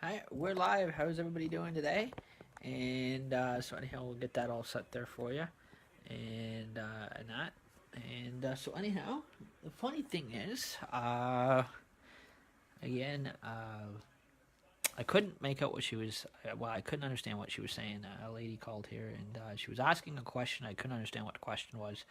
Hi, we're live. How's everybody doing today? And so anyhow, we'll get that all set there for you, and that. And so anyhow, the funny thing is, again, I couldn't make out what she was. Well, I couldn't understand what she was saying. A lady called here, and she was asking a question. I couldn't understand what the question was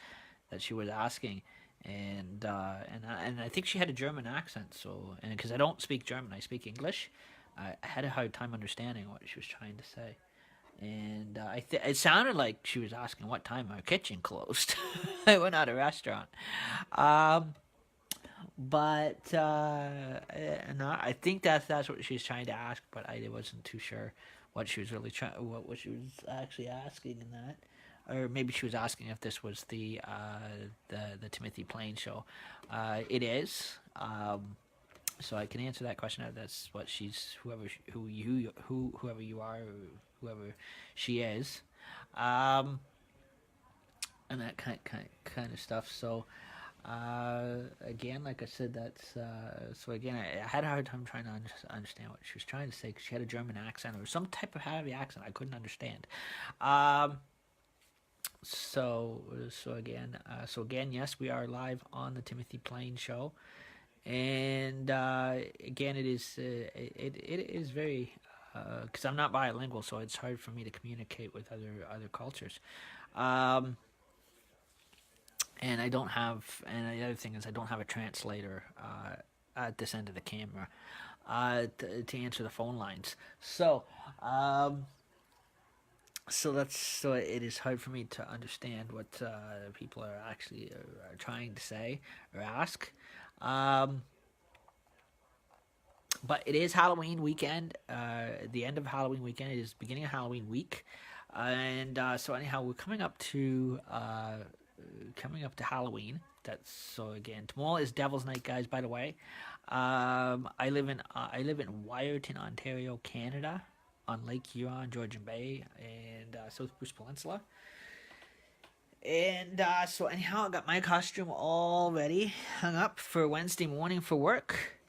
that she was asking, and I think she had a German accent. So, and because I don't speak German, I speak English. I had a hard time understanding what she was trying to say, and it sounded like she was asking what time our kitchen closed. We're not a restaurant, um, but and I think that's what she's trying to ask, but I wasn't too sure what she was really trying, what she was actually asking in that. Or maybe she was asking if this was the Timothy Plain show. It is. So I can answer that question. That's what she's whoever you are, or whoever she is, um, and that kind of stuff. So again, like I said, that's so again, I had a hard time trying to understand what she was trying to say because she had a German accent or some type of heavy accent I couldn't understand. Um, so again, yes, we are live on the Timothy Plain show, and again, it is very because I'm not bilingual, so it's hard for me to communicate with other cultures. Um, and I don't have, and the other thing is I don't have a translator at this end of the camera to answer the phone lines. Um, so it is hard for me to understand what people are actually are trying to say or ask. Um, but it is Halloween weekend. The end of Halloween weekend. It is beginning of Halloween week, and so anyhow, we're coming up to Halloween. That's so again tomorrow is Devil's Night, guys. By the way, I live in Wyerton, Ontario, Canada, on Lake Huron, Georgian Bay, and South Bruce Peninsula. And so anyhow, I got my costume all ready, hung up for Wednesday morning for work.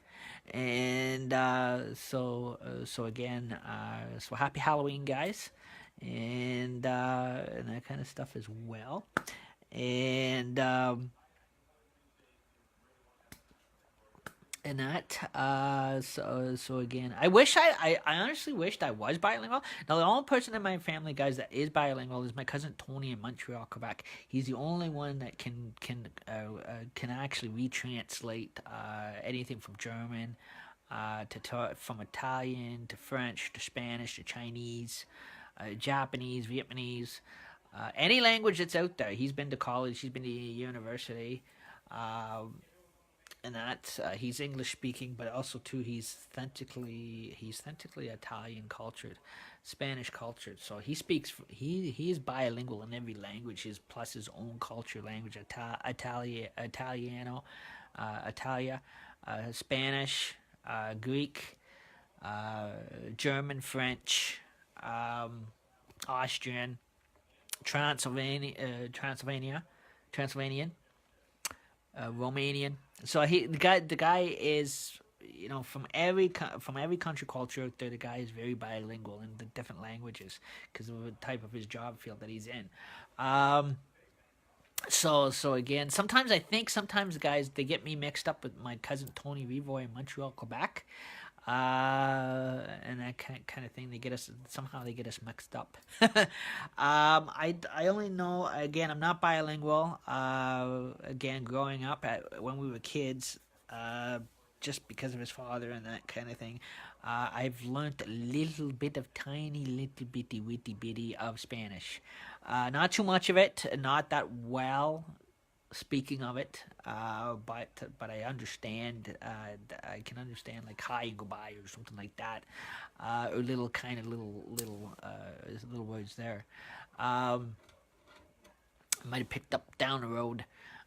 And so again, so happy Halloween, guys, and that kind of stuff as well. And and that so again, I honestly wished I was bilingual. Now the only person in my family, guys, that is bilingual is my cousin Tony in Montreal, Quebec. He's the only one that can actually retranslate anything from German from Italian to French to Spanish to Chinese, Japanese, Vietnamese, any language that's out there. He's been to college, he's been to university, and that he's English speaking, but also too he's authentically Italian cultured, Spanish cultured. So he is bilingual in every language. His plus his own culture language, Italiano, Italia, Spanish, Greek, uh, German, French, um, Austrian, Transylvanian, Romanian. So the guy is from every country culture out there. The guy is very bilingual in the different languages because of the type of his job field that he's in. Um, so again, sometimes guys they get me mixed up with my cousin Tony Revoy in Montreal, Quebec, and that kind of thing. They get us mixed up. I only know again. I'm not bilingual. Again, growing up when we were kids, just because of his father and that kind of thing, I've learned a little bit of tiny little bitty witty bitty of Spanish. Not too much of it, not that well speaking of it, but I understand. I can understand like hi and goodbye or something like that, or little kind of little words there. Um, I might have picked up down the road.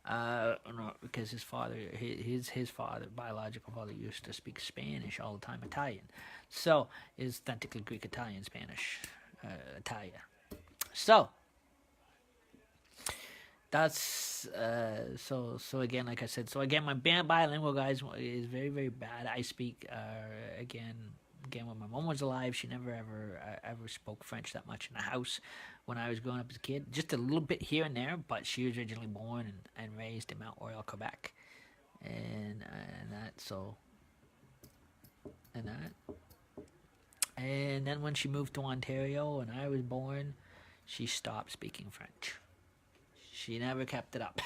No, because his father, biological father, used to speak Spanish all the time, Italian. So is authentically Greek, Italian, Spanish, Italia. So that's so again, like I said, so again, my band bilingual guys is very very bad. I speak again. again, when my mom was alive, she never ever spoke French that much in the house when I was growing up as a kid. Just a little bit here and there, but she was originally born and raised in Mount Royal, Quebec, and that so and that. And then when she moved to Ontario and I was born, she stopped speaking French. She never kept it up.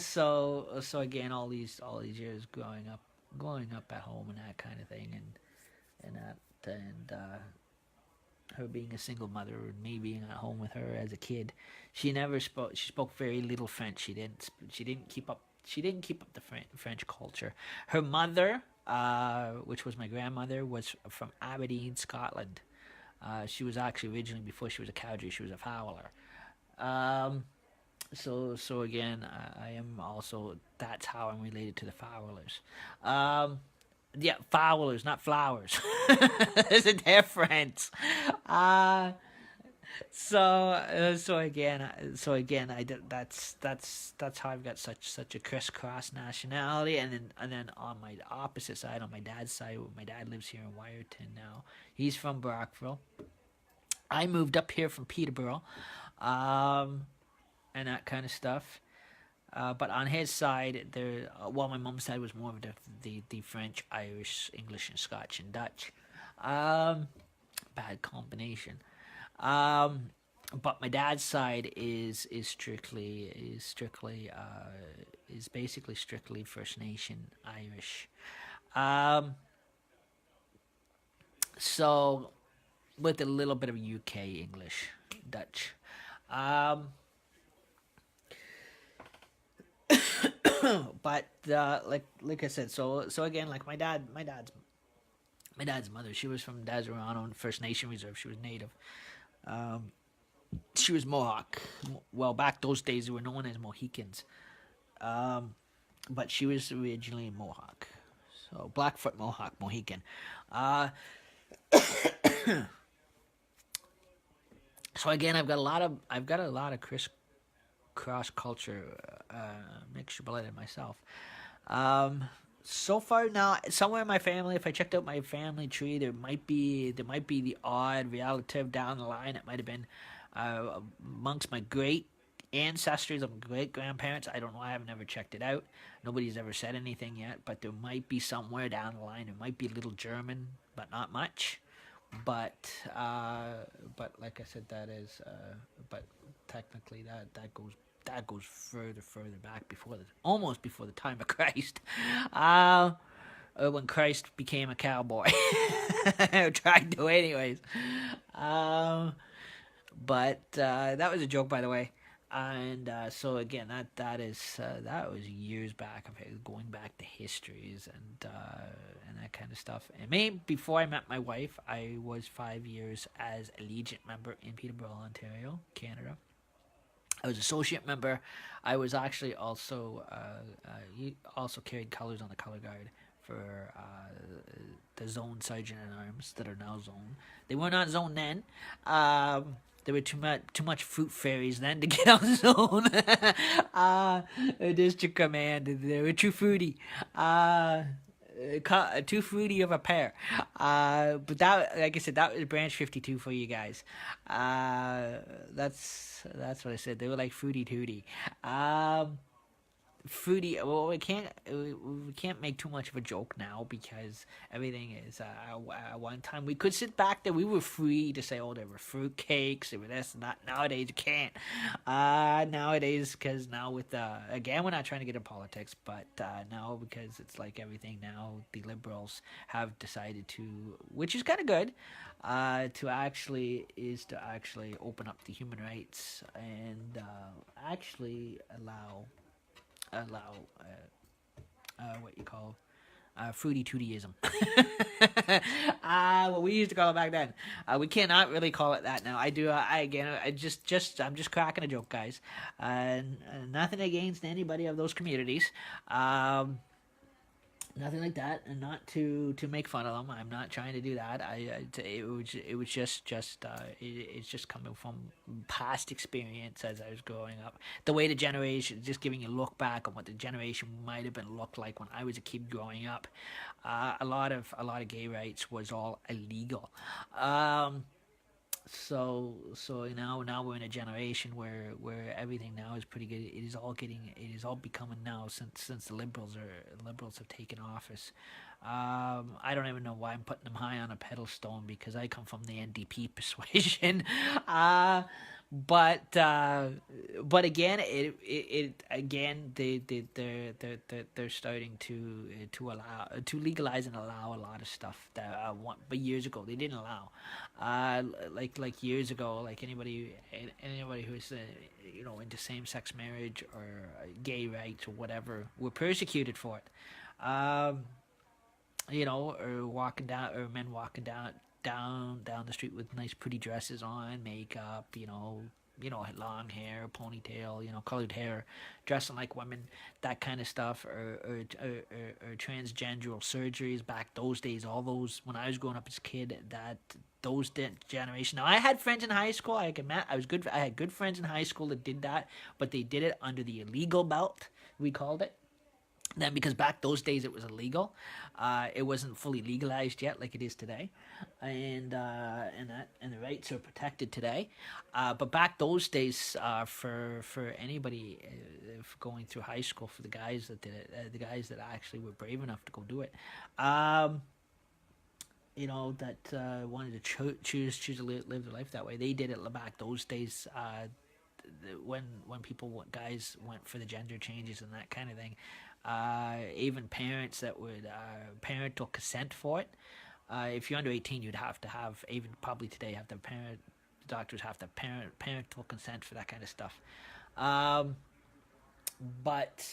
So again, all these years growing up at home and that kind of thing, and her being a single mother and me being at home with her as a kid, she never spoke. She spoke very little French. She didn't keep up. She didn't keep up the French culture. Her mother, which was my grandmother, was from Aberdeen, Scotland. She was actually originally, before she was a Cowdrey, she was a Fowler. So again, I am also, that's how I'm related to the Fowlers. Yeah, Fowlers, not flowers. There's a difference. Uh, so again, that's how I've got such a crisscross nationality, and then on my opposite side, on my dad's side, my dad lives here in Wyerton now. He's from Brockville. I moved up here from Peterborough, um, and that kind of stuff. But on his side, my mom's side was more of the French, Irish, English, and Scotch and Dutch. Um, Bad combination. Um, but my dad's side is basically strictly First Nation Irish. Um, so with a little bit of UK English, Dutch. Um, but like I said, so again, like my dad's mother, she was from Desirano First Nation Reserve. She was native. Um, she was Mohawk. Well, back those days they were known as Mohicans. Um, but she was originally Mohawk. So Blackfoot Mohawk Mohican. Uh, so again, I've got a lot of cross culture mixture blooded myself. Um, so far now, somewhere in my family, if I checked out my family tree, there might be the odd relative down the line. It might have been amongst my great ancestors of my great grandparents. I don't know. I have never checked it out. Nobody's ever said anything yet, but there might be somewhere down the line. It might be a little German, but not much. But like I said, but technically that goes further back, almost before the time of Christ, when Christ became a cowboy. Tried to, anyways. But that was a joke, by the way. And so again, that was years back. Going back to histories and that kind of stuff. And maybe before I met my wife, I was 5 years as a Legion member in Peterborough, Ontario, Canada. I was associate member. I was actually he also carried colors on the color guard for the zone sergeant at arms that are now zone. They were not zone then. There were too much fruit fairies then to get on zone. District command. They were too fruity. Too fruity of a pair. But that, like I said, that was branch 52 for you guys. That's what I said. They were like fruity tooty. Fruity. Well, we can't make too much of a joke now because everything is. At one time we could sit back there. We were free to say, "Oh, there were fruit cakes. There were this and that." Nowadays you can't. Nowadays, because now with again, we're not trying to get in politics, but now because it's like everything now, the liberals have decided to, which is kind of good, to actually open up the human rights and actually allow what you call fruity tootyism. What we used to call it back then. We cannot really call it that now. I'm just cracking a joke, guys. Nothing against anybody of those communities. Nothing like that, and not to make fun of them. I'm not trying to do that. It was it's just coming from past experience as I was growing up. The way the generation, just giving you a look back on what the generation might have been looked like when I was a kid growing up. A lot of gay rights was all illegal. Um, so now we're in a generation where everything now is pretty good. It is all becoming now since the liberals have taken office. I don't even know why I'm putting them high on a pedestal because I come from the NDP persuasion. uh, but uh, but again, it again they're starting to allow to legalize and allow a lot of stuff that but years ago they didn't allow. Like years ago, like anybody who's into same sex marriage or gay rights or whatever were persecuted for it. Or walking down, or men walking down the street with nice pretty dresses on, makeup, long hair, ponytail, colored hair, dressing like women, that kind of stuff, or transgender surgeries back those days. All those when I was growing up as a kid, that those generation. Now I had friends in high school. I can I was good. I had good friends in high school that did that, but they did it under the illegal belt. We called it then because back those days it was illegal. It wasn't fully legalized yet like it is today, and the rights are protected today. But back those days, for anybody going through high school, for the guys that did it, the guys that actually were brave enough to go do it. That wanted to choose to live their life that way. They did it back those days. When guys went for the gender changes and that kind of thing, even parents that would parental consent for it. If you're under 18, you'd have to have, even probably today, have to parent. Doctors have to parental consent for that kind of stuff. Um, but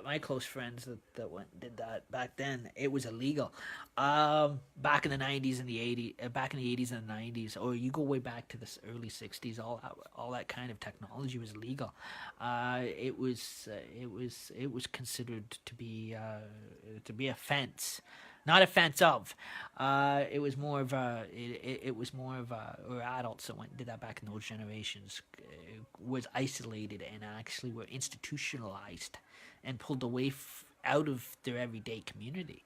my close friends that went and did that back then, it was illegal. Back in the 90s and the 80s, back in the 80s and the 90s, or you go way back to the early 60s, all that kind of technology was illegal. It was considered to be offense, not offensive. It was more of a it was more of a, or adults that went and did that back in those generations, was isolated and actually were institutionalized and pulled away out of their everyday community.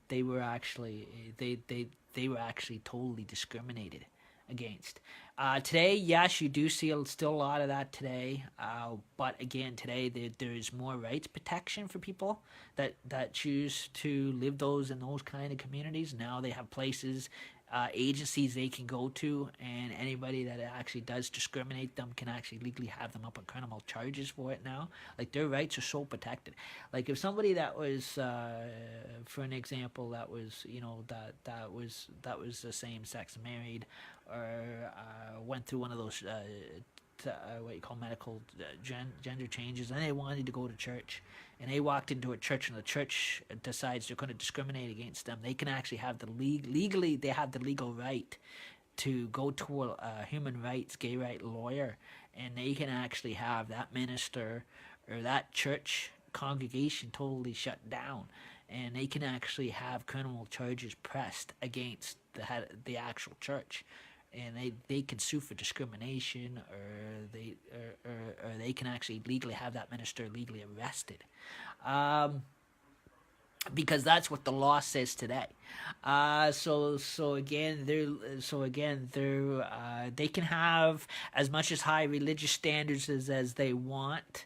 They were actually they were actually totally discriminated against. Today, yes, you do see still a lot of that today. But again, today there is more rights protection for people that choose to live in those kind of communities. Now they have places, agencies they can go to, and anybody that actually does discriminate them can actually legally have them up on criminal charges for it now. Like, their rights are so protected. Like, if somebody that was, for an example, that was, that was the same sex, married, or went through one of those what you call medical gender changes, and they wanted to go to church, and they walked into a church, and the church decides they're going to discriminate against them, they can actually have legally they have the legal right to go to a human rights gay right lawyer, and they can actually have that minister or that church congregation totally shut down, and they can actually have criminal charges pressed against the actual church, and they can sue for discrimination, or they can actually legally have that minister legally arrested, because that's what the law says today. They can have as much as high religious standards as they want,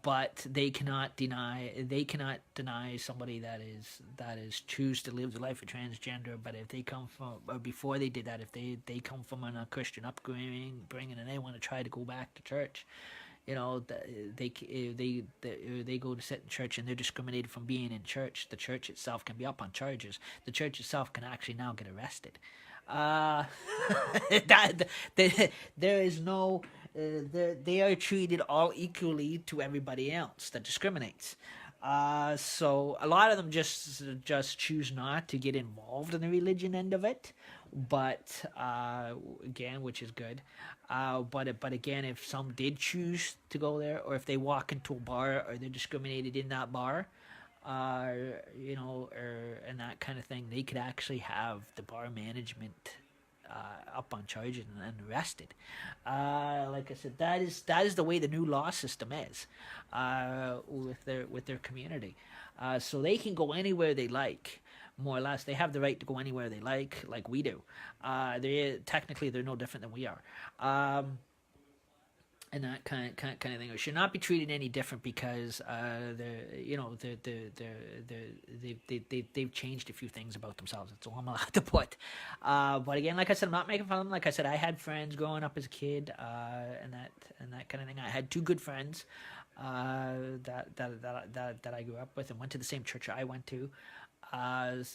but they cannot deny somebody that is choose to live the life of transgender. But if they come from, or before they did that, if they come from a Christian upbringing, and they want to try to go back to church, they go to sit in church and they're discriminated from being in church. The church itself can be up on charges. The church itself can actually now get arrested. There is no. They are treated all equally to everybody else that discriminates. So a lot of them just choose not to get involved in the religion end of it, but again, which is good. But again, if some did choose to go there, or if they walk into a bar or they're discriminated in that bar, uh, and that kind of thing, they could actually have the bar management up on charges and arrested. Like I said, that is the way the new law system is with their community. So they can go anywhere they like, more or less. They have the right to go anywhere they like we do. They technically they're no different than we are. And that kind of thing. It should not be treated any different because they've changed a few things about themselves. That's all I'm allowed to put. But again, like I said, I'm not making fun of them. Like I said, I had friends growing up as a kid, and that kind of thing. I had two good friends that I grew up with and went to the same church I went to. And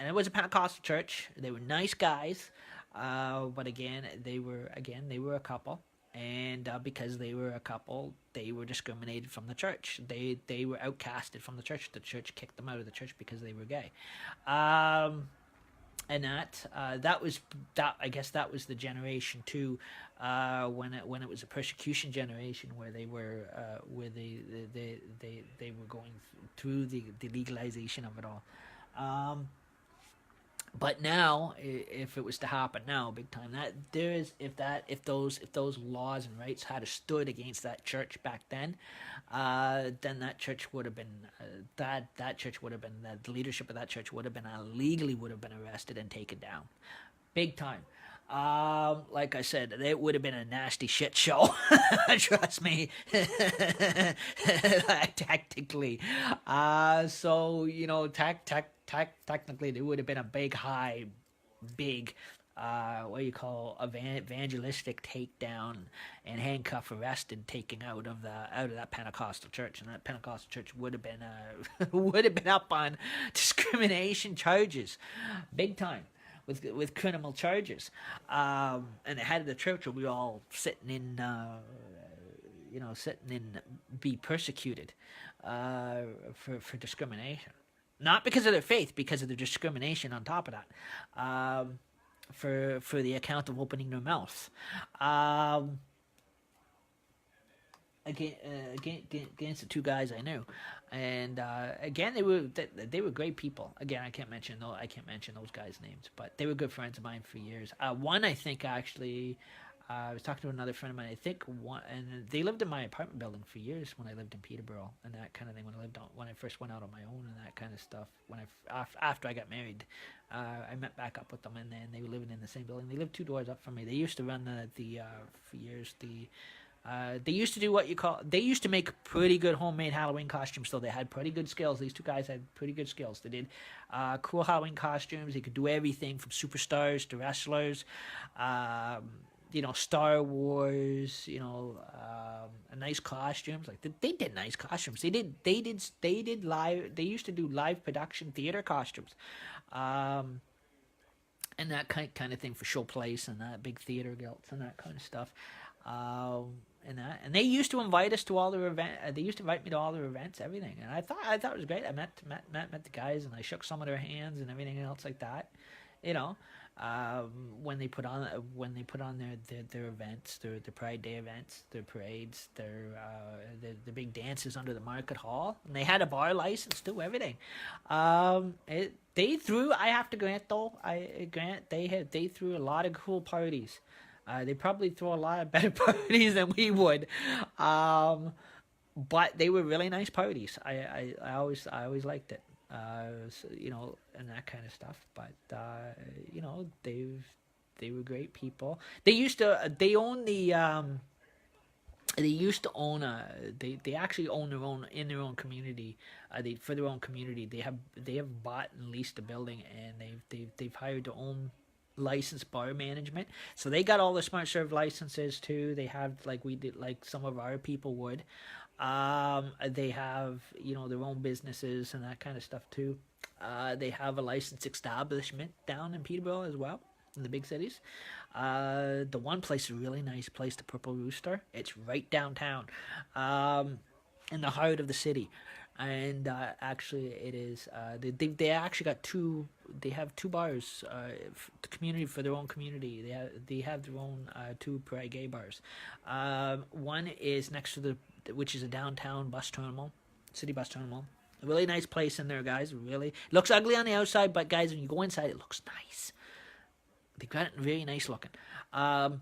it was a Pentecostal church. They were nice guys, but again, they were a couple, and because they were a couple, they were discriminated from the church. They were outcasted from the church. The church kicked them out of the church because they were gay. And that I guess that was the generation too, when it was a persecution generation where they were they were going through the legalization of it all. But now, if it was to happen now, big time, that there is if those laws and rights had stood against that church back then that church would have been that church would have been the leadership of that church would have been legally would have been arrested and taken down, big time. Like I said, it would have been a nasty shit show. Trust me. Tactically. So, technically, there would have been a big, what do you call, evangelistic takedown and handcuff arrest and taking out of that Pentecostal church, and that Pentecostal church would have been would have been up on discrimination charges, big time. With criminal charges, and the head of the church will be all sitting in be persecuted for discrimination, not because of their faith, because of their discrimination on top of that, for the account of opening their mouth. Against the two guys I knew, and again they were great people. Again, I can't mention those guys' names, but they were good friends of mine for years. One, I think, actually, I was talking to another friend of mine. I think one, and they lived in my apartment building for years when I lived in Peterborough and that kind of thing. When I first went out on my own and that kind of stuff. After I got married, I met back up with them, and then they were living in the same building. They lived two doors up from me. They used to run for years they used to do they used to make pretty good homemade Halloween costumes, so they had pretty good skills. These two guys had pretty good skills. They did cool Halloween costumes. They could do everything from superstars to wrestlers, Star Wars, nice costumes. Like they did nice costumes. They did live. They used to do live production theater costumes. And that kind of thing for show place and that big theater guilds and that kind of stuff. And they used to invite us to all their events. They used to invite me to all their events, everything. And I thought it was great. I met the guys, and I shook some of their hands and everything else like that. When they put on their events, their Pride Day events, their parades, the big dances under the market hall, and they had a bar license too, everything. They threw. I have to grant though. They threw a lot of cool parties. They probably throw a lot of better parties than we would, but they were really nice parties. I always liked it, and that kind of stuff. But they were great people. They actually own their own in their own community. For their own community, they have bought and leased a building, and they've hired their own licensed bar management, so they got all the Smart Serve licenses too. They have, like we did, like some of our people would. They have their own businesses and that kind of stuff too. They have a licensed establishment down in Peterborough as well, in the big cities. The one place, a really nice place, the Purple Rooster. It's right downtown, in the heart of the city. And actually, it is. They actually got two. They have two bars. The community, for their own community. They have their own two Pride gay bars. One is next to which is a downtown bus terminal, city bus terminal. A really nice place in there, guys. Really looks ugly on the outside, but guys, when you go inside, it looks nice. They got it very nice looking. Um,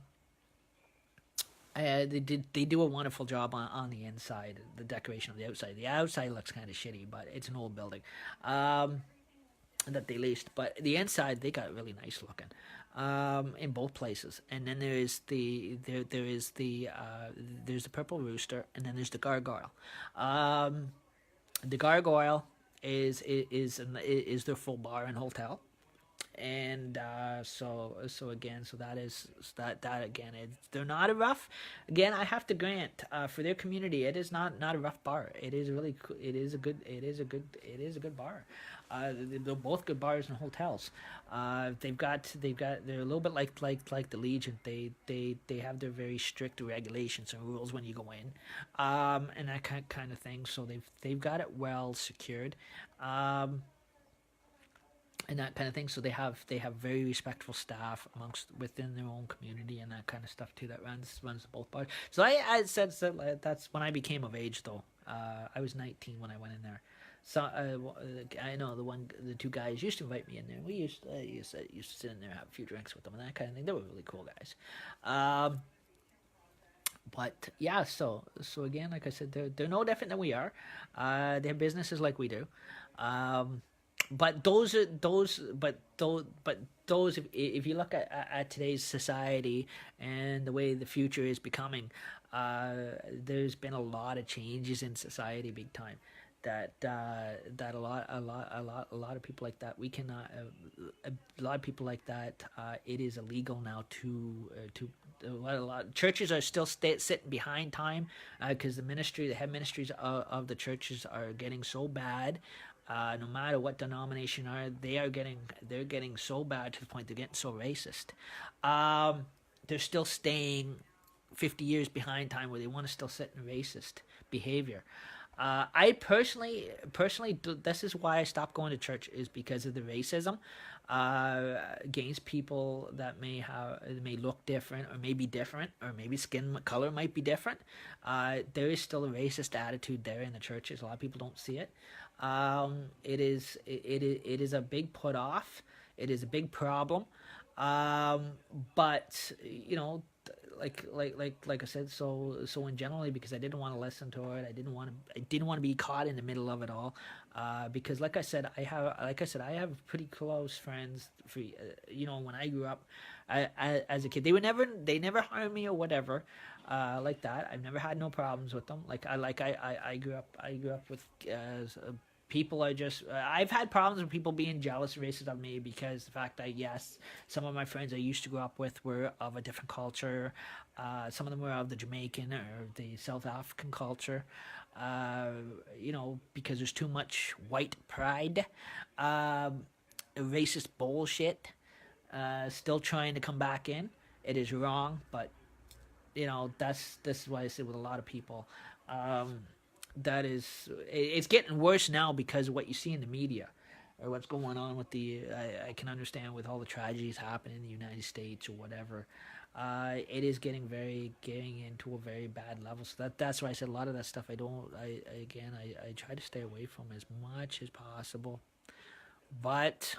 they do a wonderful job on the inside, the decoration of the outside. The outside looks kind of shitty, but it's an old building that they leased. But the inside they got really nice looking in both places. And then there's the Purple Rooster, and then there's the Gargoyle. The Gargoyle is their full bar and hotel. And so again, that again, they're not a rough. Again, I have to grant for their community, it is not a rough bar. It is really it is a good bar. They're both good bars and hotels. They're a little bit like the Legion. They have their very strict regulations and rules when you go in, and that kind of thing. So they've got it well secured. And that kind of thing. So they have very respectful staff within their own community and that kind of stuff too. That runs both bars. So I said that's when I became of age though. I was 19 when I went in there. So I know the two guys used to invite me in there. We used to sit in there, have a few drinks with them and that kind of thing. They were really cool guys. But yeah, so again, like I said, they're no different than we are. They have businesses like we do. But those, if you look at today's society and the way the future is becoming, there's been a lot of changes in society, big time. That a lot of people like that we cannot. A lot of people like that. It is illegal now to. A lot churches are still sitting behind time because the head ministries of the churches are getting so bad. No matter what denomination they're getting so bad to the point they're getting so racist. They're still staying 50 years behind time where they want to still sit in racist behavior. I personally, this is why I stopped going to church, is because of the racism against people that may look different or may be different or maybe skin color might be different. There is still a racist attitude there in the churches. A lot of people don't see it. It is a big put off. It is a big problem. But you know, like I said, so in generally, because I didn't want to listen to it, I didn't want to be caught in the middle of it all, because like I said, I have pretty close friends. When I grew up, as a kid, they never harmed me or whatever, like that. I've never had no problems with them. I grew up with people are just I've had problems with people being jealous and racist of me because the fact that, yes, some of my friends I used to grow up with were of a different culture. Some of them were of the Jamaican or the South African culture, because there's too much white pride, racist bullshit, still trying to come back in. It is wrong, but this is why I say with a lot of people, it's getting worse now because of what you see in the media or what's going on with I can understand with all the tragedies happening in the United States or whatever. It is getting into a very bad level. So that's why I said a lot of that stuff I try to stay away from as much as possible. But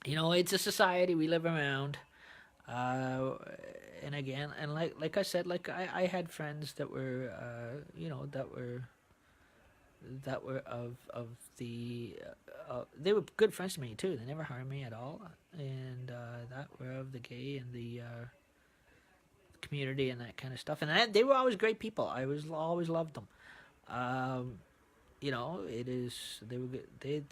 it's a society we live around. And again, and like I said, I had friends that were, that were of the, they were good friends to me too. They never harmed me at all, and that were of the gay and the community and that kind of stuff. And they were always great people. I always loved them. They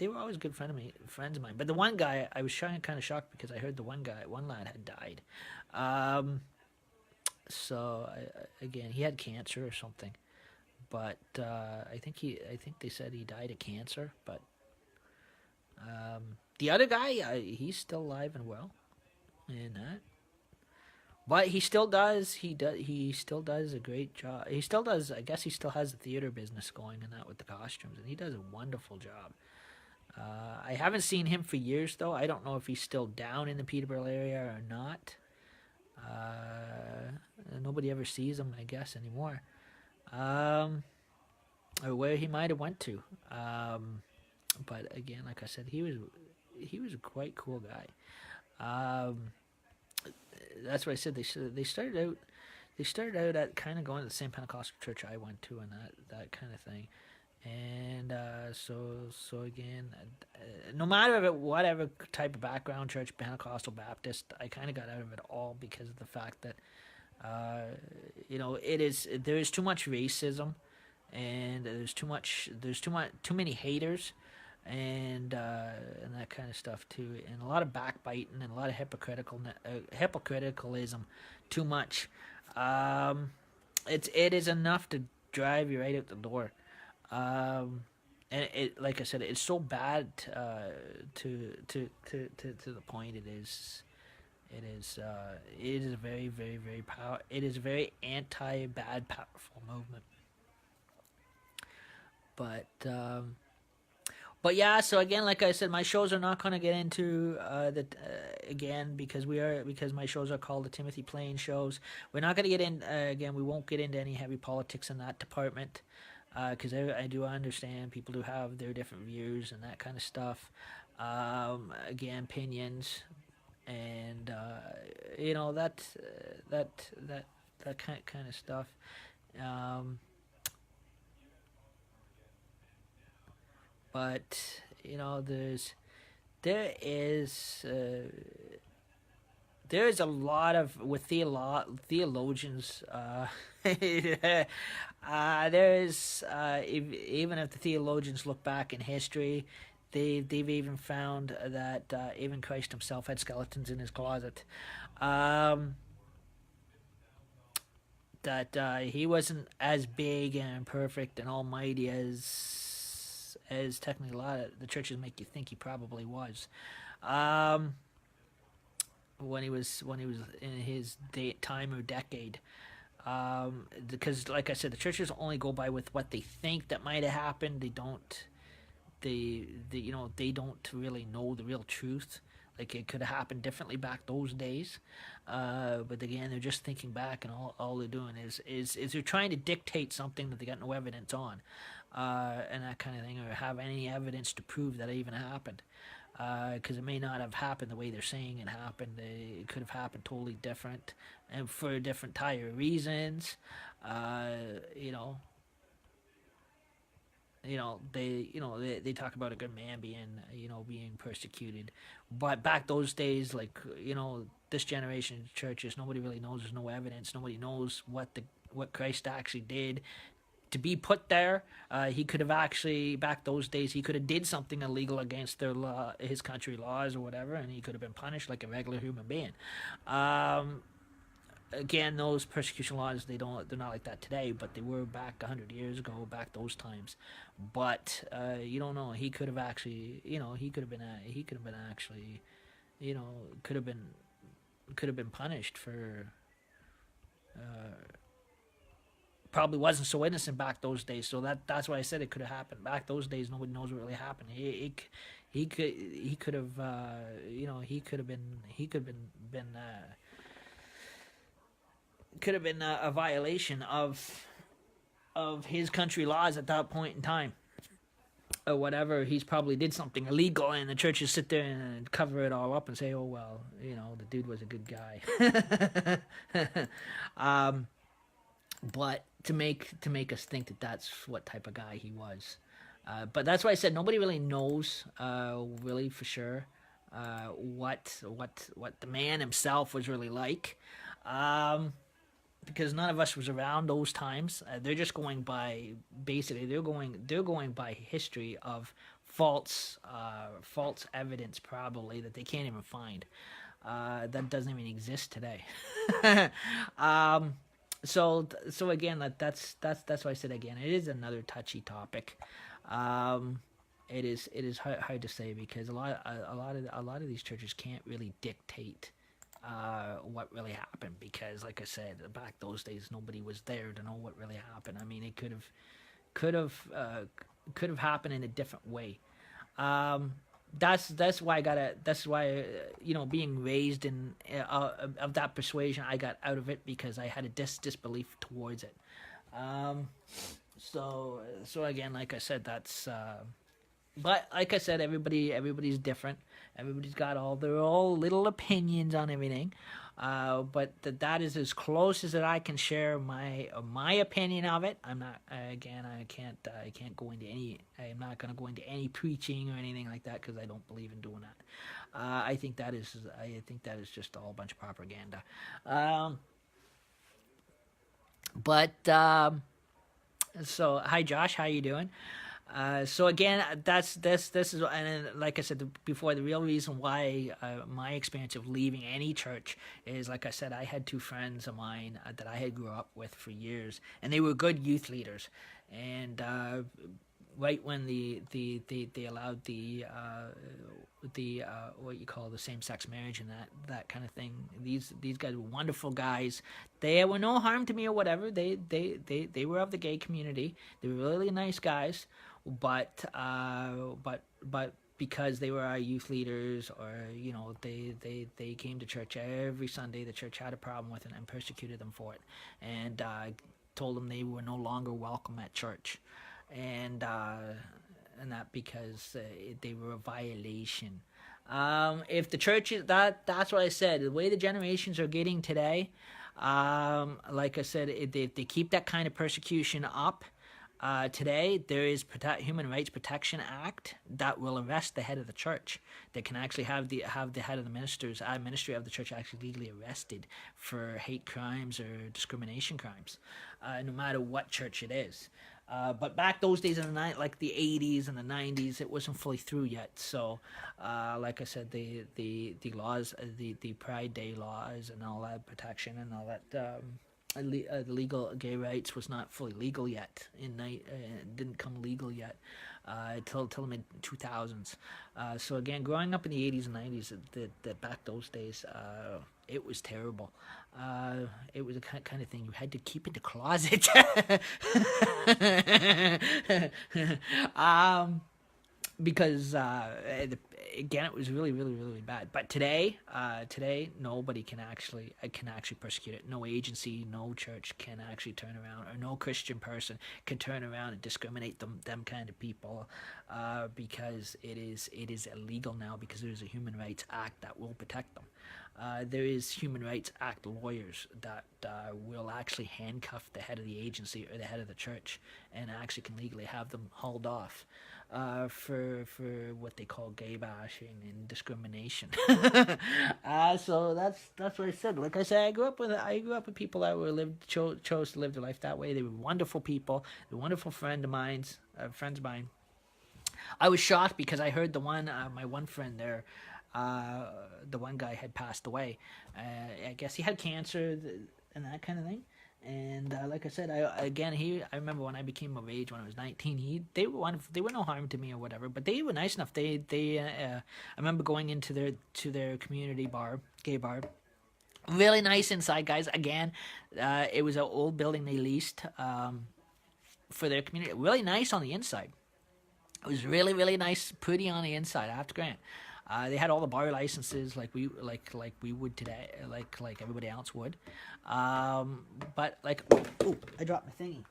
were always good friends of mine. But the one guy, I was kind of shocked because I heard one lad had died. So again, he had cancer or something, but I think they said he died of cancer. But the other guy, he's still alive and well, and that. But he still does a great job. He still does. I guess he still has the theater business going and that with the costumes, and he does a wonderful job. I haven't seen him for years though. I don't know if he's still down in the Peterborough area or not. Nobody ever sees him, I guess, anymore. or where he might have went to. But again, like I said, he was a quite cool guy. Um, that's what I said. They started out at kind of going to the same Pentecostal church I went to and that kind of thing. And so again, no matter of it, whatever type of background, church, Pentecostal, Baptist, I kind of got out of it all because of the fact that there is too much racism, and too many haters, and that kind of stuff too, and a lot of backbiting and a lot of hypocriticalism, too much. Um, it is enough to drive you right out the door. Um, and it, like I said, it's so bad to the point it is. It is a very, very, very It is a very anti-bad, powerful movement. But but yeah. So again, like I said, my shows are not going to get into again because my shows are called the Timothy Plain shows. We're not going to get in again. We won't get into any heavy politics in that department because I do understand people do have their different views and that kind of stuff. Again, opinions, and that kind of stuff. Um, but there is there is a lot of with theologians. There is even if the theologians look back in history, they've even found that even Christ himself had skeletons in his closet. Um, that he wasn't as big and perfect and almighty as technically a lot of the churches make you think he probably was. Um, when he was in his time or decade. Because like I said, the churches only go by with what they think that might have happened. They don't. They don't really know the real truth. Like it could have happened differently back those days, but again, they're just thinking back, and all they're doing is they're trying to dictate something that they got no evidence on, and that kind of thing, or have any evidence to prove that it even happened, because it may not have happened the way they're saying it happened. It could have happened totally different, and for different type of reasons. Uh, you know, they talk about a good man being persecuted, but back those days, like this generation of churches, nobody really knows. There's no evidence. Nobody knows what Christ actually did to be put there. He could have actually, back those days, he could have did something illegal against their law, his country laws or whatever, and he could have been punished like a regular human being. Um, Again, those persecution laws, they're not like that today, but they were back 100 years ago, back those times. But you don't know. He could have actually, he could have been actually, you know, could have been punished for. Probably wasn't so innocent back those days. So that's why I said it could have happened back those days. Nobody knows what really happened. He could have he could have been a violation of his country laws at that point in time, or whatever. He's probably did something illegal, and the churches sit there and cover it all up and say, "Oh well, the dude was a good guy." But to make us think that that's what type of guy he was. But that's why I said nobody really knows, really for sure, what the man himself was really like. Because none of us was around those times. They're just going by basically they're going by history of false evidence probably that they can't even find. That doesn't even exist today. um, so again, that's why I said again, it is another touchy topic. Um, it is hard to say because a lot of these churches can't really dictate what really happened, because like I said, back those days nobody was there to know what really happened. I mean, it could have happened in a different way. That's why being raised in of that persuasion, I got out of it because I had a disbelief towards it. um So again, like I said, that's. But like I said, everybody's different. Everybody's got all their all little opinions on everything. But that is as close as that I can share my opinion of it. I'm not again. I can't go into any. I'm not going to go into any preaching or anything like that because I don't believe in doing that. I think that is just all a bunch of propaganda. But so hi Josh, how you doing? So again, this is, and like I said before, the real reason why my experience of leaving any church is, like I said, I had two friends of mine that I had grew up with for years, and they were good youth leaders, and right when they allowed the what you call the same sex marriage and that kind of thing. These guys were wonderful guys. They were no harm to me or whatever. They were of the gay community. They were really nice guys, but because they were our youth leaders, or they came to church every Sunday. The church had a problem with it and persecuted them for it, and told them they were no longer welcome at church, and that because they were a violation. If the church is that's what I said. The way the generations are getting today, like I said, if they keep that kind of persecution up. Today, there is Human Rights Protection Act that will arrest the head of the church. They can actually have the head of the ministry of the church actually legally arrested for hate crimes or discrimination crimes, no matter what church it is. But back those days in the night, like the 80s and the 90s, it wasn't fully through yet. So, like I said, the laws, the Pride Day laws and all that protection and all that. The legal gay rights was not fully legal yet. Didn't come legal yet till the mid 2000s. So again, growing up in the 80s and 90s, that back those days, it was terrible. It was a kind of thing you had to keep in the closet. Because again, it was really, really, really bad. But today, nobody can actually persecute it. No agency, no church can actually turn around, or no Christian person can turn around and discriminate them kind of people, because it is illegal now, because there is a Human Rights Act that will protect them. There is Human Rights Act lawyers that will actually handcuff the head of the agency or the head of the church, and actually can legally have them hauled off. For what they call gay bashing and discrimination. So that's what I said. Like I said, I grew up with people that chose to live their life that way. They were wonderful people. They were wonderful friends of mine. I was shocked because I heard my one friend there. The one guy had passed away. I guess he had cancer and that kind of thing. And like I said, I remember when I became of age when I was 19. They were no harm to me or whatever, but they were nice enough. I remember going into their community bar, gay bar. Really nice inside, guys. Again, it was an old building they leased for their community. Really nice on the inside. It was really, really nice, pretty on the inside. I have to grant. They had all the bar licenses like we would today, like everybody else would. But like, oh, I dropped my thingy.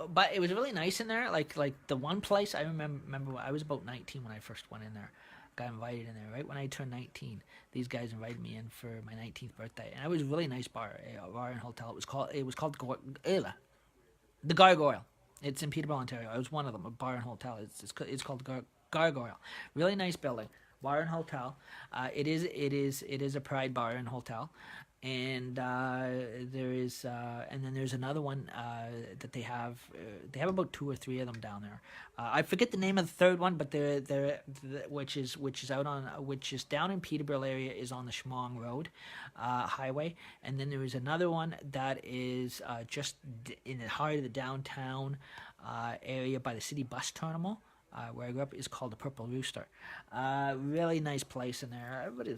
But it was really nice in there. Like the one place I remember I was about 19 when I first went in there. Got invited in there right when I turned 19. These guys invited me in for my 19th birthday, and it was a really nice bar and hotel. It was called the Gargoyle. It's in Peterborough, Ontario. I was one of them, a bar and hotel. It's called Gargoyle. Really nice building, bar and hotel. It is a Pride bar and hotel, and and then there's another one that they have. They have about 2 or 3 of them down there. I forget the name of the third one, but which is down in Peterborough area, is on the Schmong Road highway, and then there is another one that is just in the heart of the downtown area by the city bus terminal. Where I grew up, is called the Purple Rooster. Really nice place in there. Everybody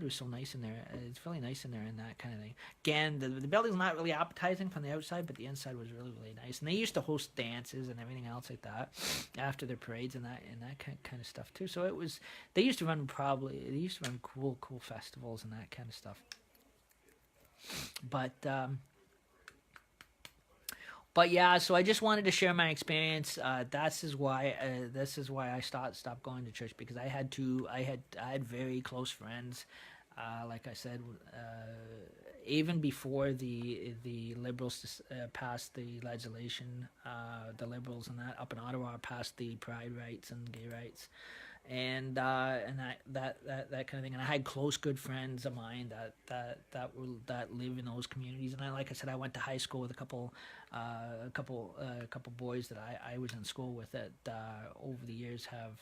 was so nice in there. It's really nice in there and that kind of thing. Again, the building's not really appetizing from the outside, but the inside was really, really nice. And they used to host dances and everything else like that after their parades and that kind of stuff too. So they used to run cool festivals and that kind of stuff. But but yeah, so I just wanted to share my experience. This is why I stopped going to church, because I had very close friends. Like I said, even before the liberals passed the legislation, the liberals and that up in Ottawa passed the pride rights and gay rights, and that kind of thing. And I had close, good friends of mine that live in those communities. And like I said, I went to high school with a couple boys that I was in school with that over the years have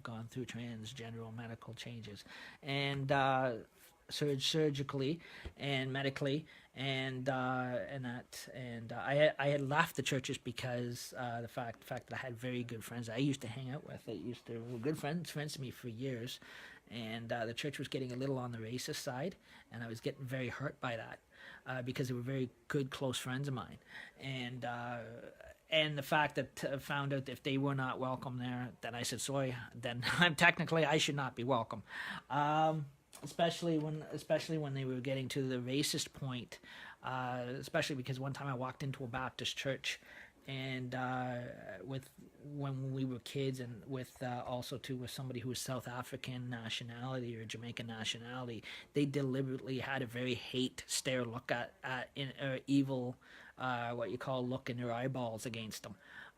gone through transgender medical changes, and surgically and medically, I had left the churches because the fact that I had very good friends that I used to hang out with, that were good friends to me for years, and the church was getting a little on the racist side, and I was getting very hurt by that, because they were very good close friends of mine, and the fact that found out if they were not welcome there, then I said sorry. Then technically I should not be welcome. Especially when they were getting to the racist point, especially because one time I walked into a Baptist church, and with when we were kids, and with also too with somebody who was South African nationality or Jamaican nationality, they deliberately had a very hate stare look at evil, what you call look in their eyeballs against them,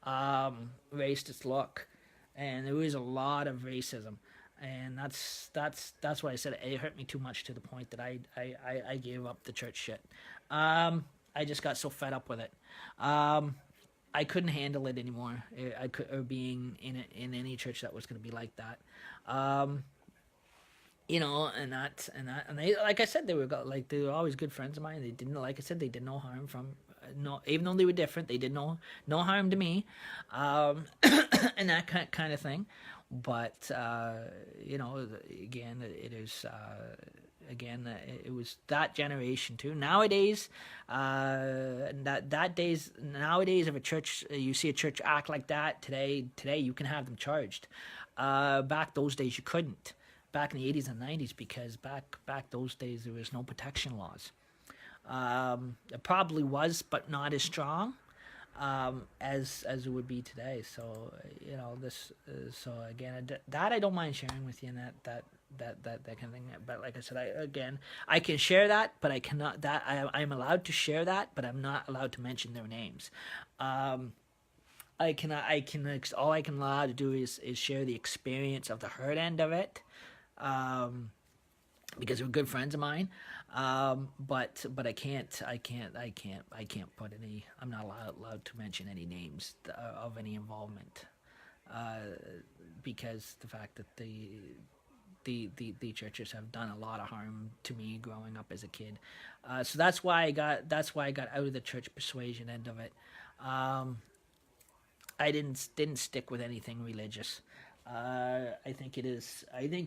racist look, and there was a lot of racism. And that's why I said it hurt me too much, to the point that I gave up the church shit. I just got so fed up with it. I couldn't handle it anymore. Or being in any church that was going to be like that. And they, like I said, they were always good friends of mine. They didn't, like I said, they did no harm from, no, even though they were different, they did no harm to me, and that kind of thing. But again, it was that generation too. Nowadays, nowadays, if a church, you see a church act like that today, you can have them charged. Back those days, you couldn't. Back in the 80s and 90s, because back those days there was no protection laws. It probably was, but not as strong as it would be today. So so again, that I don't mind sharing with you, and that kind of thing. But like I said, I can share that, but I cannot. That I'm allowed to share that, but I'm not allowed to mention their names. All I can allow to do is share the experience of the hurt end of it, because they were good friends of mine. But I can't put any. I'm not allowed to mention any names of any involvement, because the fact that the churches have done a lot of harm to me growing up as a kid. So that's why I got out of the church persuasion end of it. I didn't stick with anything religious. I think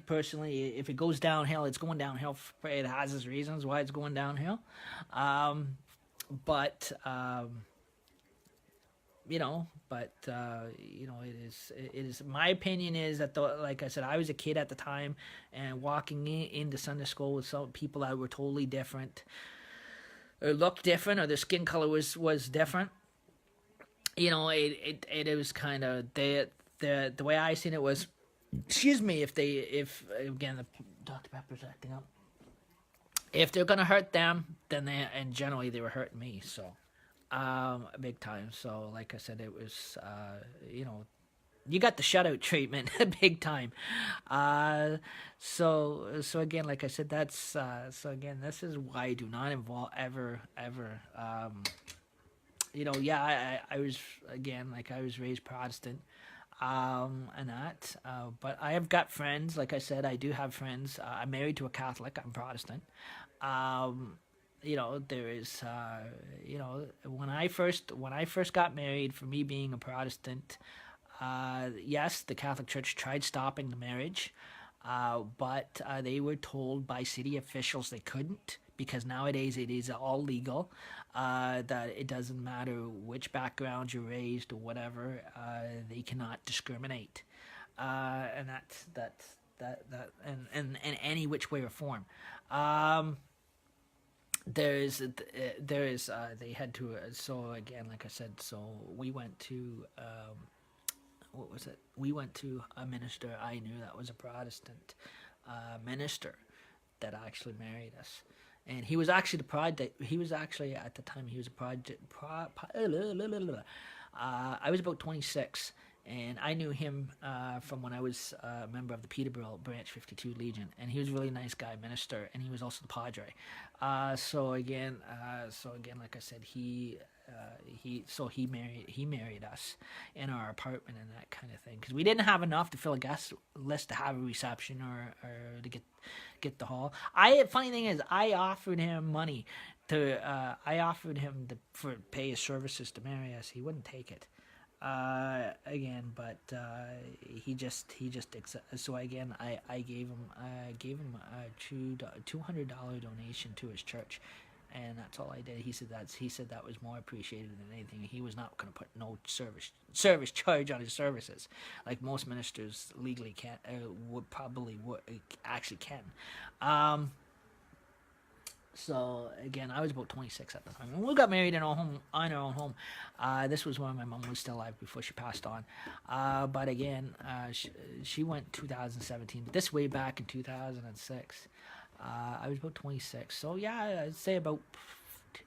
personally, if it goes downhill, it's going downhill. It has its reasons why it's going downhill. But it is. My opinion is that, like I said, I was a kid at the time, and walking into Sunday school with some people that were totally different, or looked different, or their skin color was different. It was kind of the way I seen it was, excuse me, if again the Dr. Pepper's acting up, if they're gonna hurt them, then and generally they were hurting me, so big time. So like I said, it was you got the shutout treatment big time. So again, like I said, that's so again, this is why I do not involve ever. I was, again, like, I was raised Protestant, and that, but I have got friends. Like I said, I do have friends. I'm married to a Catholic. I'm Protestant. There is, when I first got married, for me being a Protestant, yes, the Catholic Church tried stopping the marriage, but they were told by city officials they couldn't, because nowadays it is all legal, that it doesn't matter which background you're raised or whatever, they cannot discriminate, and that's in any which way or form. they had to, so again, like I said, so we went to, what was it? We went to a minister I knew that was a Protestant minister that actually married us. And he was actually he was actually, at the time, he was a I was about 26, and I knew him from when I was a member of the Peterborough Branch 52 Legion, and he was a really nice guy, minister, and he was also the padre. So again, like I said, he married us in our apartment and that kind of thing, because we didn't have enough to fill a guest list to have a reception or to get the hall. Funny thing is, I offered him money for pay his services to marry us. He wouldn't take it. Again, but so again, I gave him a $200 donation to his church, and that's all I did. He said that was more appreciated than anything. He was not going to put no service charge on his services, like most ministers legally can, actually can. So again, I was about 26 at the time, and we got married in our own home. This was when my mom was still alive before she passed on. But again, she went 2017. But this way back in 2006, I was about 26. So yeah, I'd say about.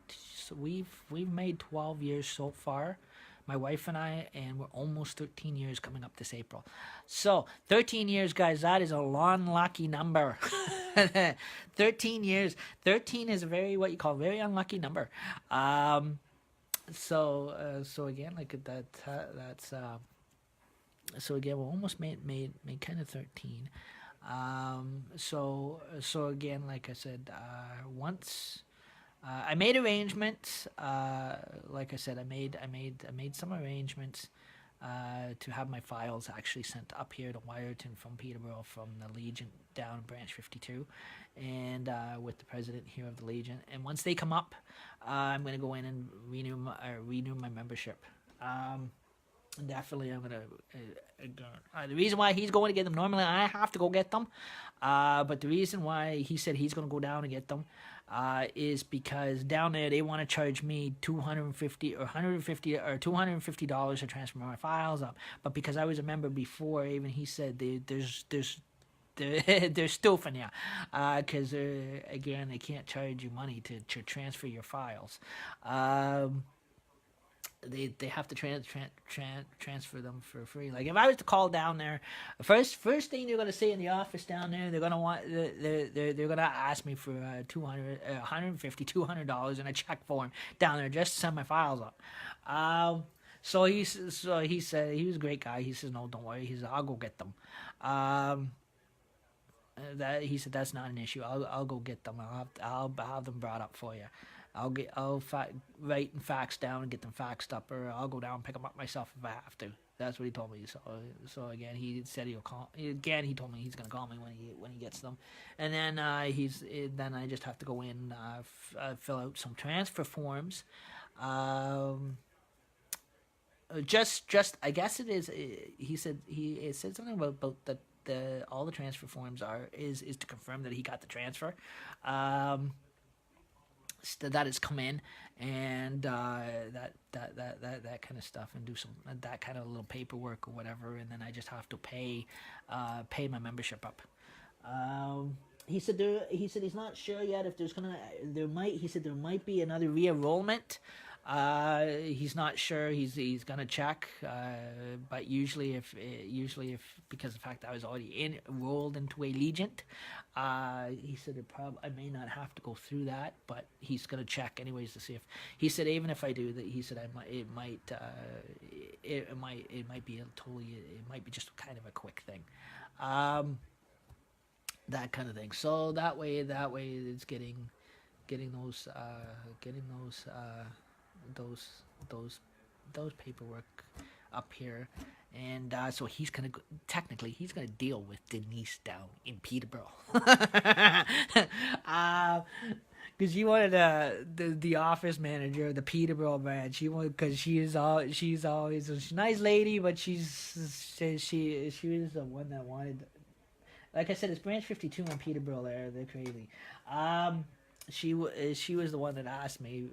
So we've made 12 years so far, my wife and I, and we're almost 13 years coming up this April. So 13 years, guys, that is a long, lucky number. 13 years. 13 is a very unlucky number. So again, like that's so again, we're almost made kind of 13. So again, like I said, once. I made arrangements. Like I said, I made some arrangements to have my files actually sent up here to Wiarton from Peterborough, from the Legion down Branch 52, and with the president here of the Legion. And once they come up, I'm going to go in and renew my membership. Definitely, I'm gonna. The reason why he's going to get them, normally I have to go get them, but the reason why he said he's going to go down and get them is because down there they want to charge me $250 or $250 to transfer my files up. But because I was a member before, even he said they're stoofing you, because again, they can't charge you money to transfer your files. They have to transfer them for free. Like if I was to call down there, first thing they're gonna say in the office down there, they're gonna ask me for $200 in a check form down there just to send my files up. So he said, he was a great guy. He says, no, don't worry. He said, I'll go get them. That he said, that's not an issue. I'll go get them. I'll have them brought up for you. I'll write and fax down and get them faxed up, or I'll go down and pick them up myself if I have to. That's what he told me. So again, he said he'll call. Again, he told me he's gonna call me when he gets them, and then then I just have to go in, fill out some transfer forms. Just I guess it is. He said something about the all the transfer forms is to confirm that he got the transfer. That has come in, and that kind of stuff, and do some that kind of little paperwork or whatever, and then I just have to pay my membership up. He said he's not sure yet if there might be another re-enrollment. He's not sure. He's gonna check, but usually if because of the fact that I was already enrolled into a Legent, he said I may not have to go through that, but he's gonna check anyways to see if. He said even if I do that, he said it might be just kind of a quick thing, that kind of thing. So that way it's getting those paperwork up here, and so he's gonna deal with Denise down in Peterborough, because she wanted the office manager of the Peterborough branch. Because she's always a nice lady, but she was the one that wanted. Like I said, it's Branch 52 in Peterborough. They're crazy. she was the one that asked me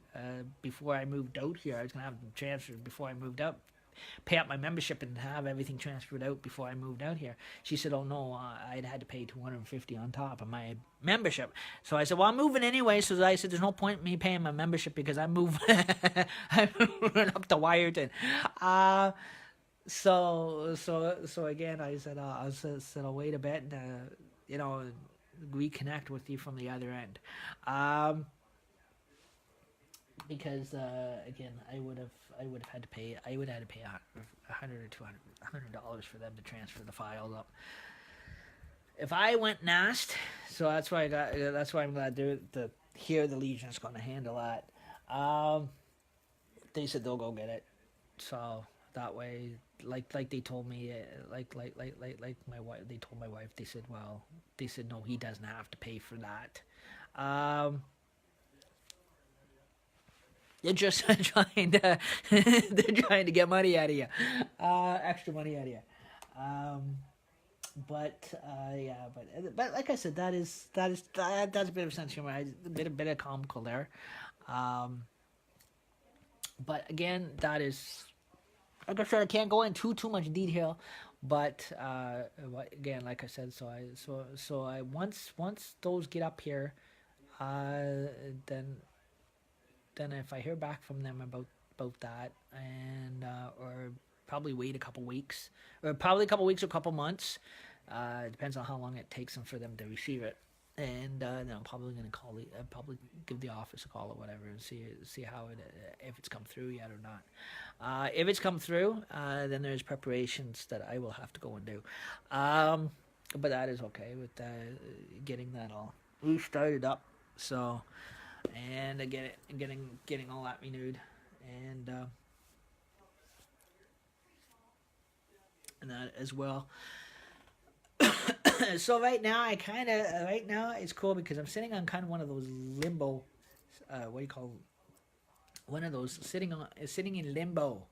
before I moved out here. I was gonna have them transferred before I moved out, pay up my membership and have everything transferred out before I moved out here. She said, "Oh no, I'd had to pay $250 on top of my membership." So I said, "Well, I'm moving anyway." So I said, "There's no point in me paying my membership because I'm moving, I'm moving up to Wyerton." So again, I said, I'll wait a bit and reconnect with you from the other end. Because again, I would have had to pay $100 or $200 for them to transfer the files up. If I went NAST, so that's why I'm glad here the Legion's going to handle that. They said they'll go get it, so that way, like they told me, like my wife, they told my wife, they said no, he doesn't have to pay for that. They're just trying to get money out of you, extra money out of you. But like I said, that's a bit of sense humor, a bit of comical there. But again, that is, like I said, I can't go into too much detail. But again, like I said, so I once those get up here, then if I hear back from them about that, and or probably wait a couple weeks, or probably a couple weeks or a couple months, it depends on how long it takes them for them to receive it, and then I'm probably gonna probably give the office a call or whatever and see how it, if it's come through yet or not. If it's come through, then there's preparations that I will have to go and do, but that is okay with getting that all restarted up. So. And getting all that renewed, and that as well. So right now it's cool because I'm sitting on kind of one of those limbo. What do you call? One of those sitting in limbo.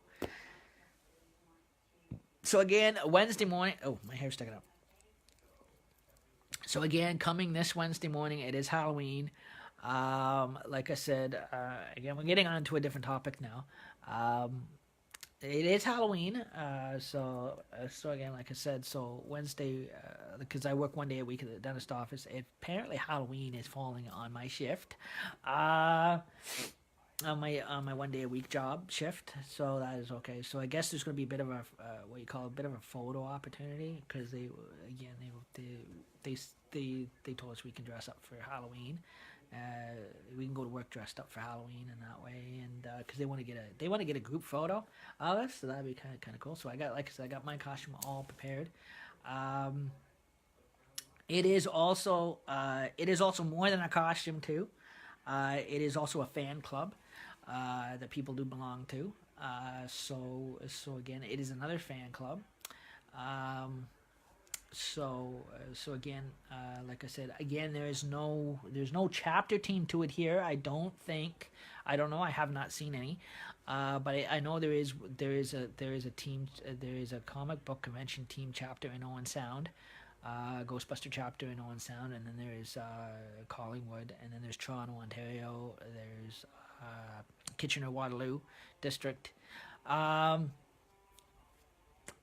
So again, Wednesday morning. Oh, my hair's sticking up. So again, coming this Wednesday morning, it is Halloween. Like I said, again, we're getting on to a different topic now. It is Halloween, so again, like I said, so Wednesday, because I work 1 day a week at the dentist office, apparently Halloween is falling on my shift, on my 1 day a week job shift, so that is okay. So I guess there's going to be a bit of a a bit of a photo opportunity, because they told us we can dress up for Halloween. We can go to work dressed up for Halloween in that way, and because they want to get a group photo of us, so that'd be kind of cool. So I got my costume all prepared. It is also more than a costume too. It is also a fan club that people do belong to. So again, it is another fan club. So again, like I said, again, there's no chapter team to it here. I don't know. I have not seen any, but I know there is a team. There is a comic book convention team chapter in Owen Sound, Ghostbuster chapter in Owen Sound, and then there is Collingwood, and then there's Toronto, Ontario. There's Kitchener Waterloo district.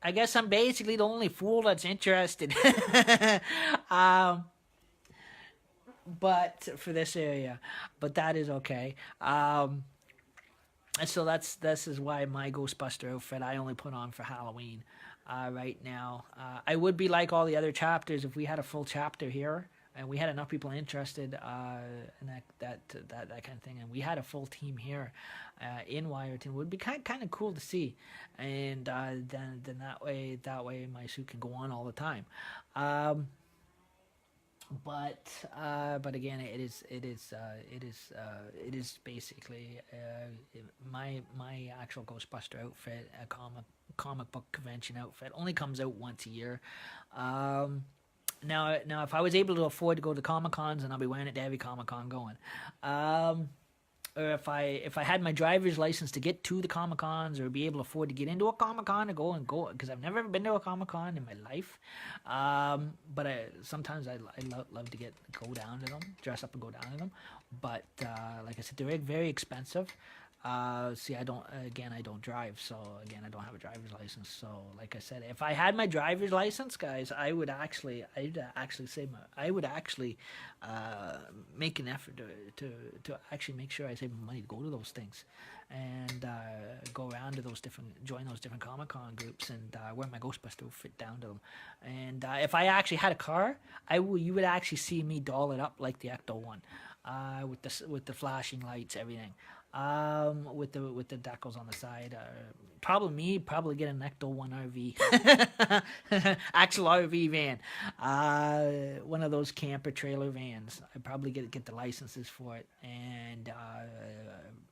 I guess I'm basically the only fool that's interested. But for this area, but that is okay. And so this is why my Ghostbuster outfit I only put on for Halloween. Right now, I would be like all the other chapters if we had a full chapter here and we had enough people interested in that kind of thing, and we had a full team here in Wyerton. It would be kind of cool to see, and then that way my suit can go on all the time. But again, it is basically my actual Ghostbuster outfit, a comic book convention outfit, only comes out once a year. Now, if I was able to afford to go to Comic Cons, then I'll be wearing it to every Comic Con going. or if I had my driver's license to get to the Comic Cons or be able to afford to get into a Comic Con to go because I've never been to a Comic Con in my life. But sometimes I love to go down to them, dress up and go down to them. But like I said, they're very expensive. See, I don't drive, so again, I don't have a driver's license. So, like I said, if I had my driver's license, guys, I'd actually make an effort to actually make sure I save money to go to those things, and go around to join those different Comic Con groups, and wear my Ghostbuster outfit down to them. And if I actually had a car, you would actually see me doll it up like the Ecto-1, with the flashing lights, everything. With the decals on the side. Probably get an Ecto-1 RV, actual RV van, one of those camper trailer vans. I'd probably get the licenses for it, and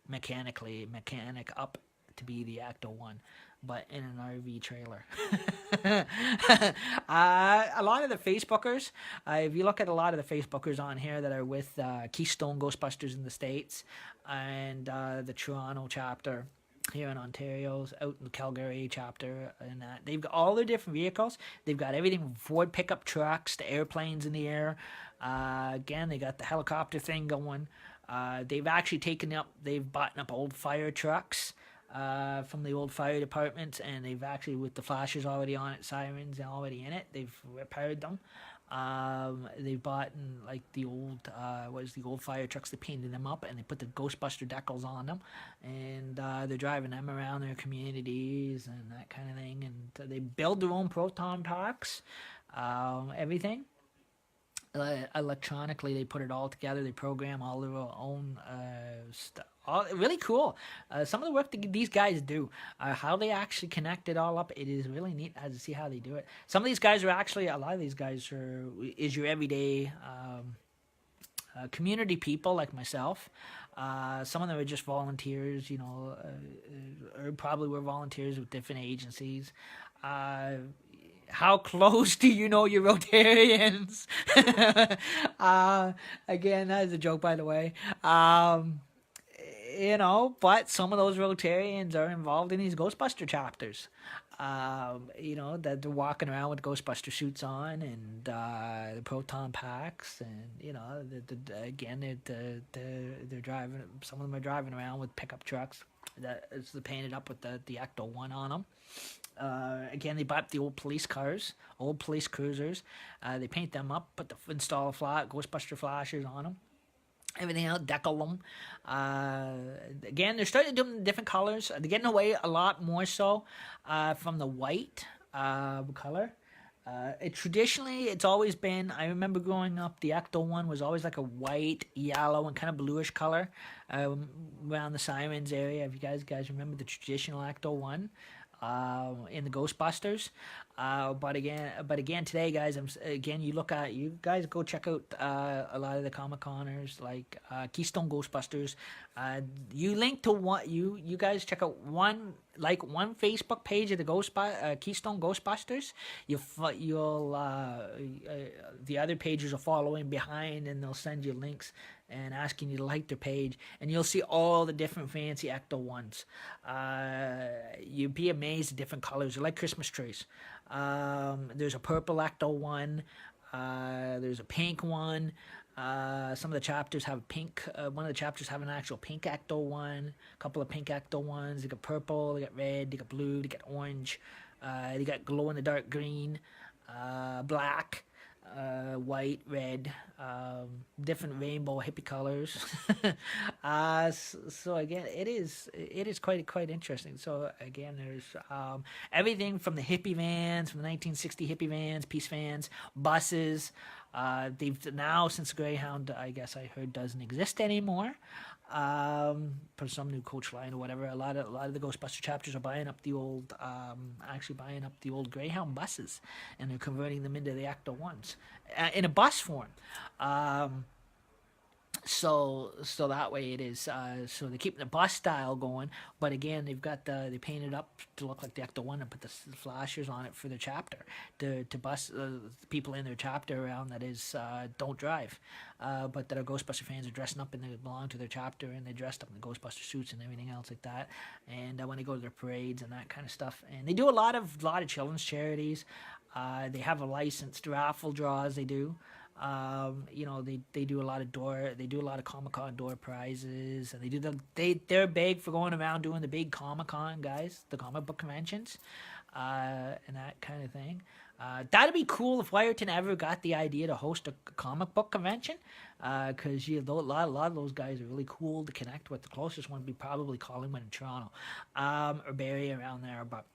mechanic up to be the Ecto-1, but in an RV trailer. A lot of the Facebookers, if you look at a lot of the Facebookers on here that are with Keystone Ghostbusters in the States, and the Toronto chapter here in Ontario's out in the Calgary chapter, and they've got all their different vehicles. They've got everything from Ford pickup trucks to airplanes in the air. Again, they got the helicopter thing going. They've bought up old fire trucks from the old fire departments, and they've actually, with the flashers already on it, sirens already in it, they've repaired them. They've bought like the old fire trucks. They painted them up and they put the Ghostbuster decals on them, and they're driving them around their communities and that kind of thing. And they build their own proton packs, everything. Electronically, they put it all together. They program all their own stuff. Really cool. Some of the work that these guys do, how they actually connect it all up, it is really neat to see how they do it. Some of these guys are actually, a lot of these guys is your everyday community people like myself. Some of them are just volunteers, or probably were volunteers with different agencies. How close do you know your Rotarians? Again, that is a joke, by the way. But some of those Rotarians are involved in these Ghostbuster chapters. That they're walking around with Ghostbuster suits on, and the proton packs, and they're driving. Some of them are driving around with pickup trucks that is painted up with the Ecto-1 on them. Again, they bought the old police cars, old police cruisers. They paint them up, install Ghostbuster flashers on them. Everything else, decal them. Again, they're starting to do them in different colors. They're getting away a lot more so from the white color. Traditionally, it's always been, I remember growing up, the Ecto-1 was always like a white, yellow, and kind of bluish color around the Sirens area. If you guys remember the traditional Ecto-1 in the Ghostbusters. But again, today, guys, you guys go check out a lot of the Comic Coners, like Keystone Ghostbusters. You link to you guys check out one Facebook page of the Keystone Ghostbusters. The other pages are following behind, and they'll send you links and asking you to like their page, and you'll see all the different fancy Ecto-1s. You'd be amazed at different colors. They're like Christmas trees. There's a purple Ecto-1. There's a pink one. Some of the chapters have pink. One of the chapters have an actual pink Ecto-1. A couple of pink Ecto-1s. They got purple. They got red. They got blue. They got orange. They got glow in the dark green, black, white, red, different rainbow hippie colors. So again, it is quite interesting. So again, there's everything from the hippie vans, from the 1960 hippie vans, peace vans, buses. They've now, since Greyhound, I guess I heard, doesn't exist anymore. For some new coach line or whatever, a lot of the Ghostbuster chapters are buying up the old Greyhound buses, and they're converting them into the Ecto-1s in a bus form. so that way it is. So they're keeping the bus style going, but again, they paint it up to look like the Ecto One and put the flashers on it for the chapter to bus people in their chapter around that is don't drive, but that are Ghostbuster fans are dressing up and they belong to their chapter and they're dressed up in the Ghostbuster suits and everything else like that. And when they go to their parades and that kind of stuff, and they do a lot of children's charities. They have a licensed raffle draws. They do. They do a lot of Comic-Con door prizes, and they're big for going around doing the big Comic-Con, guys, the comic book conventions, and that kind of thing. That'd be cool if Wiarton ever got the idea to host a comic book convention, because a lot of those guys are really cool to connect with. The closest one would be probably Collingwood in Toronto, or Barrie around there, but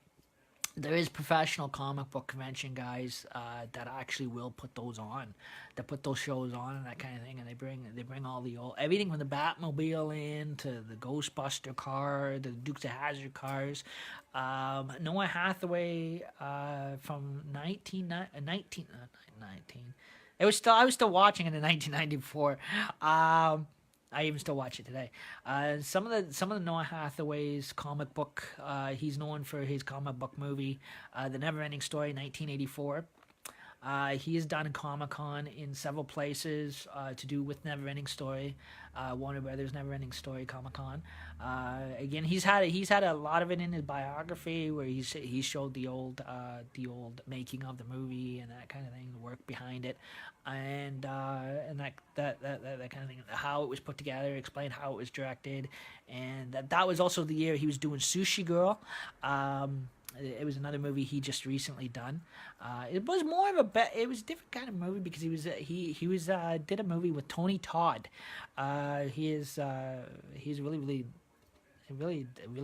there is professional comic book convention guys that actually will put those on, that put those shows on and that kind of thing, and they bring all the old everything from the Batmobile in to the Ghostbuster car, the Dukes of Hazzard cars, Noah Hathaway from 19. I was still watching it in 1994. I even still watch it today. Some of the Noah Hathaway's comic book. He's known for his comic book movie, The Neverending Story, 1984. He has done Comic-Con in several places to do with Neverending Story, Warner Brothers Neverending Story Comic-Con. Again, he's had a lot of it in his biography where he showed the old making of the movie and that kind of thing, the work behind it, and that kind of thing, how it was put together, explained how it was directed, and that was also the year he was doing Sushi Girl. It was another movie he just recently done. It was more of it was a different kind of movie because he did a movie with Tony Todd. He's really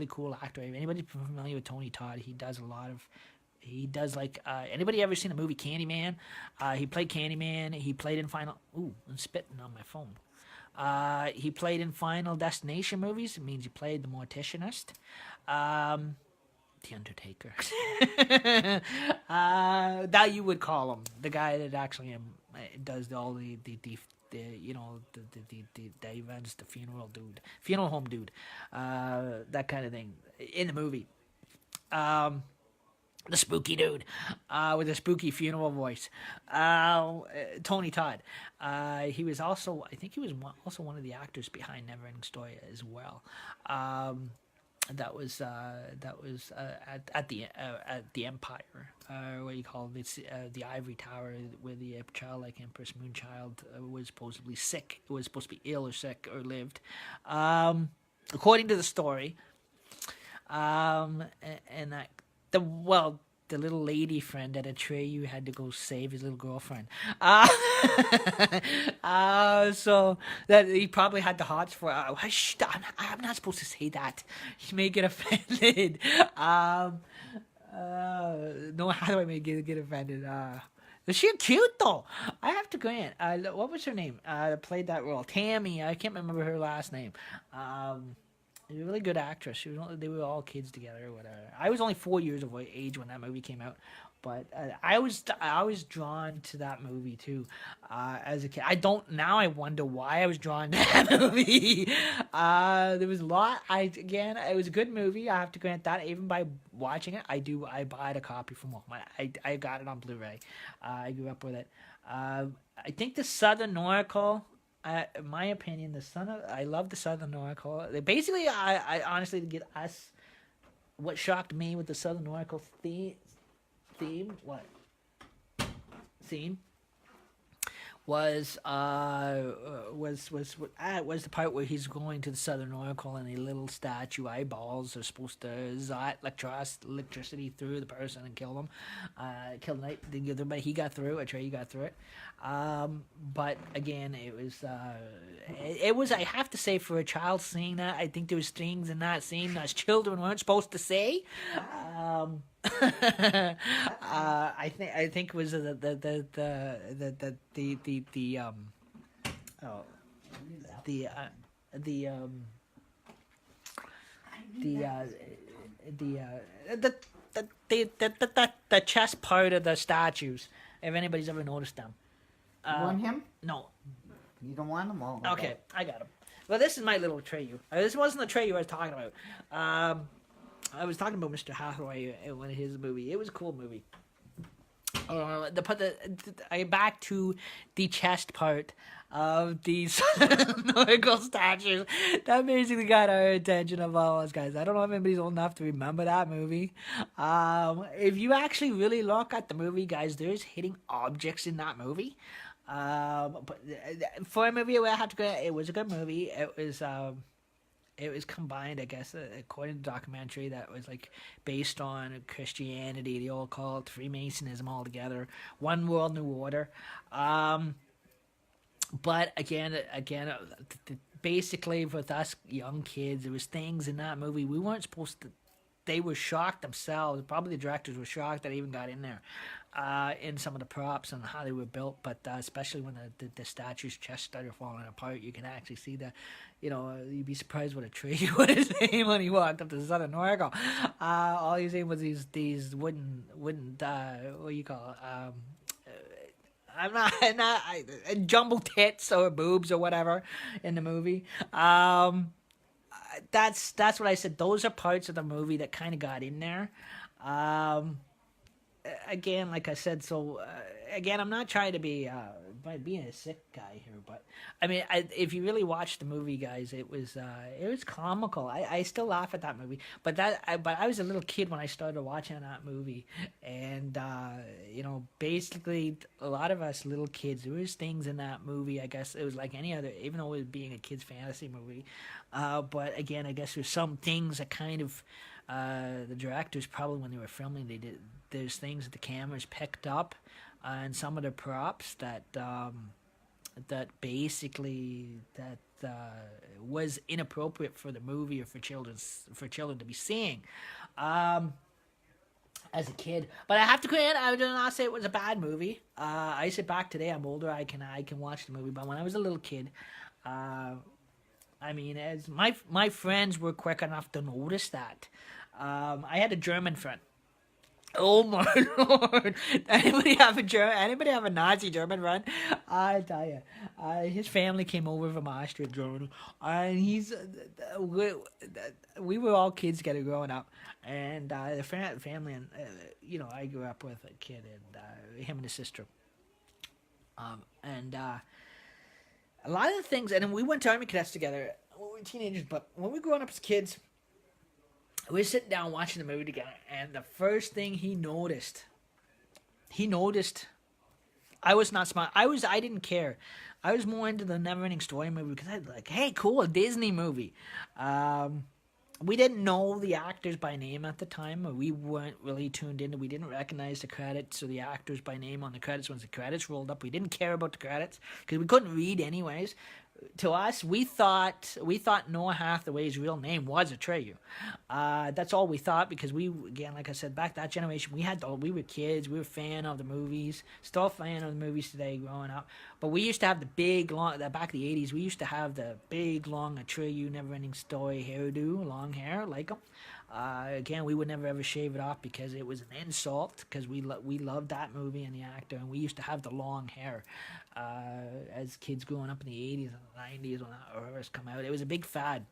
cool actor. If anybody's familiar with Tony Todd, he does anybody ever seen the movie Candyman? He played Candyman. He played in Final. Ooh, I'm spitting on my phone. He played in Final Destination movies. It means he played the Morticianist. The Undertaker. That you would call him the guy that actually does all the events, the funeral home dude, that kind of thing in the movie. The spooky dude with a spooky funeral voice. Tony Todd. He was also, I think he was also one of the actors behind Neverending Story as well. That was at the Empire, what you call it, the Ivory Tower, where the childlike Empress Moonchild was supposedly sick. It was supposed to be ill or sick or lived, according to the story. And that the little lady friend at Atreyu had to go save his little girlfriend. So that he probably had the hots for. I'm not supposed to say that. He may get offended. No, how do I make get offended? She's cute though. I have to grant. What was her name? Played that role. Tammy. I can't remember her last name. She's a really good actress. They were all kids together or whatever. I was only 4 years of age when that movie came out, but I was drawn to that movie too as a kid. I wonder why I was drawn to that movie. There was a lot. It was a good movie. I have to grant that. Even by watching it, I bought a copy from Walmart. I got it on Blu-ray. I grew up with it. I think the Southern Oracle. In my opinion, I love the Southern Oracle. Basically, I honestly, to get us, what shocked me with the Southern Oracle theme was the part where he's going to the Southern Oracle and the little statue eyeballs are supposed to zot electricity through the person and kill them. Kill the knight. But he got through. Atreyu got through it. But again, it was. I have to say, for a child seeing that, I think there was things in that scene that children weren't supposed to say. I think it was the chest part of the statues. If anybody's ever noticed them. On him? No. You don't want them all. Okay, I got them. Well, this is my little Treyu. This wasn't the Treyu I was talking about. I was talking about Mr. Hathaway in one of his movie. It was a cool movie. I back to the chest part of these Nurgle statues that basically got our attention of all us guys. I don't know if anybody's old enough to remember that movie. If you actually really look at the movie, guys, there's hitting objects in that movie. But for a movie, I have to go. It was a good movie. It was combined, I guess, according to the documentary, that was like based on Christianity, the occult, Freemasonism all together, One World New Order. But again, basically with us young kids, there was things in that movie we weren't supposed to. They were shocked themselves. Probably the directors were shocked that I even got in there, in some of the props and how they were built. But especially when the statue's chest started falling apart, you can actually see that. You'd be surprised what a tree would his name when he walked up to Southern Oregon. All he was saying was these wooden what do you call it? I'm not jumbled tits or boobs or whatever in the movie. That's what I said. Those are parts of the movie that kind of got in there. Again, like I said, again, I'm not trying to be by being a sick guy here, but I mean, if you really watch the movie, guys, it was comical. I still laugh at that movie, but I was a little kid when I started watching that movie, and basically a lot of us little kids, there was things in that movie. I guess it was like any other, even though it was being a kids fantasy movie, but again, I guess there's some things that kind of the directors probably when they were filming, there's things that the cameras picked up, and some of the props that basically was inappropriate for the movie or for children to be seeing. As a kid, but I have to grant, I did not say it was a bad movie. I sit back today, I'm older, I can watch the movie, but when I was a little kid, I mean, as my friends were quick enough to notice that. I had a German friend. Oh my lord! Anybody have a Nazi German friend? I tell you, his family came over from Austria, Germany, and we were all kids together growing up, and the family, and I grew up with a kid and him and his sister, and a lot of the things, and then we went to Army Cadets together when we were teenagers, but when we were growing up as kids, we were sitting down watching the movie together, and the first thing he noticed, I was not smart. I didn't care. I was more into the Neverending Story movie because I was like, hey, cool, a Disney movie. We didn't know the actors by name at the time. We weren't really tuned in. We didn't recognize the credits or the actors by name on the credits. Once the credits rolled up, we didn't care about the credits because we couldn't read anyways. To us, we thought Noah Hathaway's real name was Atreyu. That's all we thought because again, like I said, back that generation, we were kids, we were fan of the movies, still a fan of the movies today growing up. But we used to have the big long, back in the 80s, we used to have the big long Atreyu Neverending Story hairdo, long hair like him. Again, we would never ever shave it off because it was an insult because we loved that movie and the actor, and we used to have the long hair as kids growing up in the 80s and the 90s when that first come out. It was a big fad.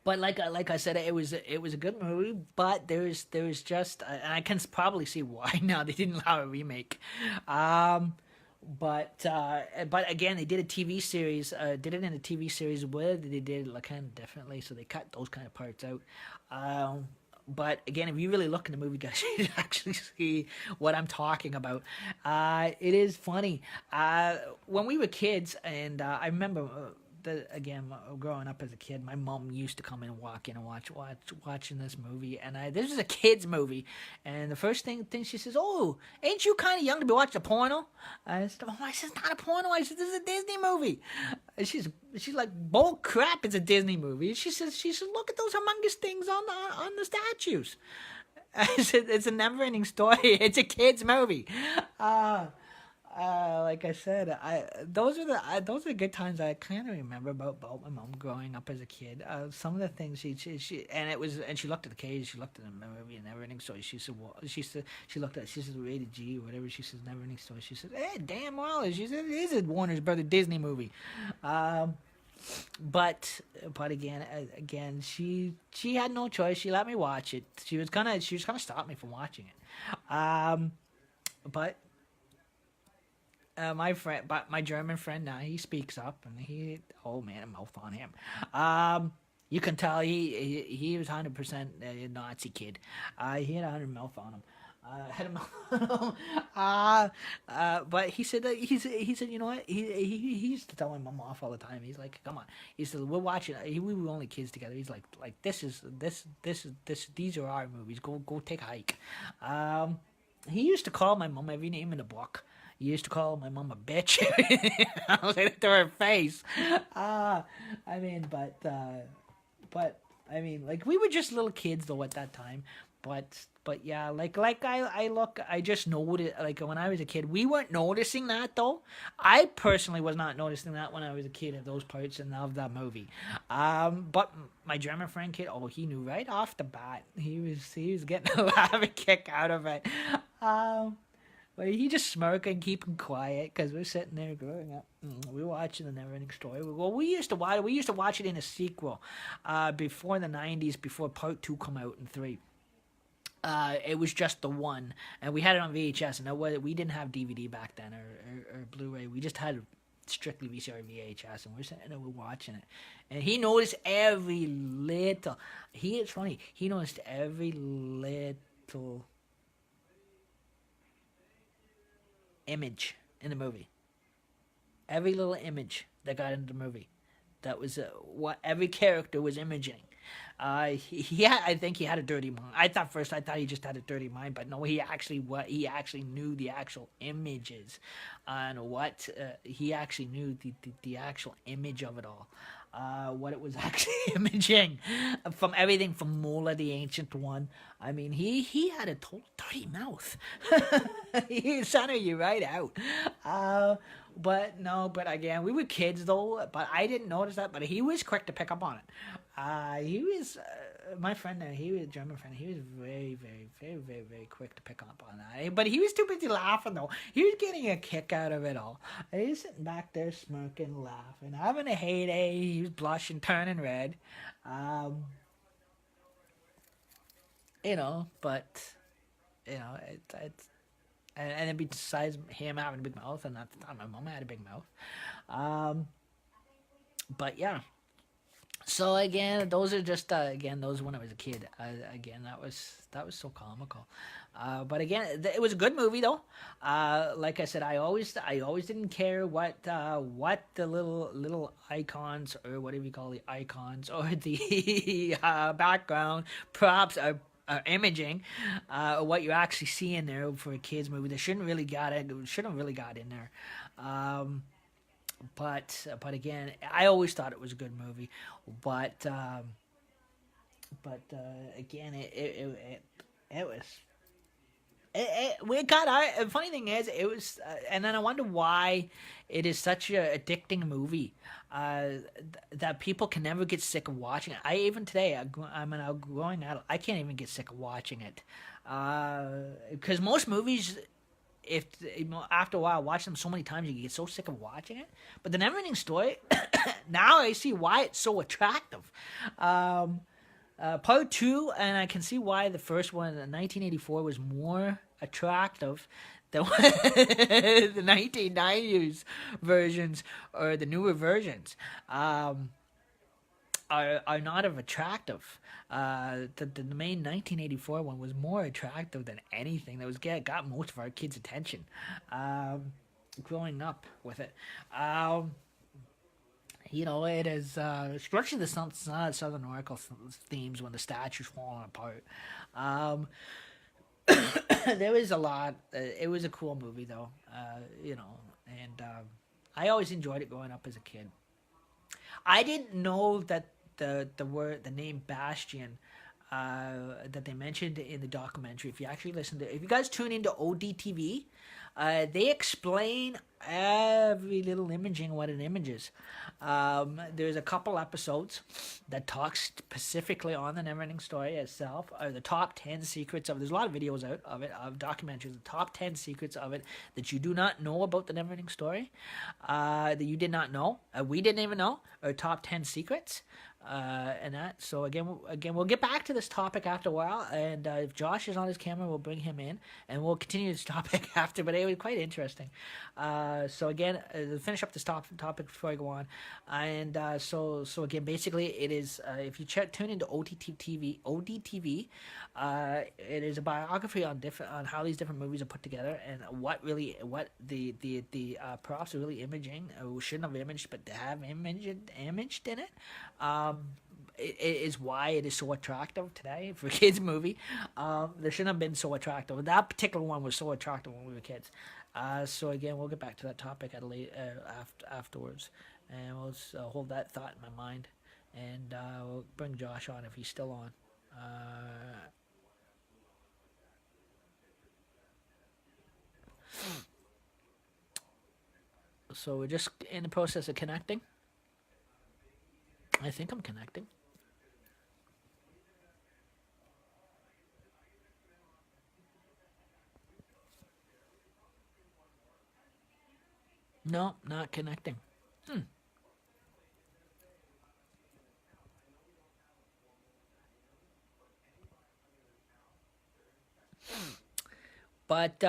But like I said, it was a good movie, but there's just, and I can probably see why now they didn't allow a remake. But again, they did a TV series. Did it in a TV series where they did it like kind of differently, so they cut those kind of parts out. But again, if you really look in the movie, guys, you actually see what I'm talking about. It is funny. When we were kids, and I remember. Again, growing up as a kid, my mom used to come in and walk in and watching this movie, and this is a kid's movie, and the first thing she says, "Oh, ain't you kind of young to be watching a porno?" I said, "Oh, I said it's not a porno. I said this is a Disney movie." And she's like, "Bull crap! It's a Disney movie." She says, "Look at those humongous things on the statues." I said, "It's a never-ending story. It's a kid's movie." Like I said, those are the good times I kind of remember about my mom growing up as a kid. Some of the things she and it was and she looked at the cage, she looked at the movie and everything. So she said, well, she looked at she said rated G or whatever. She says never ending story. She said, hey, damn well, she said it is a Warner's Brother Disney movie. Um, but again she had no choice. She let me watch it. She was gonna stop me from watching it. But my German friend now he speaks up and oh man, a mouth on him. You can tell he was 100% a Nazi kid. He had 100 mouth on him. Had a mouth on him. But he said he said you know what he used to tell my mom off all the time. He's like, come on. He said we're watching. We were only kids together. He's like this these are our movies. Go take a hike. He used to call my mom every name in the book. He used to call my mom a bitch. I was like to her face. I mean, but I mean, like we were just little kids though at that time. But yeah, I just noticed like when I was a kid, we weren't noticing that though. I personally was not noticing that when I was a kid of those parts and of that movie. But my German friend kid, oh, he knew right off the bat. He was getting a lot of a kick out of it. Um, but he just smirking, keeping quiet, because we're sitting there growing up. We're watching the Neverending Story. Well, we used to watch it in a sequel, before the '90s, before Part 2 come out and 3. It was just the one, and we had it on VHS, and we didn't have DVD back then or Blu-ray. We just had strictly VCR VHS, and we're sitting there, we're watching it, and he noticed every little. It's funny. He noticed every little image in the movie. Every little image that got into the movie. That was what every character was imaging. I think he had a dirty mind. I thought he just had a dirty mind, but no, he actually knew the actual images, and what he actually knew the actual image of it all. What it was actually imaging from everything from Mola the Ancient One. I mean, he had a total dirty mouth. He sounded you right out. But no, but again, we were kids though. But I didn't notice that. But he was quick to pick up on it. He was my friend there. He was a German friend. He was very, very, very, very, very quick to pick up on that. But he was too busy laughing though. He was getting a kick out of it all. He was sitting back there smirking, laughing, having a heyday. He was blushing, turning red. Um, but it's and then besides him having a big mouth, and at the time my mom had a big mouth. Um, but yeah, so again, those are just again those when I was a kid. Again, that was so comical. But again, it was a good movie though. Like I said, I always didn't care what the little icons or whatever you call the icons or the background props are imaging, what you actually see in there for a kids movie. They shouldn't really got in there. Um, but again, I always thought it was a good movie. But again, it was we got our. The funny thing is, it was, and then I wonder why it is such a addicting movie that people can never get sick of watching it. I even today, I'm an outgrowing adult. I can't even get sick of watching it because most movies, if after a while, watch them so many times, you get so sick of watching it. But the Neverending Story, now I see why it's so attractive. Part 2, and I can see why the first one, 1984, was more attractive than the 1990s versions or the newer versions. Are not as attractive. The main 1984 one was more attractive than anything. That was got most of our kids' attention. Growing up with it. It is, especially the Southern Oracle themes when the statue's falling apart. There was a lot. It was a cool movie, though. And I always enjoyed it growing up as a kid. I didn't know that the name Bastion that they mentioned in the documentary. If you guys tune into ODTV, They explain every little imaging what an image is. There's a couple episodes that talk specifically on the Neverending Story itself, or the top 10 secrets of. There's a lot of videos out of it, of documentaries, the top 10 secrets of it that you do not know about the Neverending Story, that you did not know, we didn't even know, or top 10 secrets. And that. So again, we'll get back to this topic after a while, and if Josh is on his camera, we'll bring him in, and we'll continue this topic after. But it was quite interesting. So again, to finish up this topic before I go on, and so again, basically, it is if you tune into ODTV, it is a biography on how these different movies are put together and what the props are really imaging, or shouldn't have imaged, but to have imaged in it. It is why it is so attractive today for a kids movie. They shouldn't have been so attractive. That particular one was so attractive when we were kids. So again, we'll get back to that topic at afterwards, and we'll hold that thought in my mind, and we'll bring Josh on if he's still on. So we're just in the process of connecting. I think I'm connecting. No, not connecting. But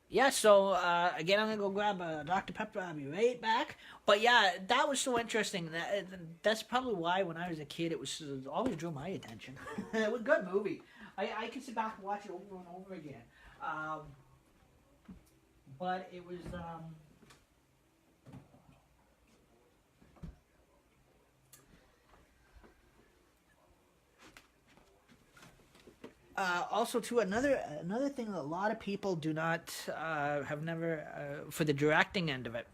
yeah, so again, I'm gonna go grab a Dr. Pepper. I'll be right back. But yeah, that was so interesting. That's probably why when I was a kid, it always drew my attention. It was a good movie. I could sit back and watch it over and over again. Um, but it was. Also, too, another thing that a lot of people do not have never for the directing end of it,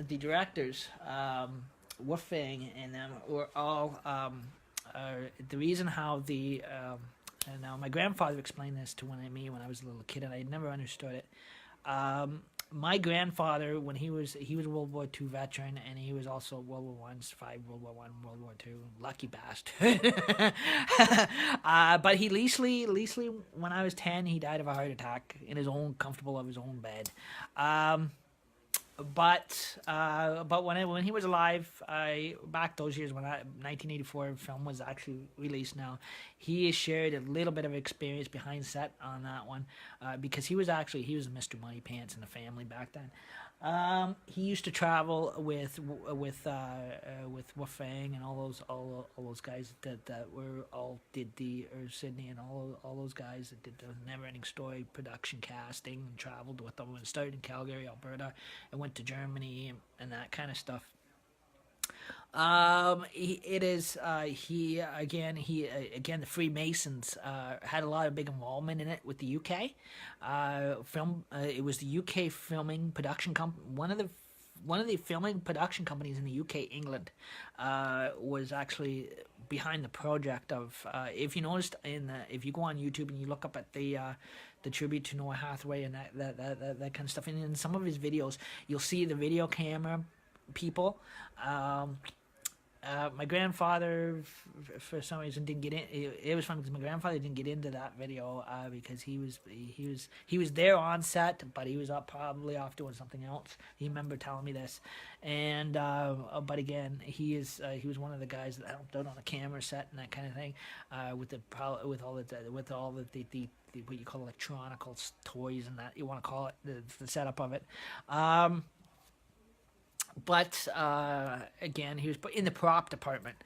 the directors, Wolfgang and them were all the reason how the and now my grandfather explained this to me when I was a little kid, and I never understood it. My grandfather, when he was a World War II veteran, and he was also World War One, survived World War One, World War Two. Lucky bastard. But he leastly, when I was 10, he died of a heart attack in his own comfortable of his own bed. But when he was alive, back those years when 1984 film was actually released. Now, he shared a little bit of experience behind set on that one, because he was Mr. Money Pants in the family back then. He used to travel with Wolfgang and all those guys that were all did the Sydney, and all those guys that did the Neverending Story production casting, and traveled with them and started in Calgary, Alberta, and went to Germany and that kind of stuff. The Freemasons had a lot of big involvement in it with the UK film. It was the UK filming production one of the filming production companies in the UK, England, was actually behind the project of. If you noticed if you go on YouTube and you look up at the tribute to Noah Hathaway and that kind of stuff, and in some of his videos, you'll see the video camera people. My grandfather, for some reason, didn't get in. It was funny because my grandfather didn't get into that video because he was there on set, but he was probably off doing something else. He remember telling me this, and but again, he was one of the guys that helped out on the camera set and that kind of thing, with all the what you call electronical toys and that you want to call it, the setup of it. But again, he was in the prop department,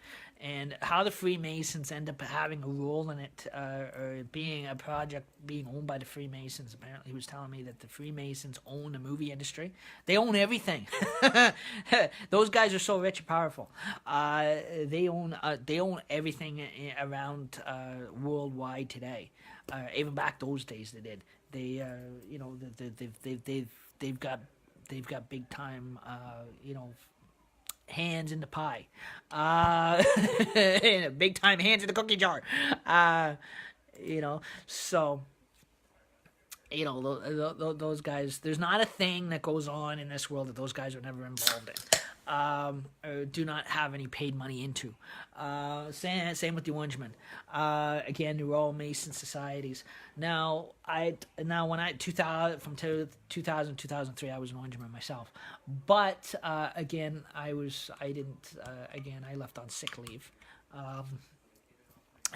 and how the Freemasons end up having a role in it, or being a project being owned by the Freemasons. Apparently, he was telling me that the Freemasons own the movie industry. They own everything. Those guys are so rich and powerful. They own everything around worldwide today. Even back those days, they did. They've got big time, hands in the pie, big time hands in the cookie jar, so you know, those guys, there's not a thing that goes on in this world that those guys are never involved in, or do not have any paid money into. Same with the Orangemen. Again, the Royal Mason societies. Now, when I 2000 from 2000 2003, I was an Orangeman myself, but again, I left on sick leave.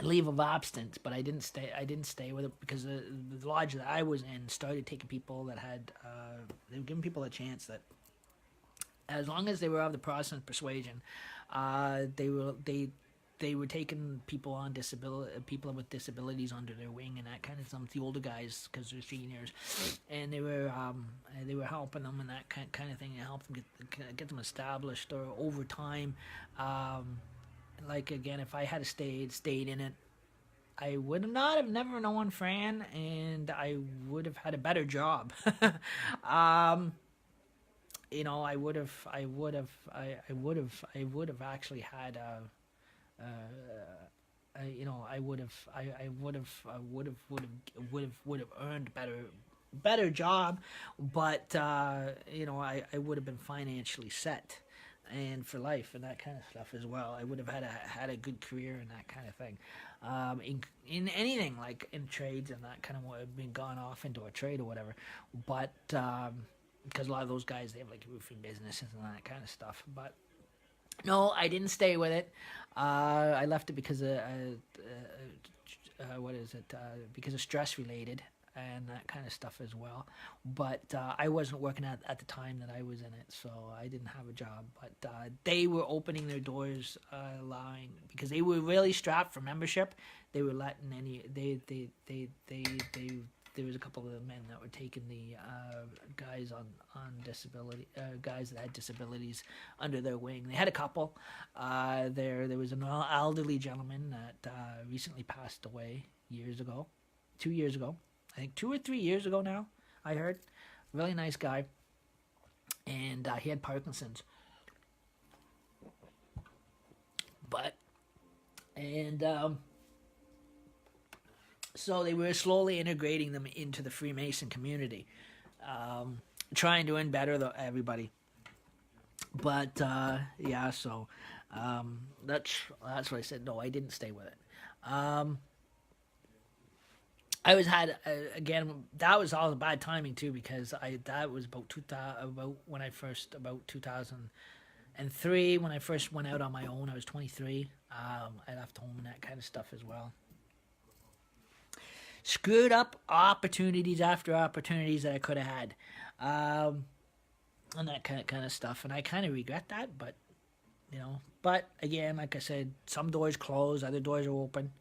Leave of absence, but I didn't stay with it because the lodge that I was in started taking people that had they were giving people a chance that as long as they were of the Protestant persuasion, they were taking people on people with disabilities under their wing and that kind of stuff. The older guys, because they're seniors, and they were helping them and that kind of thing, and help them get them established. Or over time, like again, if I had stayed in it, I would not have never known Fran, and I would have had a better job. You know, I would have actually had you know, I would have earned better job, but you know, I would have been financially set, and for life and that kind of stuff as well. I would have had a good career and that kind of thing. In anything, like in trades and that kind of what, been gone off into a trade or whatever. But because a lot of those guys, they have like roofing businesses and that kind of stuff. But no, I didn't stay with it. I left it because of because of stress related and that kind of stuff as well. But I wasn't working at the time that I was in it, so I didn't have a job. But they were opening their doors, allowing, because they were really strapped for membership. They were letting there was a couple of men that were taking the guys on disability, guys that had disabilities under their wing. They had a couple. There was an elderly gentleman that recently passed away 2 years ago. I think 2 or 3 years ago now, I heard. Really nice guy. And he had Parkinson's. So they were slowly integrating them into the Freemason community, trying to better everybody. But yeah, so that's what I said. No, I didn't stay with it. Again, that was all bad timing too, because that was about 2003 when I first went out on my own. I was 23. I left home and that kind of stuff as well. Screwed up opportunities after opportunities that I could have had, and that kind of stuff. And I kind of regret that, but you know. But again, like I said, some doors close, other doors are open.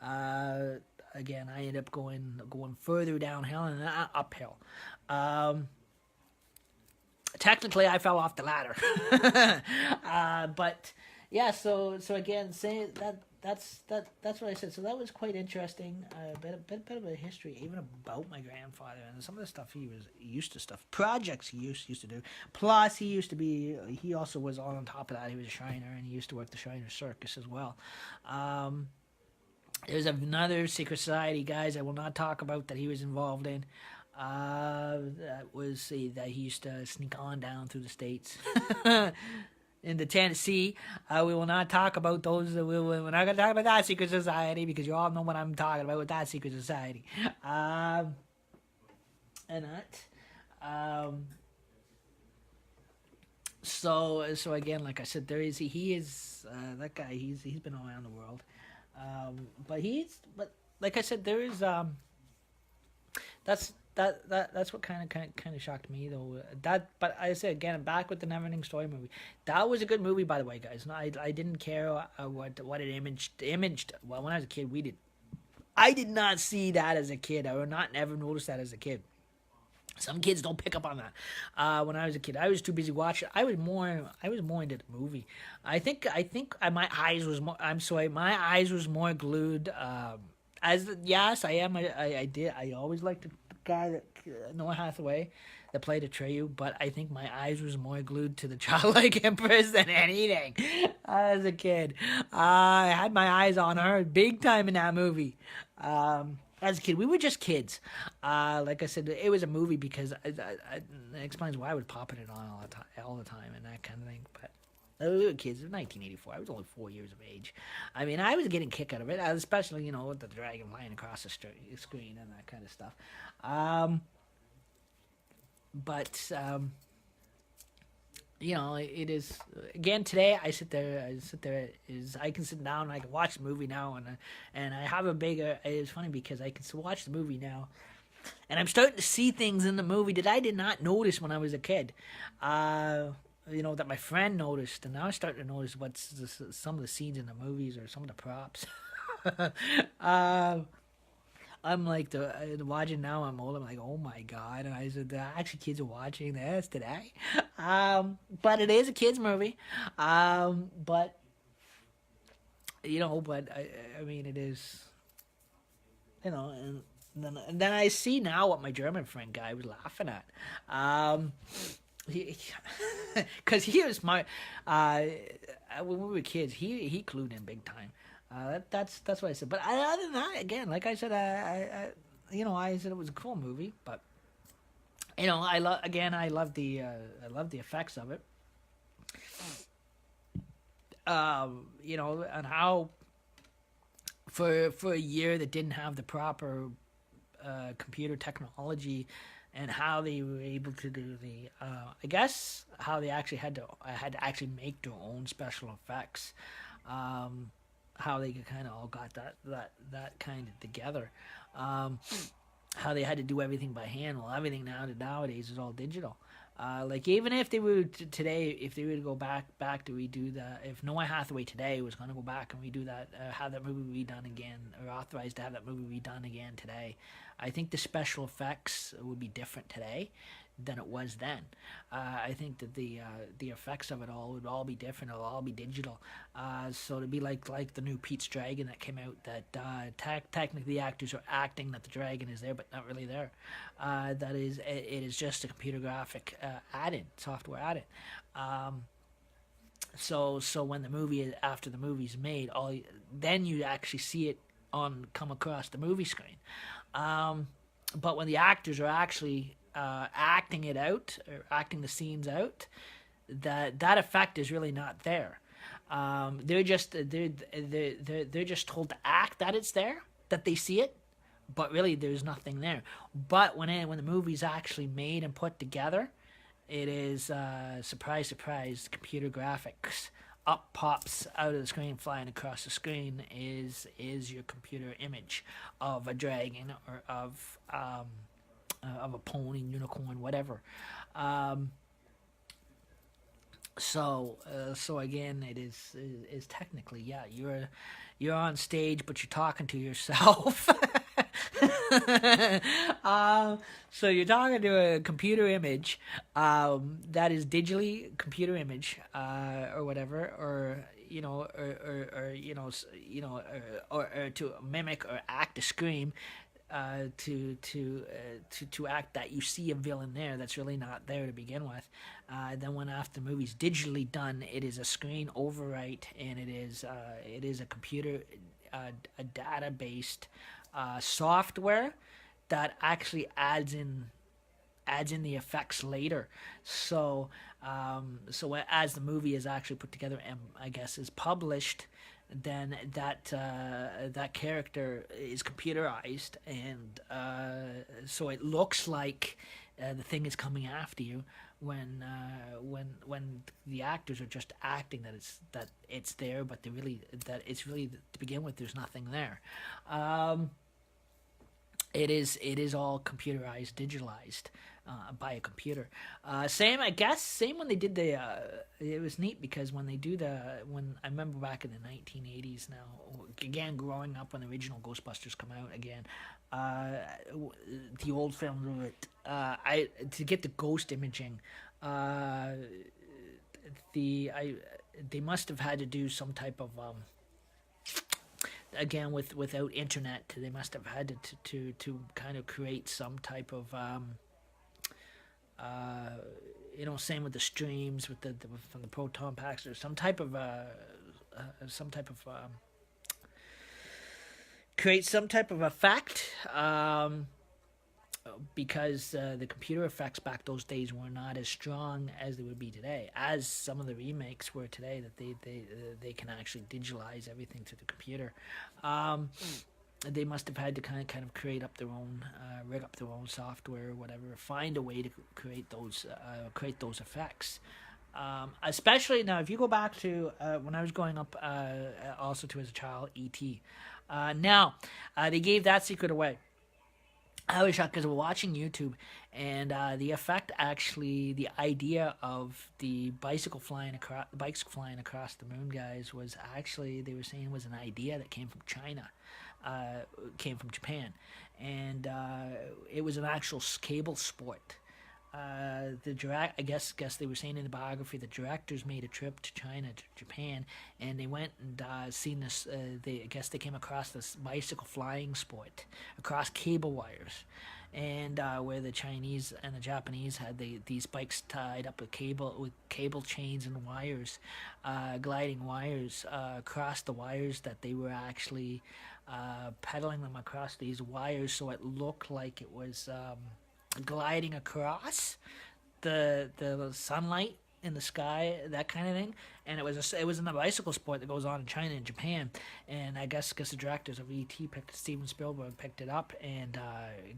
Again, I ended up going further downhill and uphill. Technically, I fell off the ladder, but yeah. So again, say that's what I said. So that was quite interesting. A bit of a history, even about my grandfather and some of the stuff he was used to, projects he used to do. Plus, he also was on top of that. He was a Shiner, and he used to work the Shiner Circus as well. There's another secret society, guys, I will not talk about, that he was involved in. That he used to sneak on down through the states into Tennessee. We will not talk about those. We're not going to talk about that secret society, because you all know what I'm talking about with that secret society. And that. So again, like I said, he is that guy. He's been around the world. But like I said, there is that's what kind of shocked me though. But I said again, back with the Neverending Story movie. That was a good movie, by the way, guys. No, I didn't care what it imaged. Well, when I was a kid, I did not see that as a kid. I would not never notice that as a kid. Some kids don't pick up on that. When I was a kid, I was too busy watching. I was more into the movie. I think my eyes was more. I'm sorry, my eyes was more glued. Yes, I am. I always liked the guy that Noah Hathaway that played Atreyu, but I think my eyes was more glued to the childlike empress than anything. As a kid, I had my eyes on her big time in that movie. as a kid, we were just kids. Like I said, it was a movie because it explains why I would pop it on all the time, and that kind of thing. But we were kids. It was 1984. I was only 4 years of age. I mean, I was getting a kick out of it, especially with the dragon flying across the screen and that kind of stuff. But it is again today. I sit there. I can sit down and I can watch the movie now, and I have a bigger. It's funny because I can watch the movie now, and I'm starting to see things in the movie that I did not notice when I was a kid. That my friend noticed, and now I'm starting to notice some of the scenes in the movies or some of the props. I'm like watching now. I'm old. I'm like, oh my god! And I said, actually, kids are watching this today. But it is a kids movie. But I mean, it is. And then I see now what my German friend guy was laughing at. Because he was my when we were kids, he clued in big time. That's what I said. But other than that, again, like I said, I said it was a cool movie. But I love the effects of it. And how for a year that didn't have the proper computer technology, and how they were able to do I guess how they actually had to actually make their own special effects. How they kind of all got that kind of together. How they had to do everything by hand. Well, everything nowadays is all digital. Like even if they were today, if they were to go back to redo that, if Noah Hathaway today was going to go back and redo that, have that movie redone again, or authorized to have that movie redone again today, I think the special effects would be different today than it was then. I think that the effects of it all would all be different. It'll all be digital. So to be like the new Pete's Dragon that came out, that technically the actors are acting that the dragon is there, but not really there. That is, it is just a computer graphic software added. So when after the movie's made, then you actually see it come across the movie screen. But when the actors are actually acting it out, or acting the scenes out, that effect is really not there. They're just told to act that it's there, that they see it, but really there's nothing there. But when the movie's actually made and put together, it is surprise, computer graphics. Up pops out of the screen, flying across the screen is your computer image of a dragon, or of a pony, unicorn, whatever. So again, it is technically, yeah, you're on stage, but you're talking to yourself. So you're talking to a computer image that is digitally computer image, or whatever, or to mimic or act a scream, to act that you see a villain there that's really not there to begin with. Then when after the movie's digitally done, it is a screen overwrite, and it is a computer, a data based software that actually adds in the effects later. So as the movie is actually put together and I guess is published, then that character is computerized, and so it looks like the thing is coming after you, when the actors are just acting that it's there, but it's really to begin with there's nothing there. It is all computerized, digitalized by a computer. Same when they did it was neat because when I remember back in the 1980s now, again growing up when the original Ghostbusters come out again, the old film, to get the ghost imaging, they must have had to do some type of again without internet, they must have had to kind of create some type of same with the streams with the from the proton packs, or some type of create some type of effect. Because the computer effects back those days were not as strong as they would be today, as some of the remakes were today. That they can actually digitalize everything through the computer. Um, they must have had to kind of create up their own, rig up their own software or whatever, find a way to create those effects. Especially now, if you go back to when I was growing up, also to as a child, ET. They gave that secret away. I was shocked because we're watching YouTube, and the effect actually, the idea of the bikes flying across the moon, guys, was actually they were saying was an idea that came from China, came from Japan, and it was an actual cable sport. I guess they were saying in the biography the directors made a trip to China, to Japan, and they went and seen this. I guess they came across this bicycle flying sport across cable wires, and where the Chinese and the Japanese had these bikes tied up with cable chains and wires, gliding wires across the wires, that they were actually pedaling them across these wires, so it looked like it was. Gliding across the sunlight in the sky, that kind of thing, and it was in the bicycle sport that goes on in China and Japan, and I guess the directors of ET Steven Spielberg picked it up and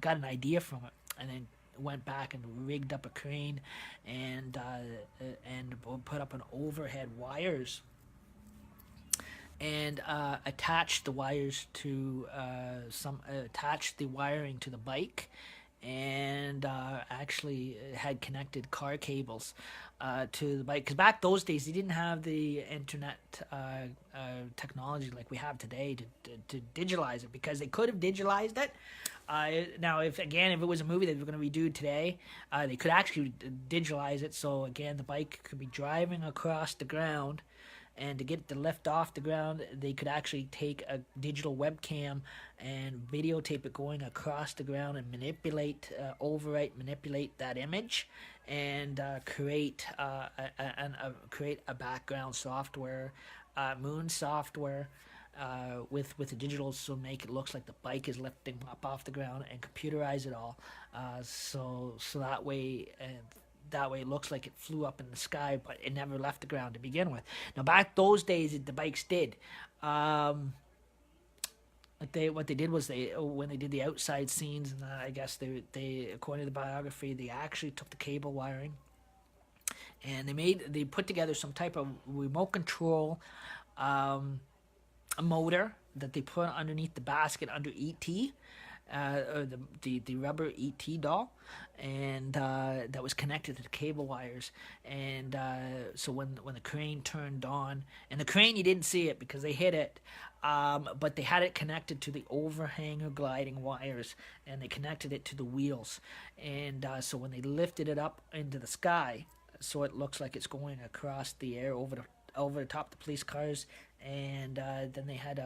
got an idea from it, and then went back and rigged up a crane and put up an overhead wires and attached the wires to attached the wiring to the bike, and actually had connected car cables to the bike. Because back those days, they didn't have the internet technology like we have today to digitalize it, because they could have digitalized it. Now, if it was a movie that they were going to redo today, they could actually digitalize it. So again, the bike could be driving across the ground, and to get the lift off the ground, they could actually take a digital webcam and videotape it going across the ground and manipulate that image, and create a background software, moon software, with the digital, so make it looks like the bike is lifting up off the ground, and computerize it all, so that way. That way it looks like it flew up in the sky, but it never left the ground to begin with. Now, back those days, the bikes did. What they did was when they did the outside scenes, and I guess they according to the biography, they actually took the cable wiring, and they put together some type of remote control, a motor that they put underneath the basket under ET, or the rubber ET doll, and that was connected to the cable wires, and so when the crane turned on, and the crane, you didn't see it because they hit it, but they had it connected to the overhanger gliding wires, and they connected it to the wheels, and so when they lifted it up into the sky, so it looks like it's going across the air over the top of the police cars, and then they had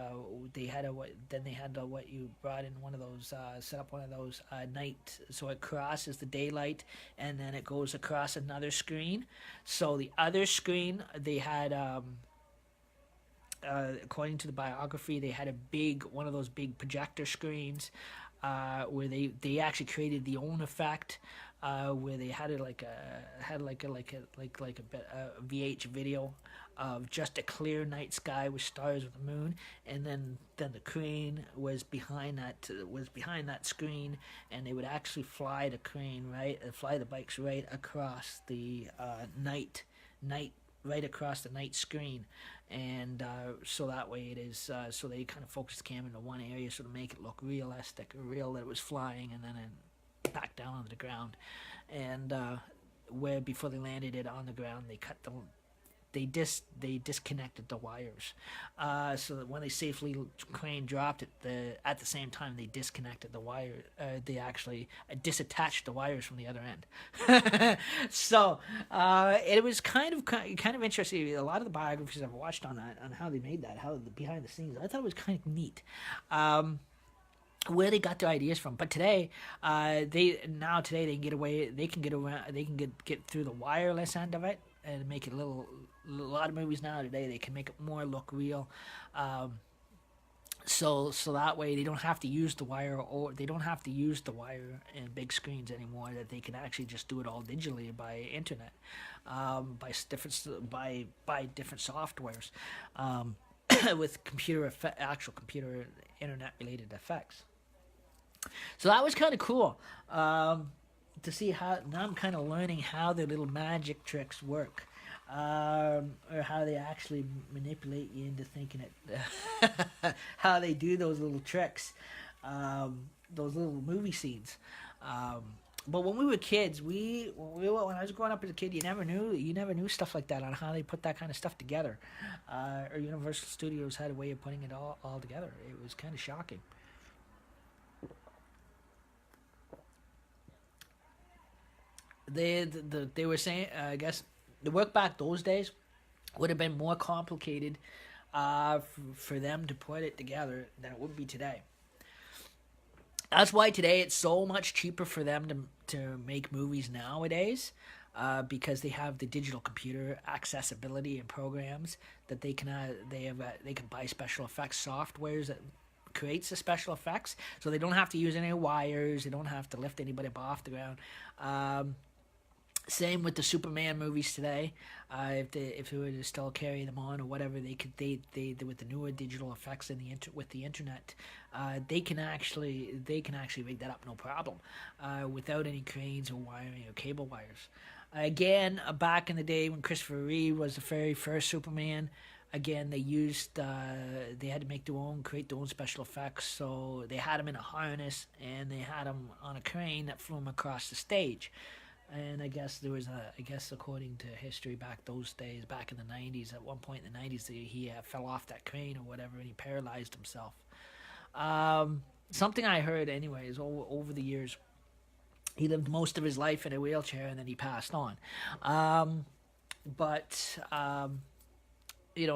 what you brought in, one of those, set up one of those night, so it crosses the daylight, and then it goes across another screen. So the other screen, they had according to the biography, they had one of those big projector screens, where they actually created the own effect, where they had it like a VH video of just a clear night sky with stars with the moon, and then the crane was behind that screen, and they would actually fly the bikes right across the night right across the night screen, and so that way it is, so they kind of focused the camera into one area, so to make it look realistic, real, that it was flying, and then it back down on the ground, and where before they landed it on the ground, they disconnected the wires, so that when they safely crane dropped it, at the same time they disconnected the wire. They actually disattached the wires from the other end. So it was kind of interesting. A lot of the biographies I've watched on how they made that, how the behind the scenes, I thought it was kind of neat. Where they got their ideas from, but today, they can get away. They can get around. They can get through the wireless end of it and make it a lot of movies now today, they can make it more look real. So that way they don't have to use the wire, or they don't have to use the wire in big screens anymore. That they can actually just do it all digitally by internet, by different softwares, with actual computer internet related effects. So that was kind of cool, to see how. Now I'm kind of learning how their little magic tricks work, or how they actually manipulate you into thinking it. How they do those little tricks, those little movie scenes. But when we were kids, when I was growing up as a kid, you never knew stuff like that on how they put that kind of stuff together. Or Universal Studios had a way of putting it all together. It was kind of shocking. They were saying, I guess the work back those days would have been more complicated, for them to put it together than it would be today. That's why today it's so much cheaper for them to make movies nowadays, because they have the digital computer accessibility and programs that they can buy special effects softwares that creates the special effects, so they don't have to use any wires, they don't have to lift anybody up off the ground. Same with the Superman movies today. If they were to still carry them on or whatever, they with the newer digital effects and with the internet, they can actually rig that up no problem, without any cranes or wiring or cable wires. Again, back in the day when Christopher Reeve was the very first Superman, again they had to create their own special effects. So they had him in a harness and they had him on a crane that flew him across the stage. And I guess according to history back those days, back in the 90s, at one point in the 90s, he fell off that crane or whatever and he paralyzed himself. Something I heard, anyways, over the years, he lived most of his life in a wheelchair and then he passed on. But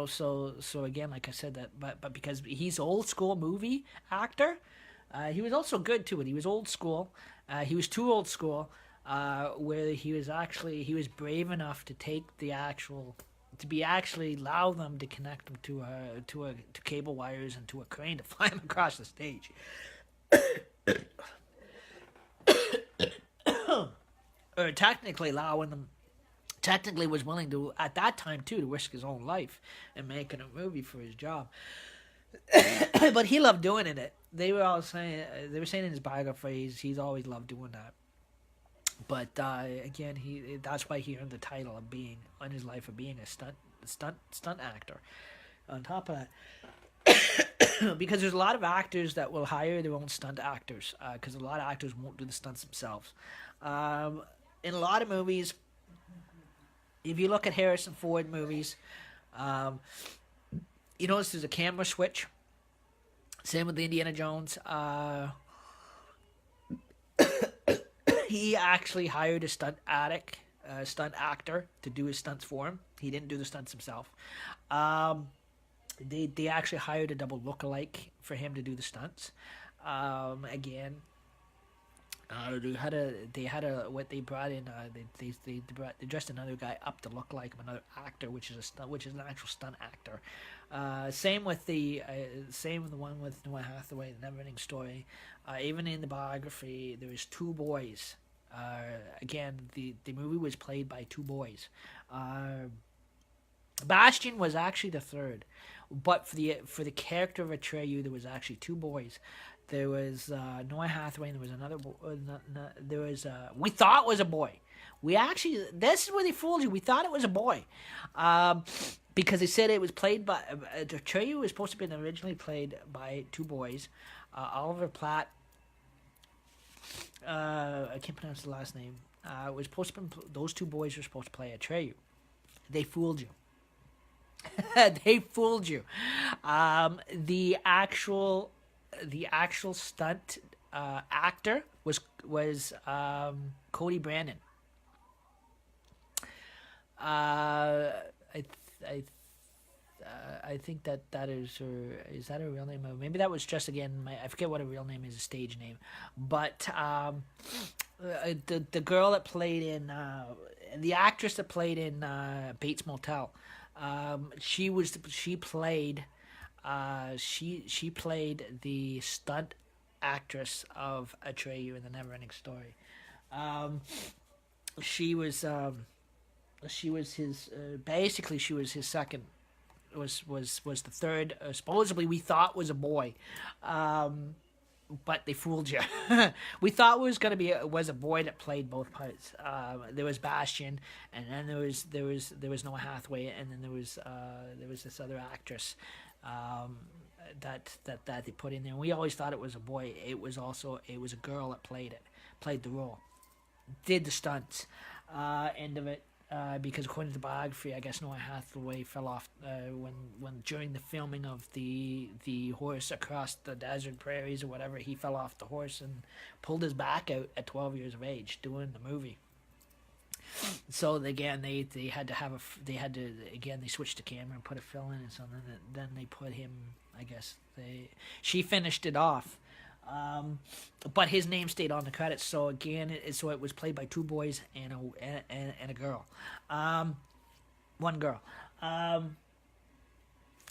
so again, like I said, but because he's old school movie actor, he was also good to it. He was old school. He was too old school. Where he was brave enough to take allow them to connect him to cable wires and to a crane to fly him across the stage. Or technically was willing to, at that time too, to risk his own life and making a movie for his job. But he loved doing it. They were saying in his biographies he's always loved doing that. But again, that's why he earned the title of being on his life of being a stunt actor. On top of that, because there's a lot of actors that will hire their own stunt actors, because a lot of actors won't do the stunts themselves. In a lot of movies, if you look at Harrison Ford movies, you notice there's a camera switch. Same with Indiana Jones. He actually hired a stunt actor to do his stunts for him. He didn't do the stunts himself. They actually hired a double lookalike for him to do the stunts. Again, they brought in. They dressed another guy up to look like him, another actor, which is an actual stunt actor. Same with the one with Noah Hathaway, the Neverending Story. Even in the biography, there was two boys. Again, the movie was played by two boys. Bastian was actually the third, but for the character of Atreyu, there was actually two boys. There was Noah Hathaway, and there was another. There was we thought it was a boy. This is where they fooled you. We thought it was a boy, because they said it was played by Atreyu was supposed to be originally played by two boys, Oliver Platt. I can't pronounce the last name. Was supposed to be, those two boys were supposed to play Atreyu. They fooled you. They fooled you. The actual stunt actor was Cody Brandon. I think that is her. Is that her real name? Maybe that was just again. I forget what her real name is, a stage name. But the girl that played in the actress that played in Bates Motel, she played She played the stunt actress of Atreyu in the Neverending Story. Um, she was his basically she was his second was the third. Supposedly we thought was a boy. But they fooled you. We thought it was gonna be was a boy that played both parts. There was Bastian, and then there was Noah Hathaway, and then there was this other actress that they put in there. And we always thought it was a boy. It was a girl that played the role, did the stunts, end of it. Because according to the biography, I guess Noah Hathaway fell off when during the filming of the horse across the desert prairies or whatever, he fell off the horse and pulled his back out at 12 years of age doing the movie. So again, they had to switch the camera and put a fill in and something. Then they put him. I guess she finished it off. But his name stayed on the credits. So again, it was played by two boys and a girl, one girl.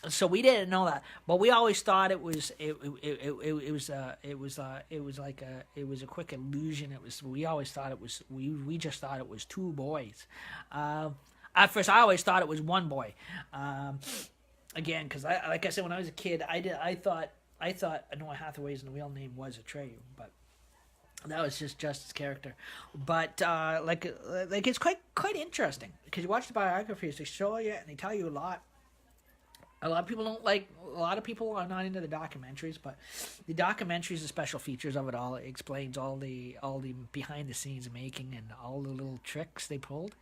So we didn't know that, but we always thought it was a quick illusion. We always thought it was we just thought it was two boys. At first, I always thought it was one boy. Again, because like I said, when I was a kid, I thought Noah Hathaway's real name was Atreyu, but that was just his character. But like it's quite interesting because you watch the biographies, they show you and they tell you a lot. A lot of people don't like. A lot of people are not into the documentaries, but the documentaries, the special features of it all, it explains all the behind the scenes making and all the little tricks they pulled.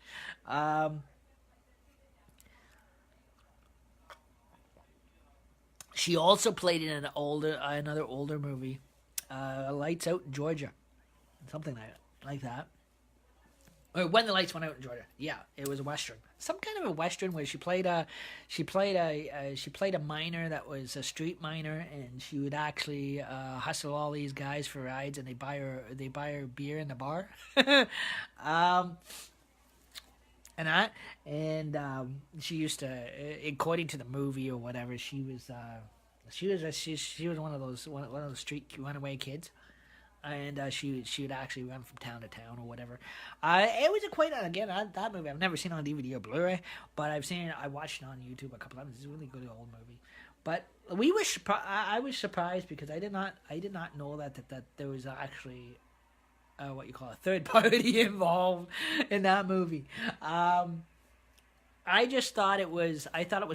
She also played in another older movie, Lights Out in Georgia, something like that. Or When the Lights Went Out in Georgia. Yeah, it was a western, some kind of a western where she played a miner that was a street miner, and she would actually hustle all these guys for rides, and they buy her beer in the bar. She used to, according to the movie or whatever, she was one of those street runaway kids, and she would actually run from town to town or whatever. It was that movie I've never seen on DVD or Blu-ray, but I watched it on YouTube a couple times. It's a really good old movie. But I was surprised because I did not know that there was actually what you call a third party involved in that movie. I thought it was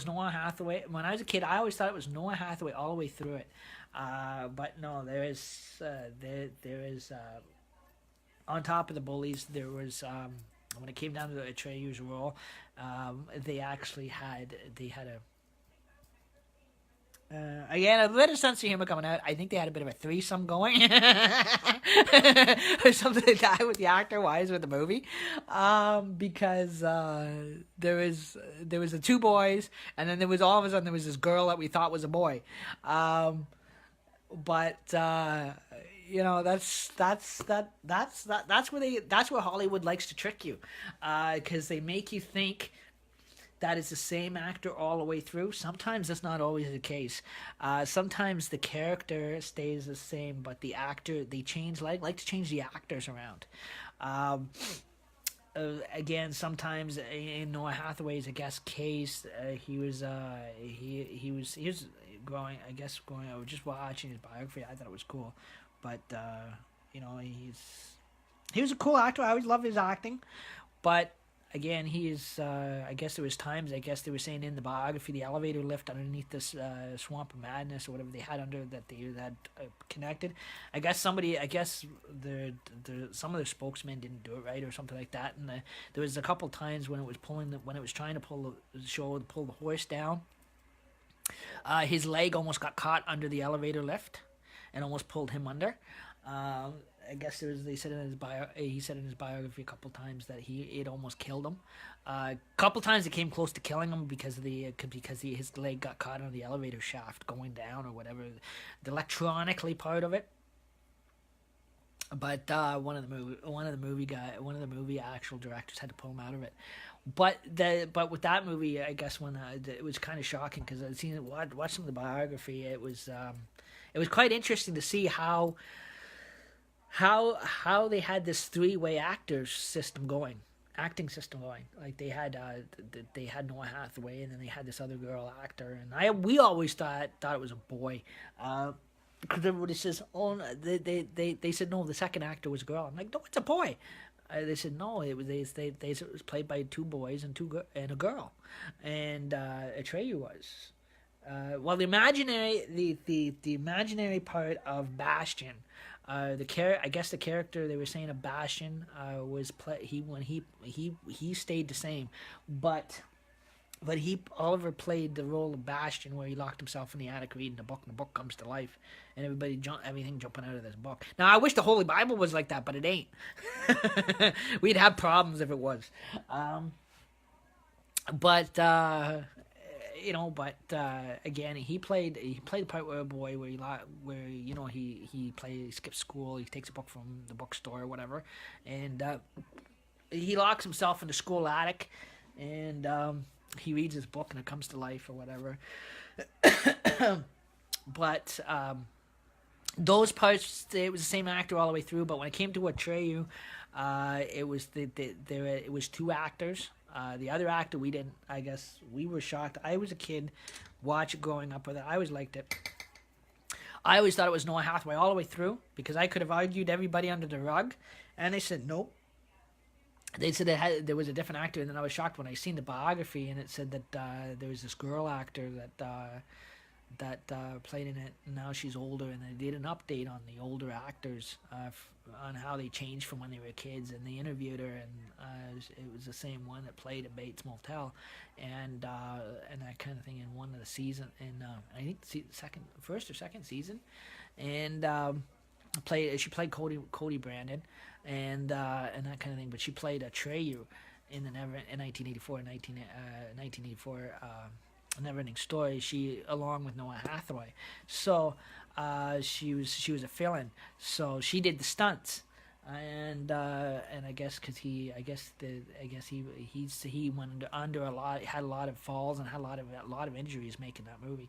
Noah Hathaway. When I was a kid, I always thought it was Noah Hathaway all the way through it. But no, there is on top of the bullies, there was when it came down to the Atreyu's role, they had a again, a bit of sense of humor coming out. I think they had a bit of a threesome going, or something like that with the actor-wise with the movie, because there was the two boys, and then there was all of a sudden there was this girl that we thought was a boy, but that's where Hollywood likes to trick you, because they make you think that is the same actor all the way through. Sometimes that's not always the case. Sometimes the character stays the same, but the actor, they change, like to change the actors around. Again, sometimes in Noah Hathaway's, I guess, case, he was growing. I was just watching his biography. I thought it was cool, but he was a cool actor. I always loved his acting, but again, he is. I guess there was times. I guess they were saying in the biography, the elevator lift underneath this swamp of madness or whatever they had under that they had connected. I guess some of the spokesmen didn't do it right or something like that. And there was a couple times when it was trying to pull the horse down. His leg almost got caught under the elevator lift, and almost pulled him under. I guess he said in his biography a couple times that it almost killed him. A couple times it came close to killing him because his leg got caught on the elevator shaft going down or whatever, the electronically part of it. But one of the movie actual directors had to pull him out of it. but with that movie, I guess when it was kind of shocking because I'd seen watched some of the biography. It was quite interesting to see how they had this three-way acting system going. Like they had Noah Hathaway, and then they had this other girl actor, and we always thought it was a boy. Because everybody says, oh, they said no, the second actor was a girl. I'm like, no, it's a boy. They said no, they said it was played by two boys and a girl, and Atreyu was. Well, the imaginary part of Bastion, I guess the character they were saying of Bastion was he stayed the same, but Oliver played the role of Bastion where he locked himself in the attic reading the book, and the book comes to life, and everything jumping out of this book. Now, I wish the Holy Bible was like that, but it ain't. We'd have problems if it was. Again, he played the part where a boy he skips school, he takes a book from the bookstore or whatever, and he locks himself in the school attic, and he reads his book and it comes to life or whatever. But those parts, it was the same actor all the way through. But when it came to Atreyu, it was two actors. The other actor, I guess we were shocked. I was a kid, growing up with it. I always liked it. I always thought it was Noah Hathaway all the way through because I could have argued everybody under the rug, and they said nope. They said there was a different actor, and then I was shocked when I seen the biography, and it said that there was this girl actor that played in it, and now she's older, and they did an update on the older actors on how they changed from when they were kids, and they interviewed her, and it was the same one that played at Bates Motel, and that kind of thing in one of the season, in I think first or second season, and she played Cody Brandon, and that kind of thing. But she played Atreyu in 1984, 1984 Neverending Story. She along with Noah Hathaway. So she was a fill-in. So she did the stunts. And I guess because he went under a lot, had a lot of falls and had a lot of injuries making that movie.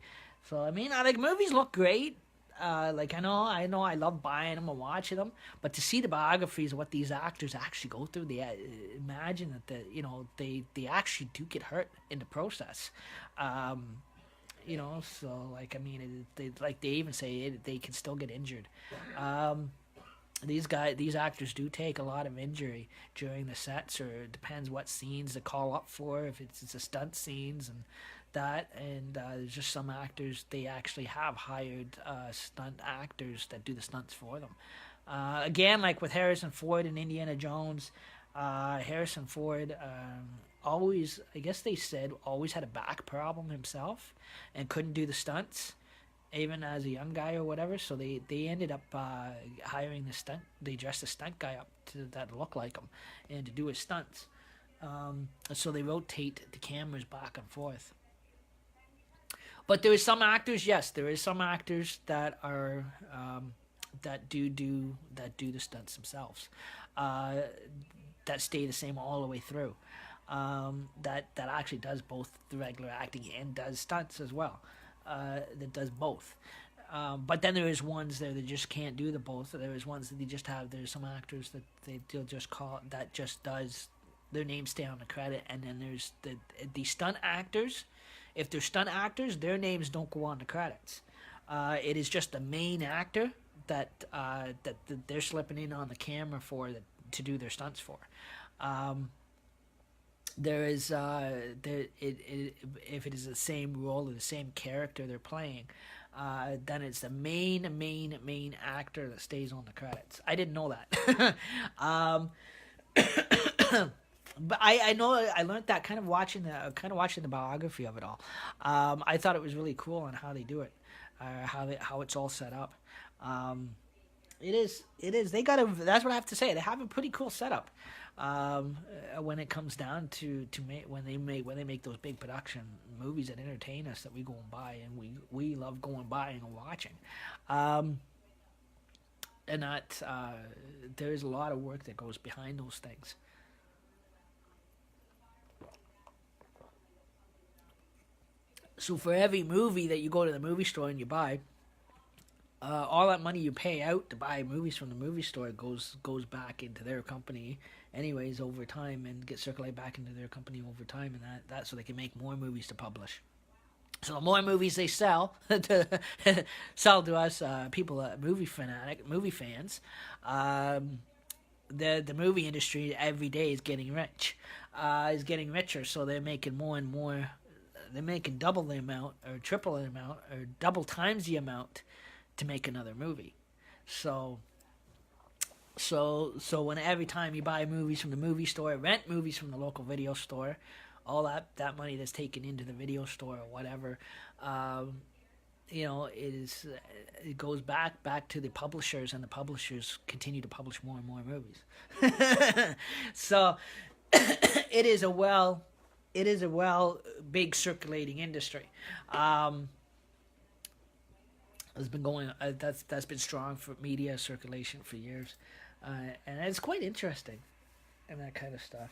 So I mean, movies look great. I know I love buying them and watching them, but to see the biographies of what these actors actually go through, they imagine that they actually do get hurt in the process. So they even say they can still get injured. These actors do take a lot of injury during the sets, or it depends what scenes to call up for. If it's the stunt scenes and that, and there's just some actors, they actually have hired stunt actors that do the stunts for them. Again, like with Harrison Ford and Indiana Jones, Harrison Ford always, I guess they said, always had a back problem himself and couldn't do the stunts even as a young guy or whatever, so they ended up hiring they dressed a stunt guy up that looked like him and to do his stunts. So they rotate the cameras back and forth. But there is some actors that are that do the stunts themselves, that stay the same all the way through. That actually does both the regular acting and does stunts as well. That does both. But then there is ones there that just can't do the both. There is ones that they just have. There's some actors that they'll just call that just does their name stay on the credit, and then there's the stunt actors. If they're stunt actors, their names don't go on the credits. It is just the main actor that they're slipping in on the camera to do their stunts for. There is if it is the same role or the same character they're playing, then it's the main actor that stays on the credits. I didn't know that. But I know I learned that kind of watching the biography of it all. I thought it was really cool on how they do it, how it's all set up. It is. They got that's what I have to say. They have a pretty cool setup. When it comes down to when they make those big production movies that entertain us, that we go and buy, and we love going by and watching. And that there's a lot of work that goes behind those things. So for every movie that you go to the movie store and you buy, all that money you pay out to buy movies from the movie store goes back into their company, anyways, over time, and get circulated back into their company over time, and that so they can make more movies to publish. So the more movies they sell to sell to us people, movie fans, the movie industry every day is getting is getting richer. So they're making more and more. They're making double the amount, or triple the amount, or double times the amount to make another movie. So when every time you buy movies from the movie store, rent movies from the local video store, all that money that's taken into the video store or whatever, it goes back to the publishers, and the publishers continue to publish more and more movies. So it is a big circulating industry. It's been going. That's been strong for media circulation for years, and it's quite interesting, and that kind of stuff,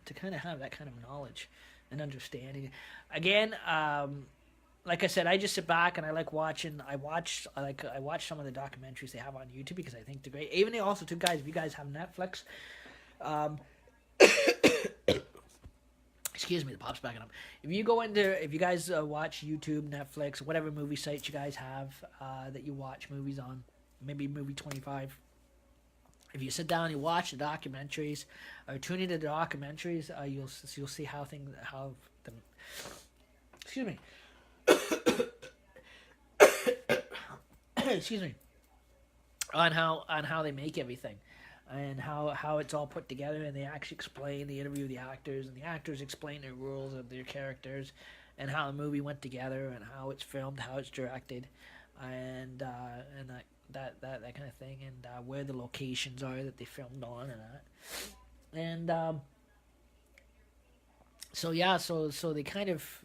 to kind of have that kind of knowledge and understanding. Again, like I said, I just sit back and I like watching. I watch some of the documentaries they have on YouTube because I think they're great. Even also, too, guys, if you guys have Netflix, excuse me, the pop's backing up. If you guys watch YouTube, Netflix, whatever movie sites you guys have that you watch movies on, maybe Movie 25. If you sit down and you watch the documentaries, or tune into the documentaries, you'll see excuse me, excuse me, on how they make everything, and how it's all put together, and they actually interview the actors, and the actors explain their roles of their characters, and how the movie went together, and how it's filmed, how it's directed, and that kind of thing, and where the locations are that they filmed on, and that, and so yeah, so they kind of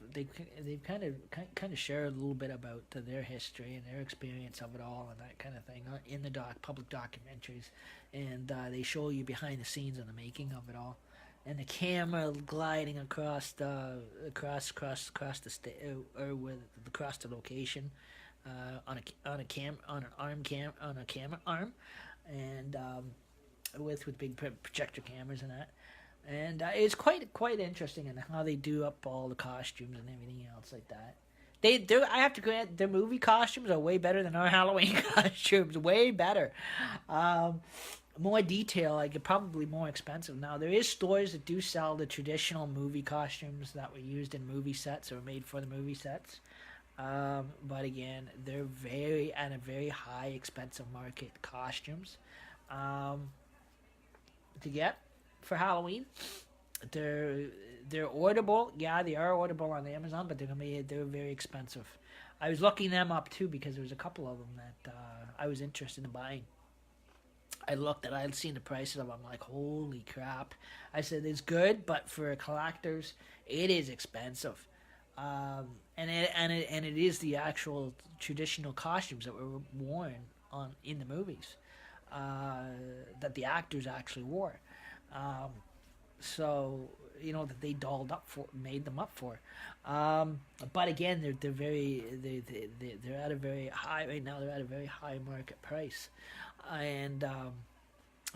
share a little bit about their history and their experience of it all, and that kind of thing in the public documentaries, and they show you behind the scenes of the making of it all, and the camera gliding across the location, on a camera arm, and with big projector cameras and that. And it's quite interesting in how they do up all the costumes and everything else like that. I have to grant, their movie costumes are way better than our Halloween costumes. Way better. More detail, like probably more expensive. Now, there is stores that do sell the traditional movie costumes that were used in movie sets or made for the movie sets. But again, they're very high expensive market costumes to get for Halloween. They're orderable. Yeah, they are orderable on Amazon, but they're very expensive. I was looking them up too because there was a couple of them that I was interested in buying. I'd seen the prices of them. I'm like, holy crap! I said it's good, but for collectors, it is expensive. And it is the actual traditional costumes that were worn in the movies that the actors actually wore. So that they made them up for. But again, they're at a very high right now. They're at a very high market price, and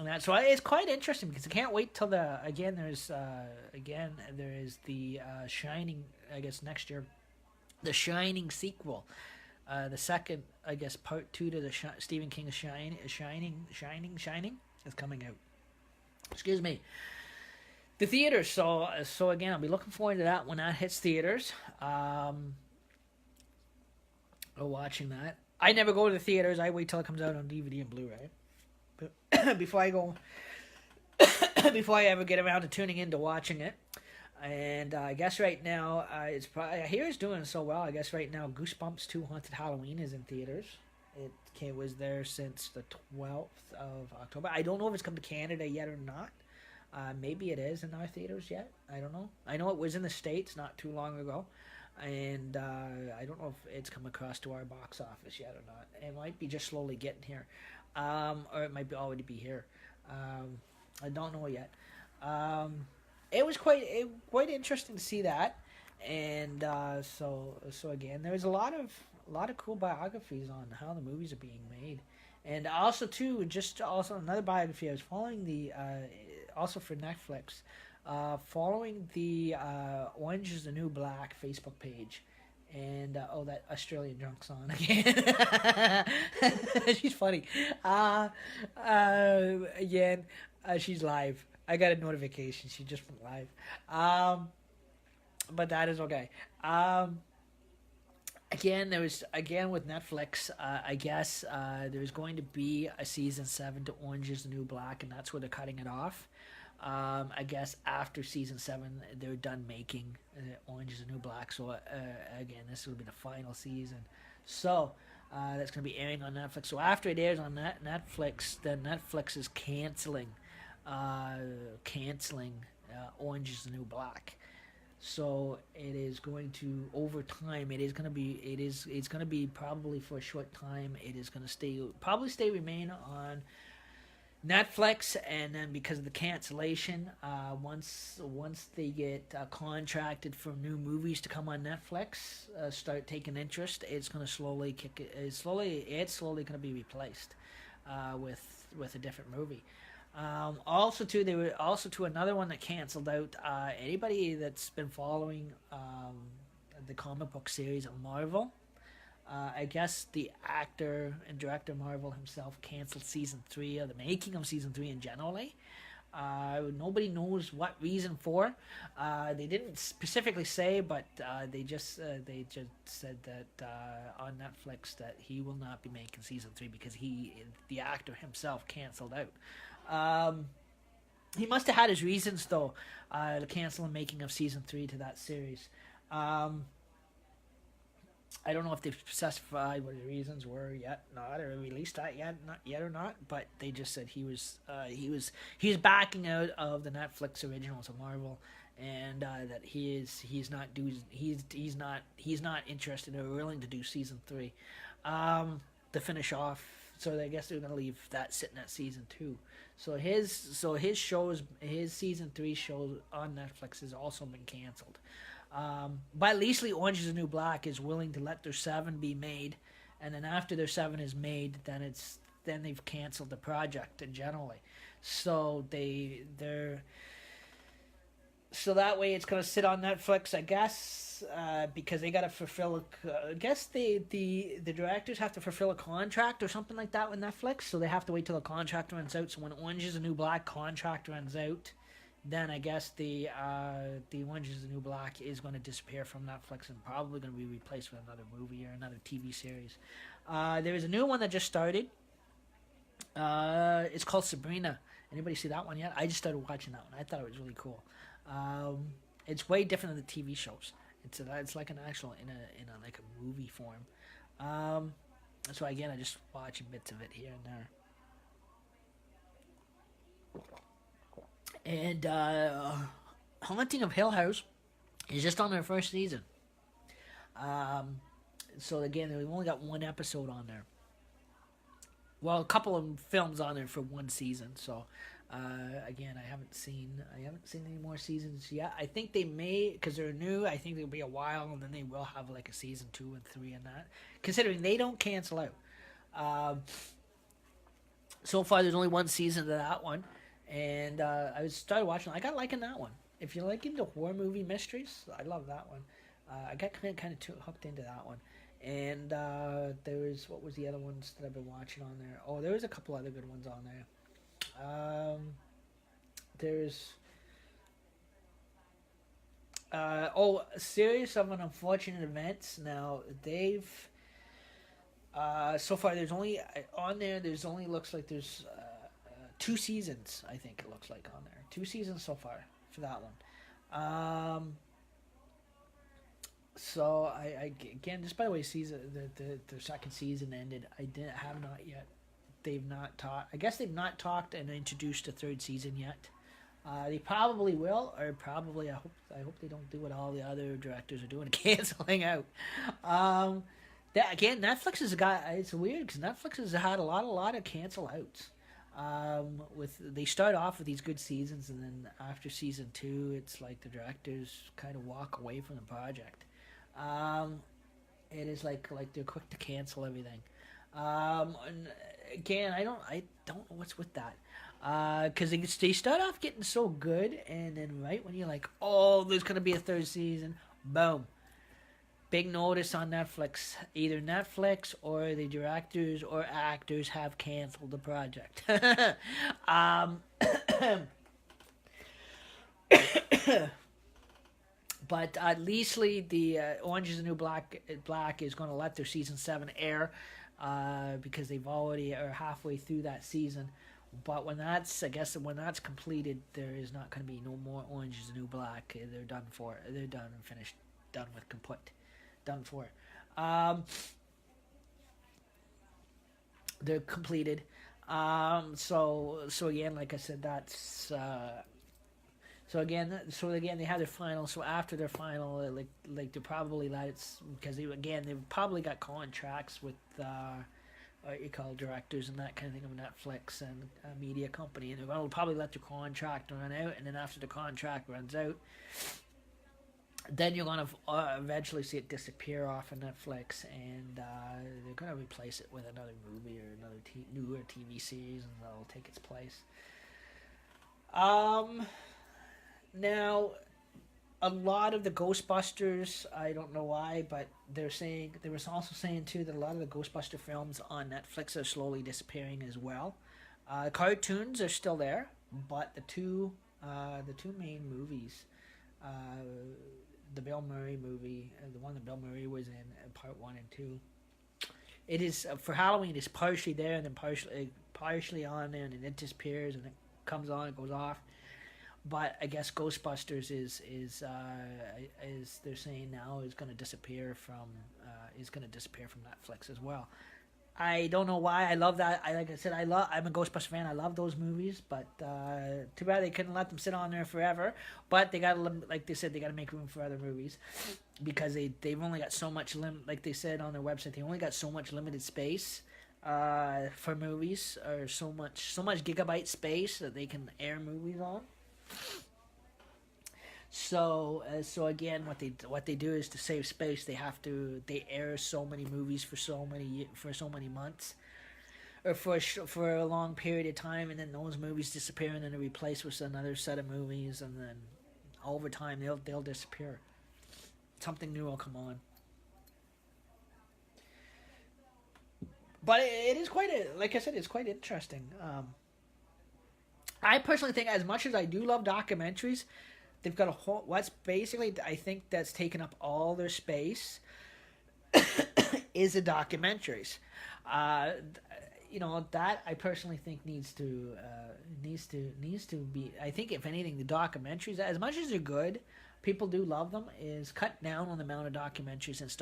that's why it's quite interesting because I can't wait till there is the Shining. I guess next year, the Shining sequel. The second, I guess, part 2 to the Stephen King Shining is coming out. Excuse me. The theaters. So again, I'll be looking forward to that when that hits theaters. Watching that. I never go to the theaters. I wait till it comes out on DVD and Blu-ray. But before I ever get around to tuning in to watching it. And I guess right now, I hear it's doing so well. I guess right now, Goosebumps 2 Haunted Halloween is in theaters. It was there since the 12th of October. I don't know if it's come to Canada yet or not. Maybe it is in our theaters yet. I don't know. I know it was in the States not too long ago. And I don't know if it's come across to our box office yet or not. It might be just slowly getting here. Or it might already be here. I don't know yet. It was quite interesting to see that. And so again, there's a lot of cool biographies on how the movies are being made. And also too, just also another biography I was following the also for Netflix, following the Orange is the New Black Facebook page. And oh, that Australian drunk's on again. She's funny. Again, she's live. I got a notification. She just went live. But that is okay. Again, there was again with Netflix. I guess there's going to be a season 7 to Orange Is the New Black, and that's where they're cutting it off. I guess after season 7, they're done making Orange Is the New Black. So again, this will be the final season. So that's going to be airing on Netflix. So after it airs on Netflix, then Netflix is canceling Orange Is the New Black. So it is going to over time. It's going to be probably for a short time. It is going to remain on Netflix, and then because of the cancellation, once they get contracted for new movies to come on Netflix, start taking interest, it's going to slowly kick it. It's slowly going to be replaced with a different movie. There were also to another one that canceled out. Anybody that's been following the comic book series of Marvel, I guess the actor and director Marvel himself canceled season 3 of the making of season 3 in generally. Nobody knows what reason for. They didn't specifically say, but they just said that on Netflix that he will not be making season 3 because the actor himself canceled out. He must have had his reasons though to cancel the making of season 3 to that series. I don't know if they've specified what the reasons were yet, not or released that yet or not. But they just said he was backing out of the Netflix originals of Marvel, and that he's not interested or willing to do season 3 to finish off. So I guess they're gonna leave that sitting at season 2. So his season 3 show on Netflix has also been canceled. But at least Orange Is the New Black is willing to let their 7 be made, and then after their 7 is made, then they've canceled the project generally. So so that way it's gonna sit on Netflix, I guess, because they gotta fulfill. I guess the directors have to fulfill a contract or something like that with Netflix, so they have to wait till the contract runs out. So when Orange Is the New Black contract runs out, then I guess the Orange Is the New Black is going to disappear from Netflix and probably going to be replaced with another movie or another TV series. There is a new one that just started. It's called Sabrina. Anybody see that one yet? I just started watching that one. I thought it was really cool. It's way different than the TV shows. It's like an actual in a like a movie form. So again, I just watching bits of it here and there. And Haunting of Hill House is just on their first season. So again, they've only got one episode on there. Well, a couple of films on there for one season. So again, I haven't seen any more seasons yet. I think they may, because they're new. I think there'll be a while, and then they will have like a season 2 and 3 in that. Considering they don't cancel out. So far, there's only one season of that one. And I started watching. I got liking that one. If you're like into horror movie mysteries, I love that one. I got kind of hooked into that one. And there was, what was the other ones that I've been watching on there? Oh, there was a couple other good ones on there. There's a series of unfortunate events. Now they've so far there's only on there. There's only looks like there's 2 seasons, I think it looks like on there. 2 seasons so far for that one. So I again, just by the way, the second season ended. I have not yet. They've not talked. I guess they've not talked and introduced a 3rd season yet. They probably will, or probably I hope they don't do what all the other directors are doing, canceling out. That again, Netflix has got. It's weird because Netflix has had a lot of cancel outs. With they start off with these good seasons, and then after season two, it's like the directors kind of walk away from the project. Um, it is like they're quick to cancel everything. And again, I don't know what's with that. Because they start off getting so good, and then right when you're like, oh, there's gonna be a third season, boom, big notice on Netflix. Either Netflix or the directors or actors have canceled the project. um, but at least the Orange is the New Black is going to let their season 7 air because they've already are halfway through that season. But I guess when that's completed, there is not going to be no more Orange is the New Black. They're done for. They're done and finished. Done with complete. Done for. They're completed. So again, like I said, that's so again they have their final. So after their final, like they probably let it because they've probably got contracts with what you call directors and that kind of thing of Netflix and a media company, and they're going to probably let the contract run out, and then after the contract runs out, then you're going to eventually see it disappear off of Netflix, and they're going to replace it with another movie or another newer TV series, and that'll take its place. Now, a lot of the Ghostbusters, I don't know why, but they were also saying too that a lot of the Ghostbuster films on Netflix are slowly disappearing as well. Cartoons are still there, but the two main movies, uh, the Bill Murray movie, the one that Bill Murray was in, part one and two. It is for Halloween. It's partially there and then partially on there, and then it disappears and it comes on, it goes off. But I guess Ghostbusters is they're saying now is going to disappear from Netflix as well. I don't know why. I love that. Like I said, I'm a Ghostbuster fan. I love those movies, but too bad they couldn't let them sit on there forever. But they got to, like they said, they got to make room for other movies because they've only got so much like they said on their website, they only got so much limited space for movies, or so much gigabyte space that they can air movies on. So again, what they do is to save space. They air so many movies for so many months, or for a long period of time, and then those movies disappear, and then they're replaced with another set of movies, and then over time they'll disappear. Something new will come on. But it is like I said, it's quite interesting. I personally think, as much as I do love documentaries, they've got a whole. What's basically, I think, that's taken up all their space is the documentaries. Uh, that I personally think needs to be. I think if anything, the documentaries, as much as they're good, people do love them. Is cut down on the amount of documentaries and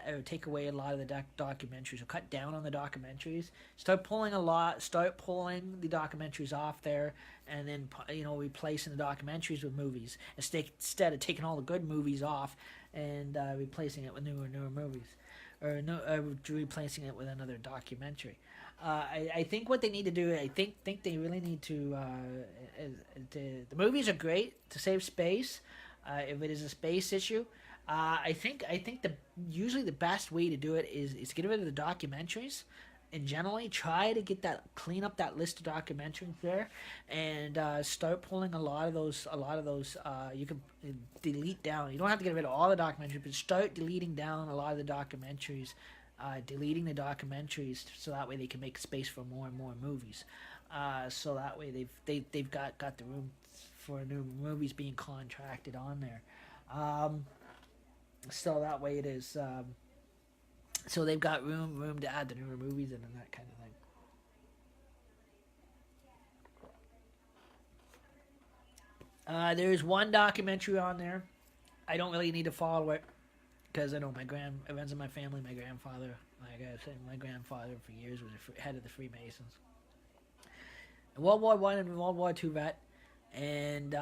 or take away a lot of the documentaries, or cut down on the documentaries. Start pulling the documentaries off there, and then replacing the documentaries with movies instead of taking all the good movies off and replacing it with newer movies, or no, replacing it with another documentary. I think what they need to do, I think they really need to. The movies are great to save space. If it is a space issue, I think usually the best way to do it is to get rid of the documentaries, and generally try to clean up that list of documentaries there, and start pulling a lot of those. You can delete down. You don't have to get rid of all the documentaries, but start deleting down a lot of the documentaries. Deleting the documentaries so that way they can make space for more and more movies. So that way they've got the room for new movies being contracted on there. So that way it is. So they've got room to add the newer movies in and that kind of thing. There's one documentary on there. I don't really need to follow it because I know it runs in my family. My grandfather, like I said, my grandfather for years was head of the Freemasons. World War One and World War Two vet, and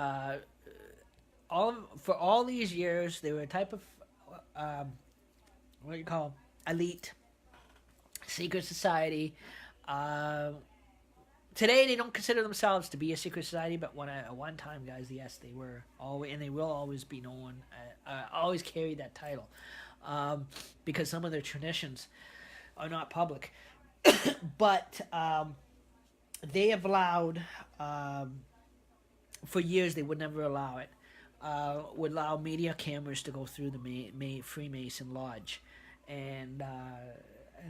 for all these years they were a type of what do you call 'em? Elite secret society. Today they don't consider themselves to be a secret society, but at one time, guys, yes, they were always, and they will always be known, always carry that title, because some of their traditions are not public, but they have allowed, for years they would never allow it, would allow media cameras to go through the Freemason Lodge, and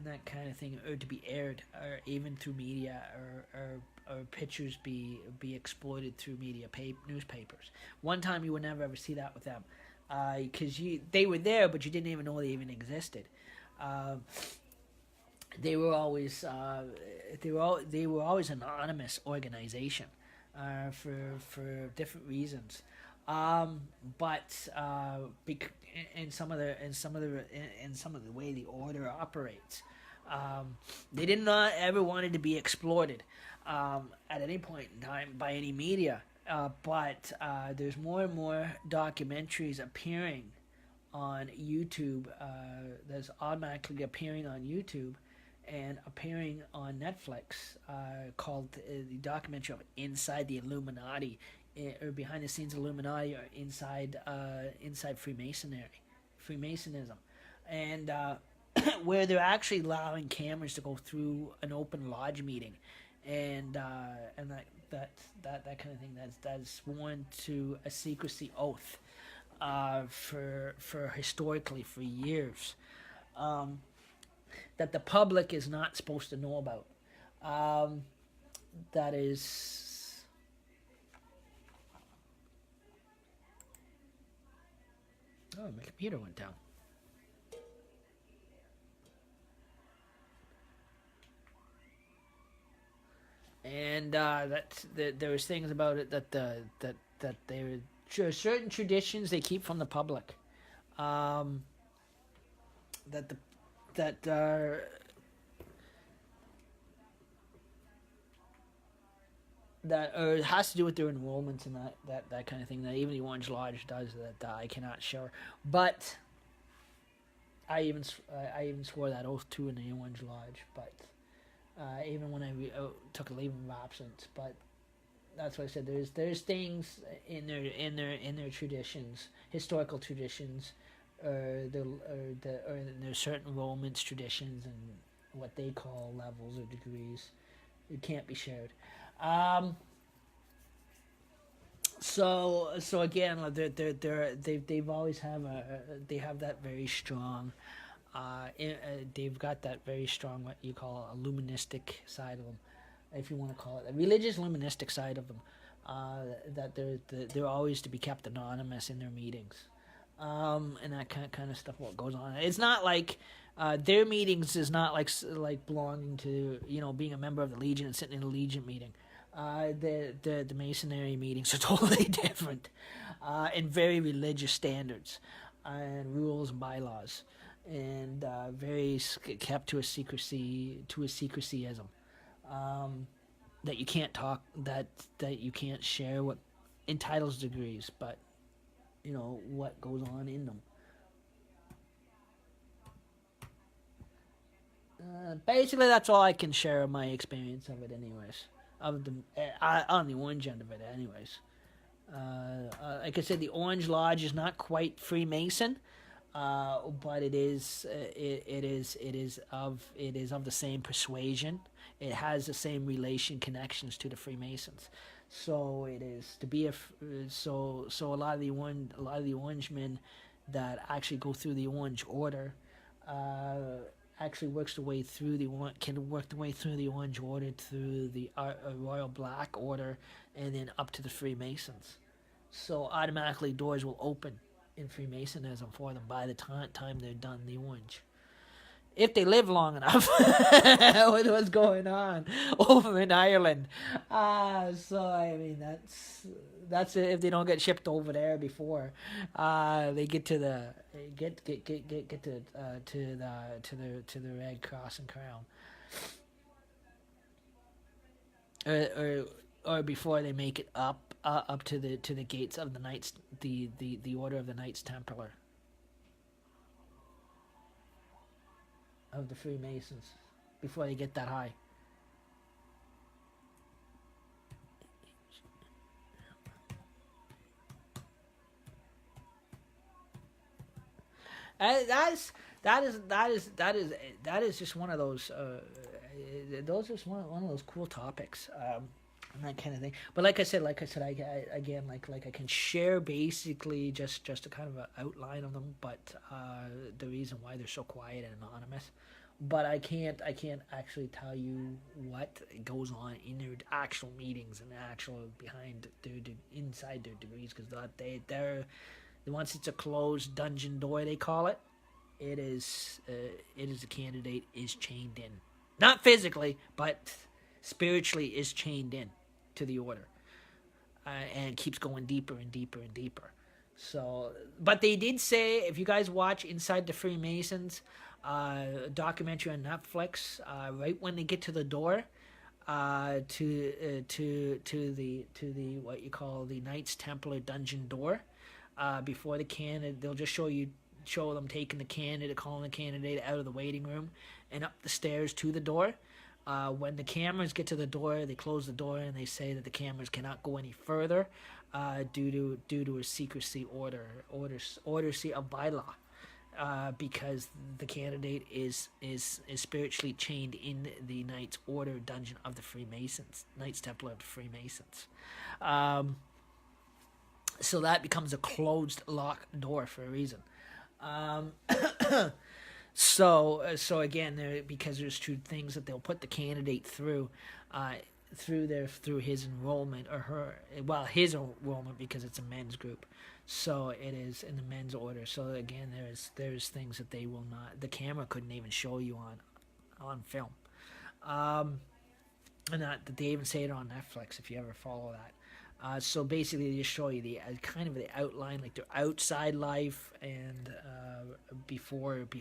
that kind of thing, or to be aired, or even through media, or pictures be exploited through media, newspapers. One time you would never ever see that with them, because they were there, but you didn't even know they even existed. They were always they were always an anonymous organization, for different reasons. But in some of the way the order operates, they did not ever wanted to be exploited, at any point in time by any media. But there's more and more documentaries appearing on YouTube, that's automatically appearing on YouTube and appearing on Netflix, called the documentary of Inside the Illuminati, or Behind the Scenes Illuminati, or Inside Freemasonism, and where they're actually allowing cameras to go through an open lodge meeting, and that kind of thing. That's sworn to a secrecy oath, for historically for years, that the public is not supposed to know about. That is. Oh, my computer went down. And there was things about it that there were certain traditions they keep from the public. That the that or it has to do with their enrollments and that kind of thing, that even the Orange Lodge does, that I cannot share. But I even swore that oath too in the Orange Lodge. But even when I took a leave of absence. But that's what I said. There's things in their traditions, historical traditions, or there's certain enrollments traditions and what they call levels or degrees. It can't be shared. So again, they've always they have that very strong, they've got that very strong, what you call a luministic side of them, if you want to call it a religious luministic side of them, that they're always to be kept anonymous in their meetings, and that kind of stuff. What goes on? It's not like. Their meetings is not like belonging to, being a member of the Legion and sitting in a Legion meeting. The Masonry meetings are totally different, and very religious standards, and rules and bylaws, and very kept to a secrecyism, that you can't talk, that you can't share what entitles degrees, but what goes on in them. Basically, that's all I can share of my experience of it, anyways. Of the on the orange end of it, anyways. Like I said, the Orange Lodge is not quite Freemason, but it is of the same persuasion. It has the same connections to the Freemasons. So it is to be so a lot of the Orangemen that actually go through the Orange Order, actually works the way through can work the way through the Orange Order, through the Royal Black Order, and then up to the Freemasons. So automatically doors will open in Freemasonism for them by the time they're done the Orange. If they live long enough with what's going on over in Ireland. So I mean that's if they don't get shipped over there before they get to the to the Red Cross and Crown, or before they make it up to the gates of the Knights, the Order of the Knights Templar, of the Freemasons, before they get that high. That is just one of those. Those are just one of those cool topics. And that kind of thing. But again, like I can share basically just a kind of an outline of them, but the reason why they're so quiet and anonymous. But I can't actually tell you what goes on in their actual meetings and the actual behind inside their degrees, because they're once it's a closed dungeon door, they call it. It is the candidate is chained in, not physically, but spiritually is chained in to the order, and keeps going deeper and deeper and deeper. So, but they did say, if you guys watch Inside the Freemasons, documentary on Netflix, right when they get to the door, to the what you call the Knights Templar dungeon door, before the candidate, they'll just show them taking the candidate, calling the candidate out of the waiting room and up the stairs to the door. When the cameras get to the door, they close the door and they say that the cameras cannot go any further, due to a secrecy order of bylaw, because the candidate is spiritually chained in the Knights Order dungeon of the Freemasons, Knights Templar of the Freemasons. So that becomes a closed lock door for a reason. So again, because there's two things that they'll put the candidate through, through his enrollment his enrollment, because it's a men's group, so it is in the men's order. So again, there's things that they will not, the camera couldn't even show you on film, and that they even say it on Netflix if you ever follow that. So basically, they just show you the kind of the outline, like their outside life, and before they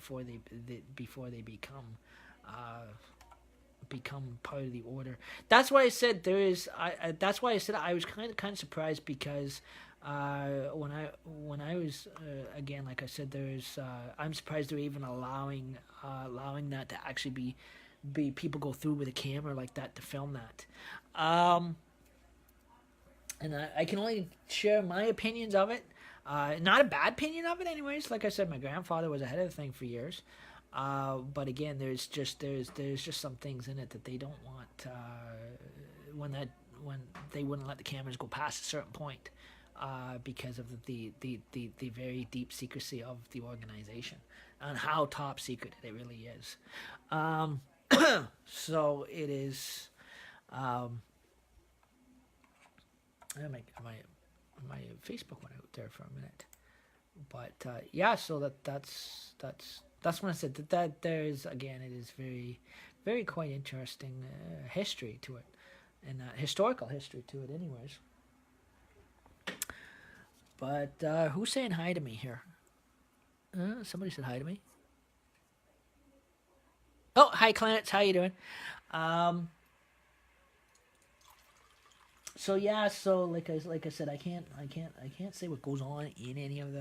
become part of the order. That's why I said there is. That's why I said I was kind of surprised, because when I was again, like I said, there's. I'm surprised they're even allowing that to actually be people go through with a camera like that to film that. And I can only share my opinions of it. Not a bad opinion of it, anyways. Like I said, my grandfather was ahead of the thing for years. But again, there's just some things in it that they don't want. When they wouldn't let the cameras go past a certain point, because of the very deep secrecy of the organization and how top secret it really is. So it is. My Facebook went out there for a minute, but yeah. So that's when I said that there's, again, it is very, very quite interesting history to it, and historical history to it, anyways. But who's saying hi to me here? Somebody said hi to me. Oh, hi, Clarence. How you doing? So yeah, so like I said, I can't say what goes on in any of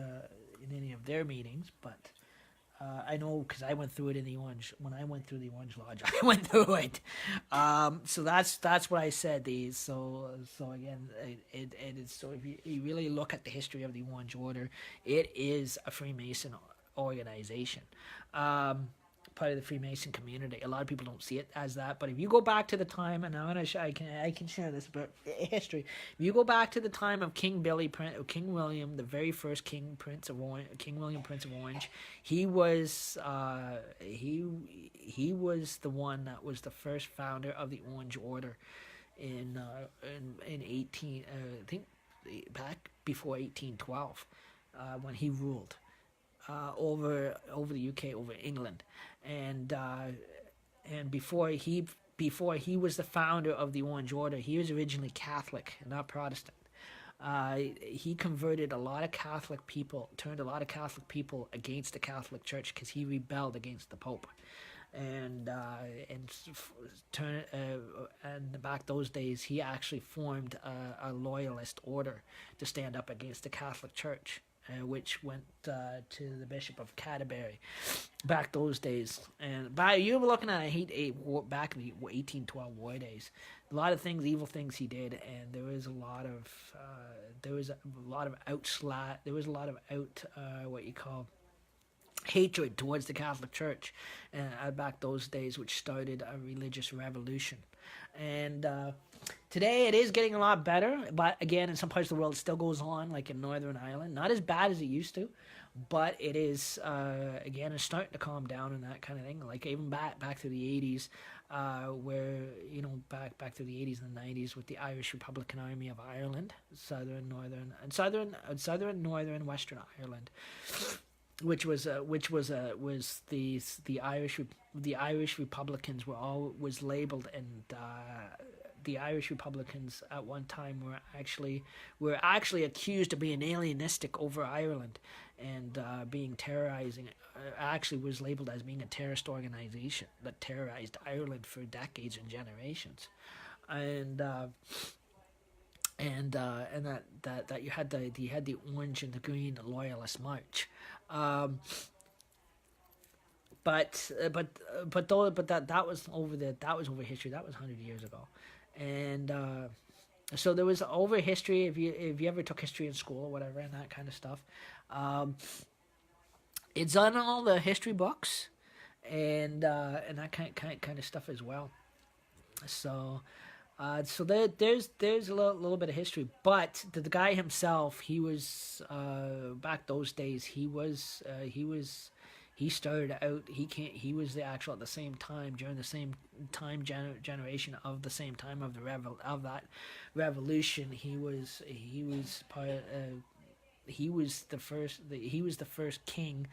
their meetings, but I know, because I went through it in the Orange, when I went through the Orange Lodge. I went through it. So that's what I said. So again, it is, so if you really look at the history of the Orange Order, it is a Freemason organization. Part of the Freemason community. A lot of people don't see it as that, but if you go back to the time, and I can share this about history. If you go back to the time of King William, the very first King William, Prince of Orange, he was he was the one that was the first founder of the Orange Order in 18 I think back before 1812, when he ruled over the UK, over England, and before he was the founder of the Orange Order, he was originally Catholic, not Protestant. He converted a lot of Catholic people, turned a lot of Catholic people against the Catholic Church, because he rebelled against the Pope, and back those days he actually formed a loyalist order to stand up against the Catholic Church. Which went to the Bishop of Canterbury back those days. And you were looking at back in the 1812 war days, a lot of evil things he did, and there was a lot of what you call hatred towards the Catholic Church back those days, which started a religious revolution. And today it is getting a lot better, but again, in some parts of the world, it still goes on, like in Northern Ireland. Not as bad as it used to, but it is, again, it's starting to calm down and that kind of thing. Like even back to the 80s, where, back to the 80s and the 90s with the Irish Republican Army of Ireland, southern, northern, western Ireland, which was the Irish Republicans was labeled, and the Irish Republicans at one time were actually accused of being alienistic over Ireland and being terrorizing. Actually, was labeled as being a terrorist organization that terrorized Ireland for decades and generations, and that you had the orange and the green Loyalist March. But that was over history. That was 100 years ago, and so there was over history. If you ever took history in school or whatever and that kind of stuff, it's on all the history books, and that kind of stuff as well. So. So there's a little bit of history, but the guy himself, he was back those days. He started out. He was the actual at the same time during the same time generation of the same time of that revolution. He was the first king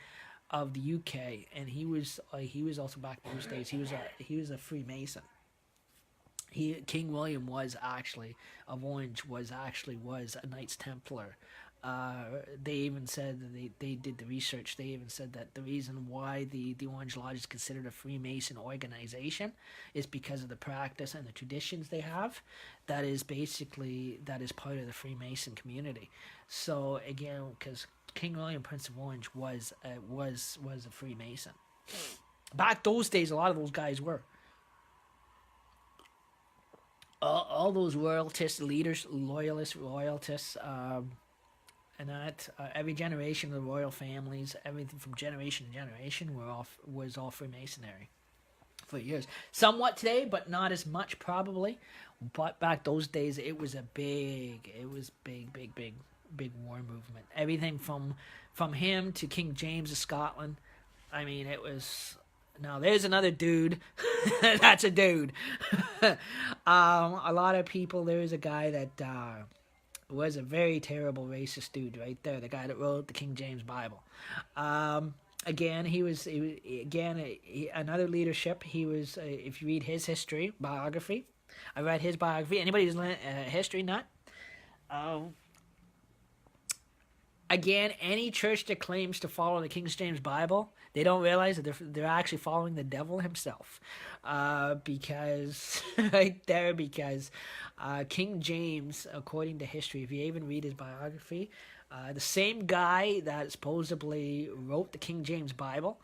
of the UK, and he was also back those days. He was a Freemason. King William was actually of Orange was a Knights Templar. They even said that they did the research. They even said that the reason why the Orange Lodge is considered a Freemason organization is because of the practice and the traditions they have. That is part of the Freemason community. So again, because King William, Prince of Orange, was a Freemason. Back those days, a lot of those guys were. All those royalist leaders, royalists, and that every generation of the royal families, everything from generation to generation, was all Freemasonry for years. Somewhat today, but not as much probably. But back those days, it was big war movement. Everything from him to King James of Scotland. I mean, it was. Now, there's another dude. That's a dude. A lot of people, there was a guy that was a very terrible racist dude right there, the guy that wrote the King James Bible. Again, he was another leadership. He was, if you read his biography, I read his biography. Anybody who's a history nut? Again, any church that claims to follow the King James Bible, they don't realize that they're actually following the devil himself, because King James, according to history, if you even read his biography, the same guy that supposedly wrote the King James Bible,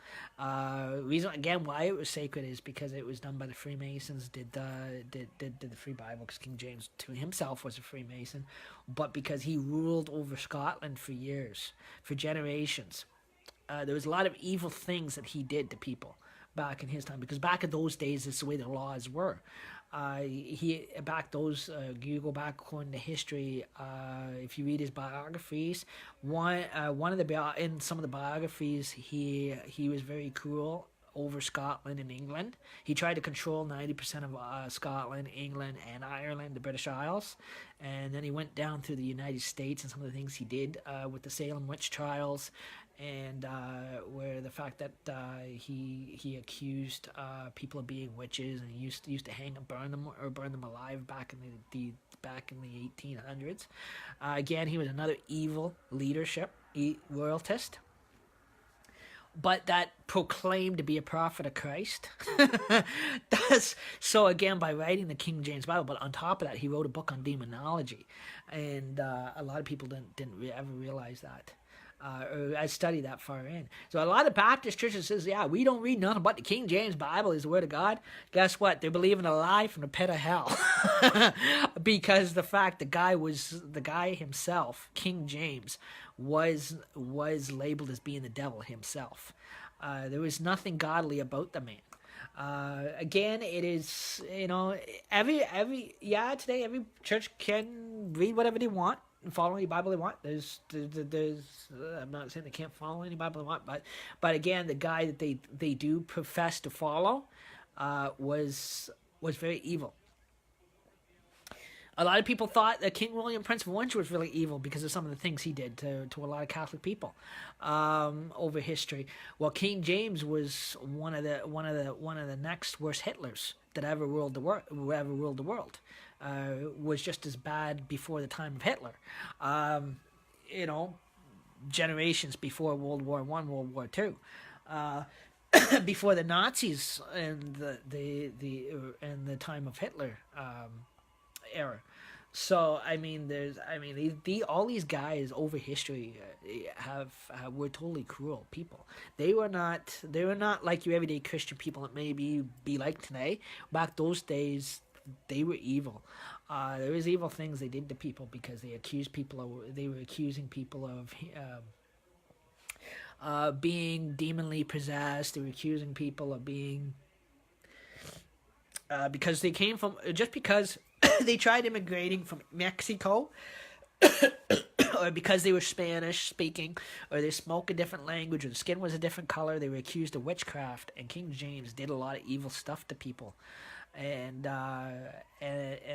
reason again why it was sacred is because it was done by the Freemasons. Did the Free Bible, because King James to himself was a Freemason, but because he ruled over Scotland for years, for generations. There was a lot of evil things that he did to people back in his time, because back in those days, it's the way the laws were. You go back according to history. If you read his biographies, in some of the biographies, he was very cruel over Scotland and England. He tried to control 90% of Scotland, England, and Ireland, the British Isles. And then he went down through the United States and some of the things he did with the Salem witch trials, and where the fact that he accused people of being witches, and he used to hang and burn them alive back in the 1800s. Again, he was another evil royalist, but that proclaimed to be a prophet of Christ. So again, by writing the King James Bible, but on top of that, he wrote a book on demonology, and a lot of people didn't ever realize that. Or I study that far in. So a lot of Baptist churches says, yeah, we don't read nothing but the King James Bible is the Word of God. Guess what? They're believing a lie from the pit of hell. Because the guy himself, King James, was labeled as being the devil himself. There was nothing godly about the man. Again, it is, today every church can read whatever they want and follow any Bible they want. I'm not saying they can't follow any Bible they want, but again, the guy that they do profess to follow was very evil. A lot of people thought that King William, Prince of Orange, was really evil because of some of the things he did to a lot of Catholic people over history. Well, King James was one of the next worst Hitlers that ever ruled the world. Was just as bad before the time of Hitler. Generations before World War One, World War Two. Before the Nazis and the time of Hitler era. So all these guys over history were totally cruel people. They were not like your everyday Christian people that maybe be like today. Back those days, they were evil. There was evil things they did to people because they were accusing people of being demonly possessed. They were accusing people of being because they came from because they tried immigrating from Mexico, or because they were Spanish speaking, or they spoke a different language, or the skin was a different color. They were accused of witchcraft, and King James did a lot of evil stuff to people, and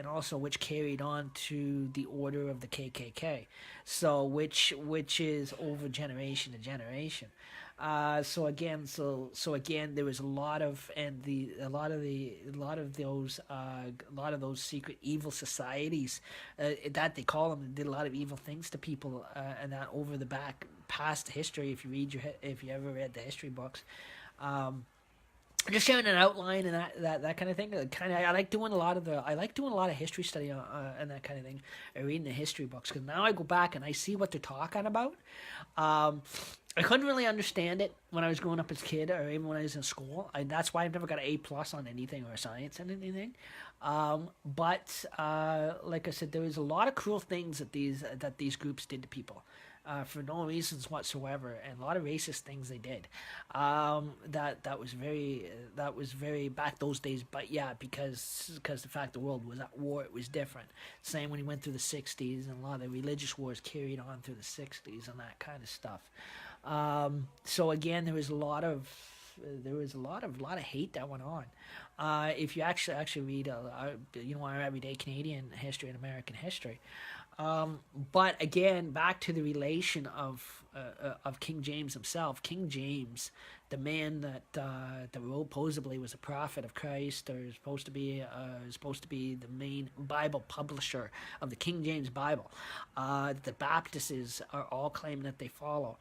also which carried on to the order of the KKK. So which is over generation to generation. So again, there was a lot of those secret evil societies that they call them, did a lot of evil things to people, and that over the past history. If you ever read the history books, just showing an outline and that kind of thing. I like doing a lot of history study and that kind of thing. Reading the history books because now I go back and I see what they're talking about. I couldn't really understand it when I was growing up as a kid, or even when I was in school. That's why I've never got an A+ on anything or science and anything. But like I said, there was a lot of cruel things that these groups did to people. For no reasons whatsoever, and a lot of racist things they did. That was very back those days. But yeah, because the fact the world was at war, it was different. Same when he went through the '60s, and a lot of the religious wars carried on through the '60s and that kind of stuff. So again, there was a lot of hate that went on. If you actually read our everyday Canadian history and American history. But again, back to the relation of King James himself. King James, the man that supposedly was a prophet of Christ, or is supposed to be the main Bible publisher of the King James Bible, the Baptists are all claiming that they follow.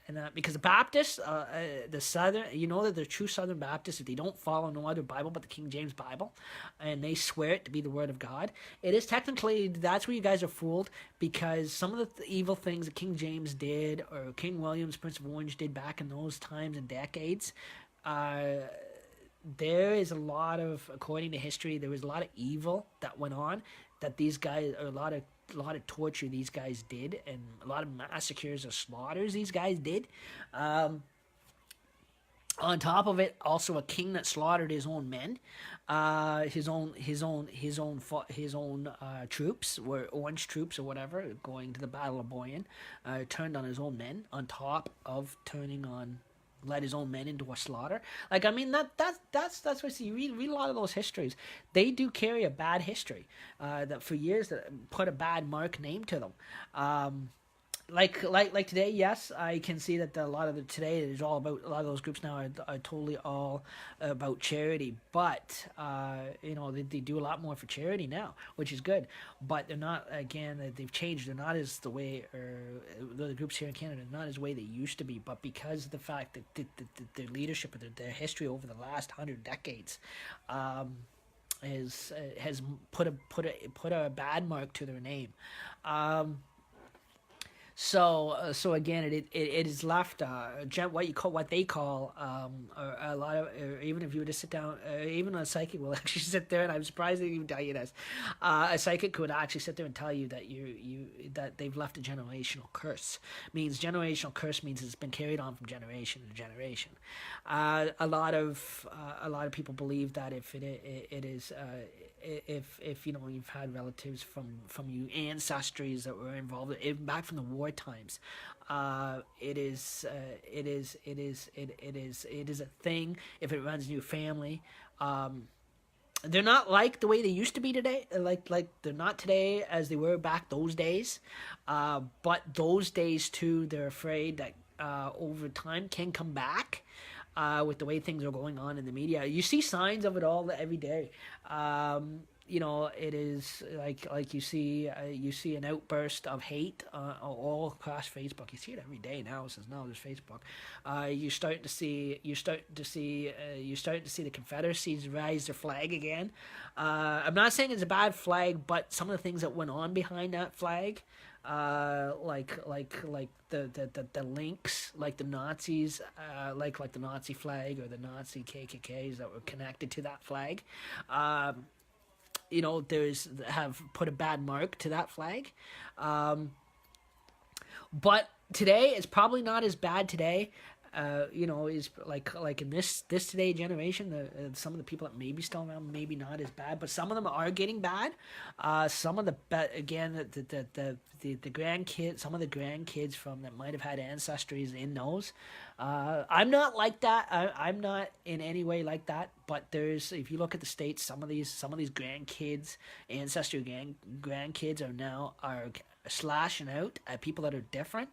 And because the Baptists, the Southern, that they're true Southern Baptists if they don't follow no other Bible but the King James Bible, and they swear it to be the Word of God. It is technically, that's where you guys are fooled, because some of the evil things that King James did, or King William's, Prince of Orange, did back in those times and decades, there is a lot of, according to history, there was a lot of evil that went on, that these guys, or a lot of torture these guys did, and a lot of massacres or slaughters these guys did. On top of it, also a king that slaughtered his own men, his own troops, were Orange troops or whatever, going to the Battle of Boyne, turned on his own men, on top of led his own men into a slaughter. That's what I see. You read a lot of those histories. They do carry a bad history that for years that put a bad mark name to them. Like today, yes, I can see that a lot of today is all about, a lot of those groups now are totally all about charity, but they do a lot more for charity now, which is good. But they're not, again, they've changed. They're not as the way, or the groups here in Canada are not as way they used to be. But because of the fact that their leadership, or their history over the last 100 decades, has put a bad mark to their name. So again, it is left what they call a lot of even if you were to sit down, even a psychic will actually sit there, and I'm surprised they even tell you this. A psychic could actually sit there and tell you that that they've left a generational curse. Means generational curse means it's been carried on from generation to generation. A lot of people believe that if it is if you know you've had relatives from you ancestries that were involved even back from the war times, it is a thing if it runs in your family. They're not like the way they used to be today. Like they're not today as they were back those days. But those days too, they're afraid that over time can come back. With the way things are going on in the media, you see signs of it all every day. You know, it is like you see an outburst of hate all across Facebook. You see it every day now since now there's Facebook. You're starting to see the Confederacies raise their flag again. I'm not saying it's a bad flag, but some of the things that went on behind that flag, like the links, like the Nazis, like the Nazi flag or the Nazi KKKs that were connected to that flag. You know, have put a bad mark to that flag. But today it's probably not as bad today. You know, is like in this today generation, some of the people that may be still around, maybe not as bad, but some of them are getting bad. Some of the grandkids, some of the grandkids from that might have had ancestries in those. I'm not like that. I'm not in any way like that. But if you look at the States, some of these grandkids, ancestry grandkids are slashing out at people that are different.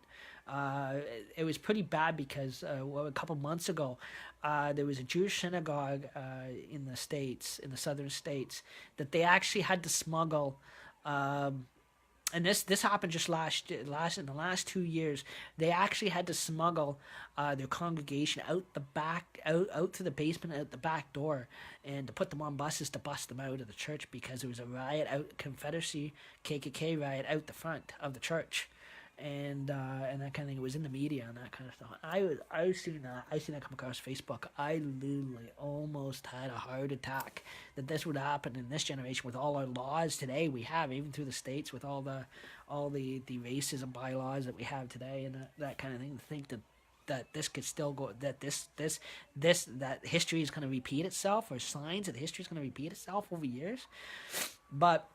It was pretty bad because a couple months ago, there was a Jewish synagogue in the States, in the southern states, that they actually had to smuggle. And this happened just in the last 2 years. They actually had to smuggle their congregation out the back, out to the basement, out the back door, and to put them on buses to bust them out of the church because there was a riot Confederacy KKK riot out the front of the church. And that kind of thing. It was in the media and that kind of stuff. I seen that come across Facebook. I literally almost had a heart attack that this would happen in this generation with all our laws today we have, even through the States, with all the racism bylaws that we have today and that kind of thing. To think that this could still go, that that history is going to repeat itself, or signs that history is going to repeat itself over years. But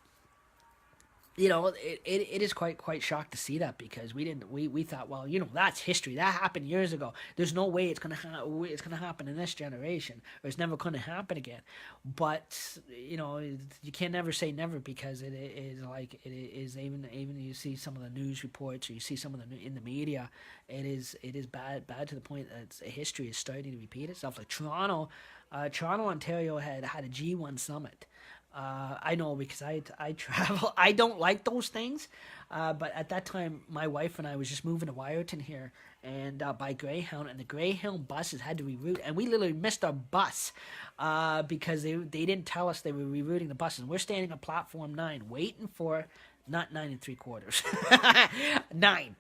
you know, it is quite shocked to see that, because we thought, well, you know, that's history, that happened years ago. There's no way it's gonna happen in this generation, or it's never gonna happen again. But you know, you can never say never, because it is even you see some of the news reports, or you see some of the in the media, it is bad to the point that history is starting to repeat itself. Like Toronto, Ontario had a G1 summit. I know, because I travel. I don't like those things, but at that time, my wife and I was just moving to Wyerton here, and by Greyhound, and the Greyhound buses had to reroute, and we literally missed our bus because they didn't tell us they were rerouting the buses. We're standing on platform 9, waiting for not 9 3/4, 9.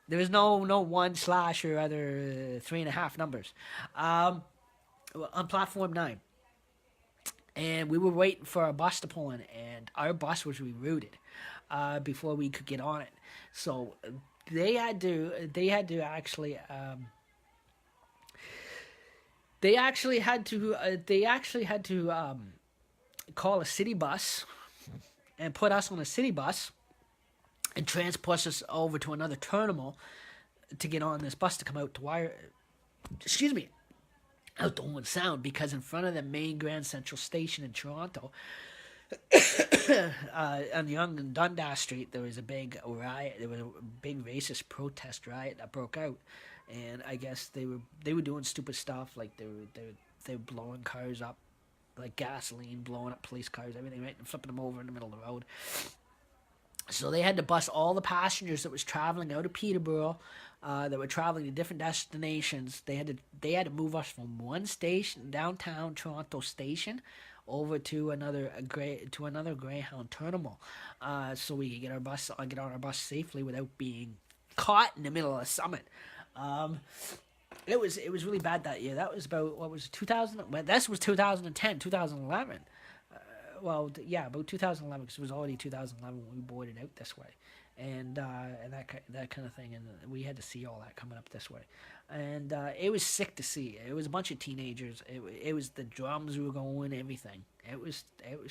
There was no 1/ or other 3.5 numbers on platform 9. And we were waiting for our bus to pull in, and our bus was rerouted before we could get on it. So they had to actually call a city bus and put us on a city bus and transport us over to another terminal to get on this bus to come out to out to Owen Sound, because in front of the main Grand Central Station in Toronto, on Yonge and Dundas Street, there was a big riot. There was a big racist protest riot that broke out, and I guess they were doing stupid stuff, like they were blowing cars up, like gasoline, blowing up police cars, everything, right, and flipping them over in the middle of the road. So they had to bus all the passengers that was traveling out of Peterborough, that were traveling to different destinations. They had to move us from one station, downtown Toronto station, over to another Greyhound terminal, so we could get on our bus safely without being caught in the middle of a summit. Um, it was really bad that year. That was about what was 2000. Well, this was 2010, 2011. Well, yeah, about 2011 because it was already 2011 when we boarded out this way, and that kind of thing, and we had to see all that coming up this way, and it was sick to see. It was a bunch of teenagers. It was the drums were going, everything. It was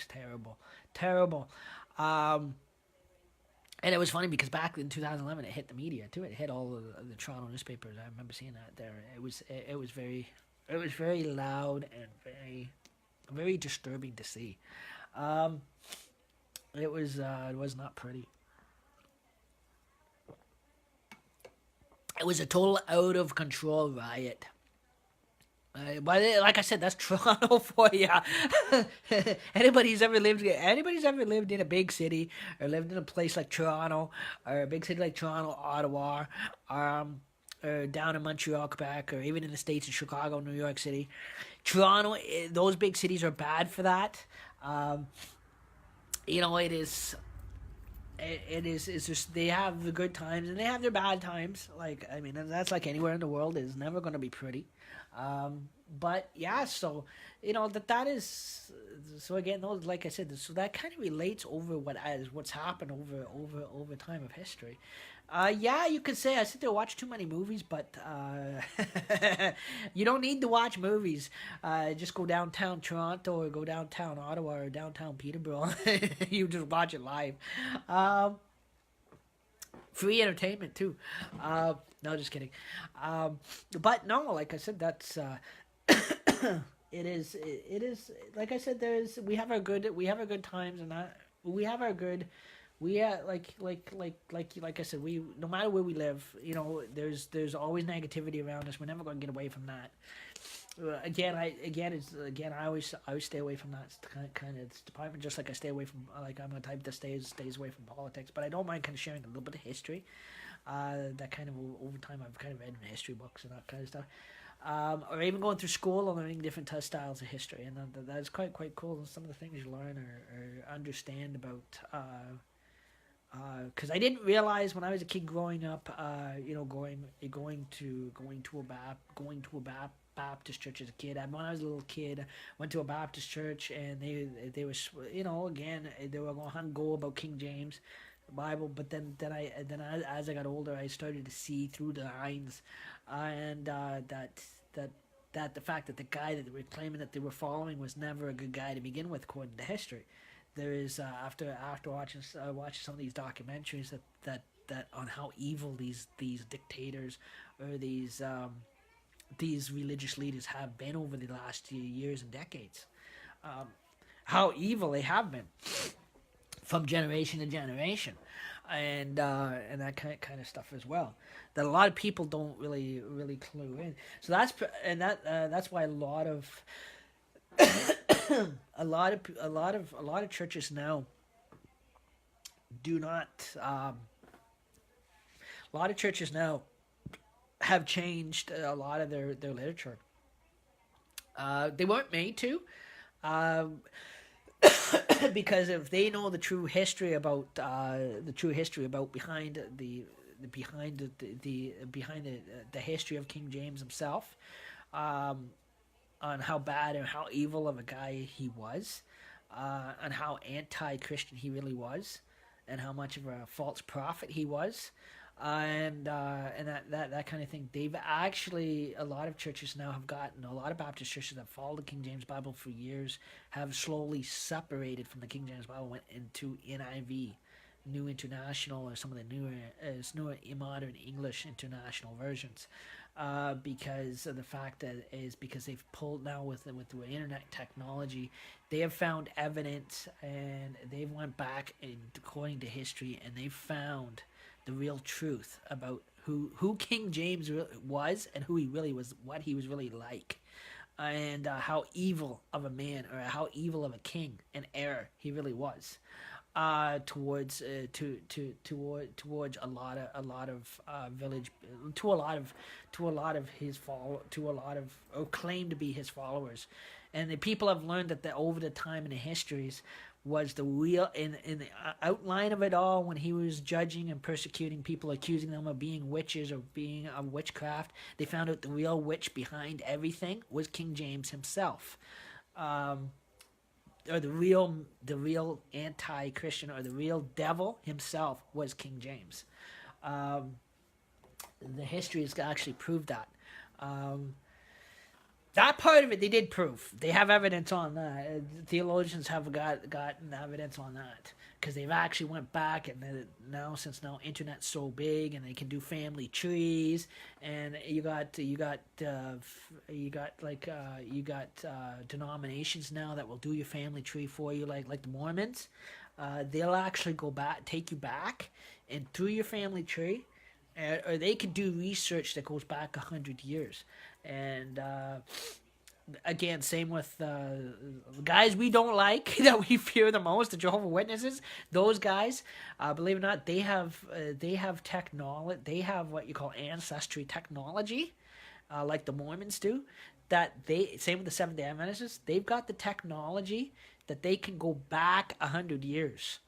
terrible, terrible. Um, and it was funny because back in 2011, it hit the media too. It hit all of the Toronto newspapers. I remember seeing that there. It was very loud and very disturbing to see. Um, it was not pretty. It was a total out of control riot. But like I said, that's Toronto for you. Anybody's ever lived in a big city or lived in a place like Toronto or a big city like Toronto, Ottawa, or down in Montreal, Quebec, or even in the States in Chicago, New York City. Toronto, those big cities are bad for that. Um, it is. It's just they have the good times and they have their bad times. Like I mean, and that's like anywhere in the world. It's never going to be pretty. But yeah, so that is so again. Those like I said, so that kind of relates over what's happened over time of history. Yeah, you could say I sit there and watch too many movies, but you don't need to watch movies. Just go downtown Toronto or go downtown Ottawa or downtown Peterborough. You just watch it live. Um, Free entertainment too. No, just kidding. But no, like I said, that's it is like I said. We have our good times, and that we have our good. We like I said, we no matter where we live, there's always negativity around us. We're never going to get away from that. I always stay away from that kind of department, just like I stay away from like I'm a type that stays away from politics, but I don't mind kind of sharing a little bit of history. That kind of over time I've kind of read in history books and that kind of stuff. Or even going through school and learning different styles of history, and that is quite cool. And some of the things you learn or understand about. Because I didn't realize when I was a kid growing up, going to a Baptist church as a kid. When I was a little kid, went to a Baptist church, and they were again they were going to go about King James Bible, but as I got older, I started to see through the lines, and that the fact that the guy that they were claiming that they were following was never a good guy to begin with, according to history. There is after watching some of these documentaries that on how evil these dictators or these religious leaders have been over the last few years and decades, how evil they have been from generation to generation, and that kind of stuff as well. That a lot of people don't really clue in. So that's why a lot of a lot of churches now do not. A lot of churches now have changed a lot of their literature. They weren't made to, um, because if they know the true history about behind the history of King James himself, um, on how bad and how evil of a guy he was, and how anti-Christian he really was, and how much of a false prophet he was, and that kind of thing. They've actually a lot of churches now have gotten a lot of Baptist churches that followed the King James Bible for years have slowly separated from the King James Bible, went into NIV, New International, or some of the newer modern English international versions, because of the fact that is because they've pulled now with the internet technology, they have found evidence and they've went back and according to history and they've found the real truth about who King James was and who he really was, what he was really like, and how evil of a man or how evil of a king and heir he really was, towards towards a lot of village to a lot of his or claim to be his followers, and the people have learned that over the time in the histories was the real in the outline of it all when he was judging and persecuting people, accusing them of being witches or being a witchcraft. They found out the real witch behind everything was King James himself. Or the real anti-Christian or the real devil himself was King James. The history has actually proved that. That part of it they did prove. They have evidence on that. Theologians have gotten evidence on that because they've actually went back and since internet's so big and they can do family trees and you got denominations now that will do your family tree for you like the Mormons. They'll actually take you back and through your family tree, or they could do research that goes back 100 years. And again, same with the guys we don't like, that we fear the most, the Jehovah's Witnesses. Those guys, believe it or not, they have technology. They have what you call ancestry technology, like the Mormons do. Same with the Seventh-day Adventists. They've got the technology that they can go back 100 years.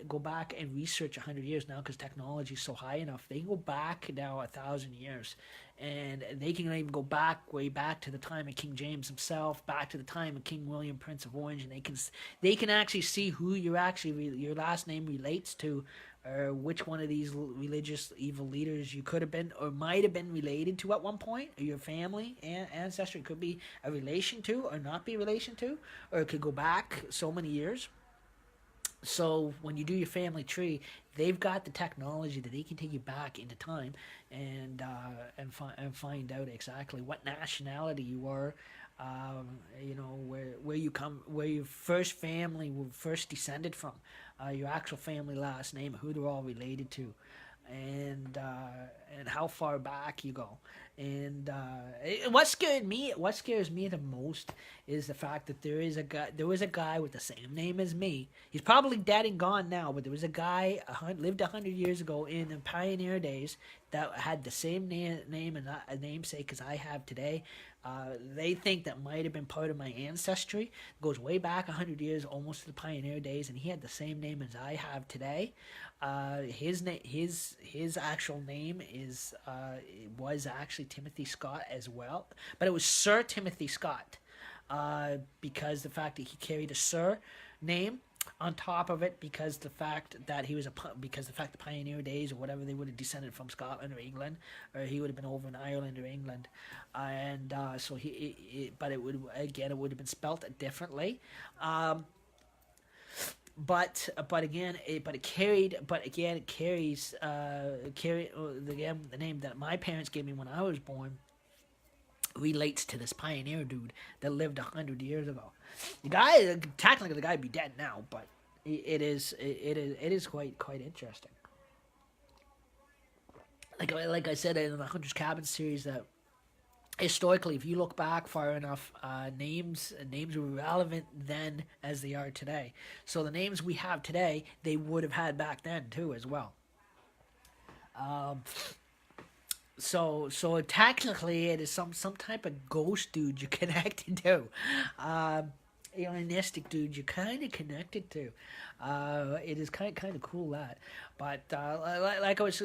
Go back and research 100 years now because technology is so high enough. They can go back now 1,000 years, and they can even go way back to the time of King James himself, back to the time of King William, Prince of Orange, and they can actually see who your last name relates to, or which one of these religious evil leaders you could have been or might have been related to at one point, or your family and ancestry could be a relation to or not be relation to, or it could go back so many years. So when you do your family tree, they've got the technology that they can take you back into time and find out exactly what nationality you were, where you come, where your first family were first descended from, your actual family last name, who they're all related to, and how far back you go. And what scares me the most is the fact that there was a guy with the same name as me. He's probably dead and gone now, but there was a guy lived 100 years ago in the pioneer days that had the same name and a namesake as I have today. They think that might have been part of my ancestry. It goes way back 100 years, almost to the pioneer days, and he had the same name as I have today. His actual name was actually Timothy Scott as well, but it was Sir Timothy Scott, because the fact that he carried a Sir name on top of it, because the fact the pioneer days or whatever, they would have descended from Scotland or England, or he would have been over in Ireland or England, so but it would have been spelt differently. But it carries the name that my parents gave me when I was born relates to this pioneer dude that lived 100 years ago. Technically the guy would be dead now, but it is quite interesting. Like I said in the Hunter's Cabin series, that historically, if you look back far enough, names were relevant then as they are today. So the names we have today, they would have had back then too, as well. So technically, it is some type of ghost dude you're connected to, alienistic dude you're kind of connected to. It is kind of cool that, but like I was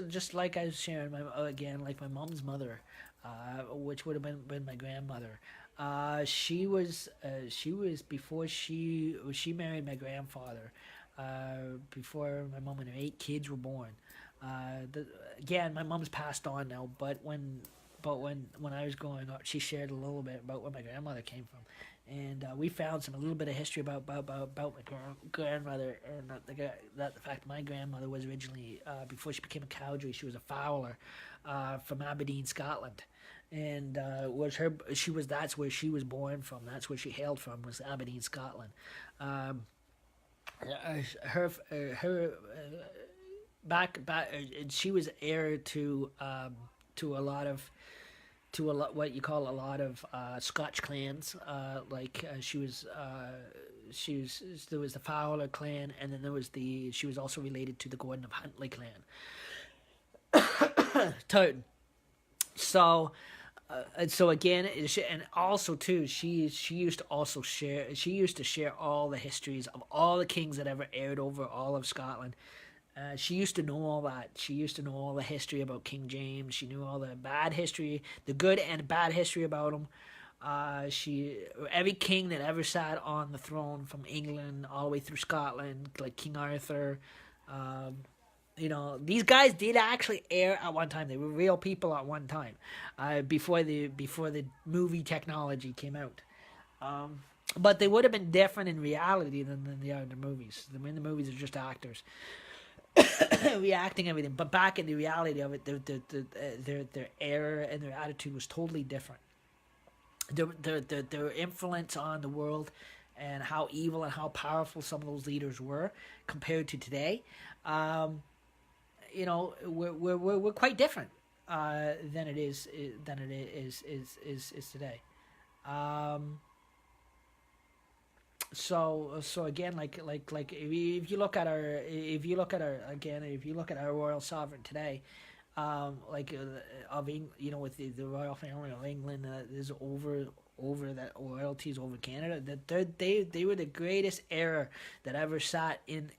sharing my mom's mother. Which would have been my grandmother. She was before she married my grandfather. Before my mom and her 8 kids were born. Again, my mom's passed on now, but when I was growing up, she shared a little bit about where my grandmother came from, and we found a little bit of history about my grandmother, and the fact my grandmother was originally, before she became a cowdrey, she was a fowler from Aberdeen, Scotland. And that's where she was born from. That's where she hailed from, was Aberdeen, Scotland. She was heir to a lot of what you call a lot of Scotch clans. There was the Fowler clan, and then she was also related to the Gordon of Huntly clan. Toad. So And so again, and also too, she used to also share. She used to share all the histories of all the kings that ever aired over all of Scotland. She used to know all that. She used to know all the history about King James. She knew all the bad history, the good and bad history about him. She every king that ever sat on the throne from England all the way through Scotland, like King Arthur. Um, these guys did actually air at one time. They were real people at one time, before the movie technology came out. But they would have been different in reality than they are in the movies. In the movies, they're just actors reacting everything. But back in the reality of it, their air and their attitude was totally different. Their influence on the world and how evil and how powerful some of those leaders were compared to today. Um, we're quite different than it is today. Um, so again, like if you look at our royal sovereign today, with the royal family of England, is over that royalties over Canada, that they were the greatest era that ever sat in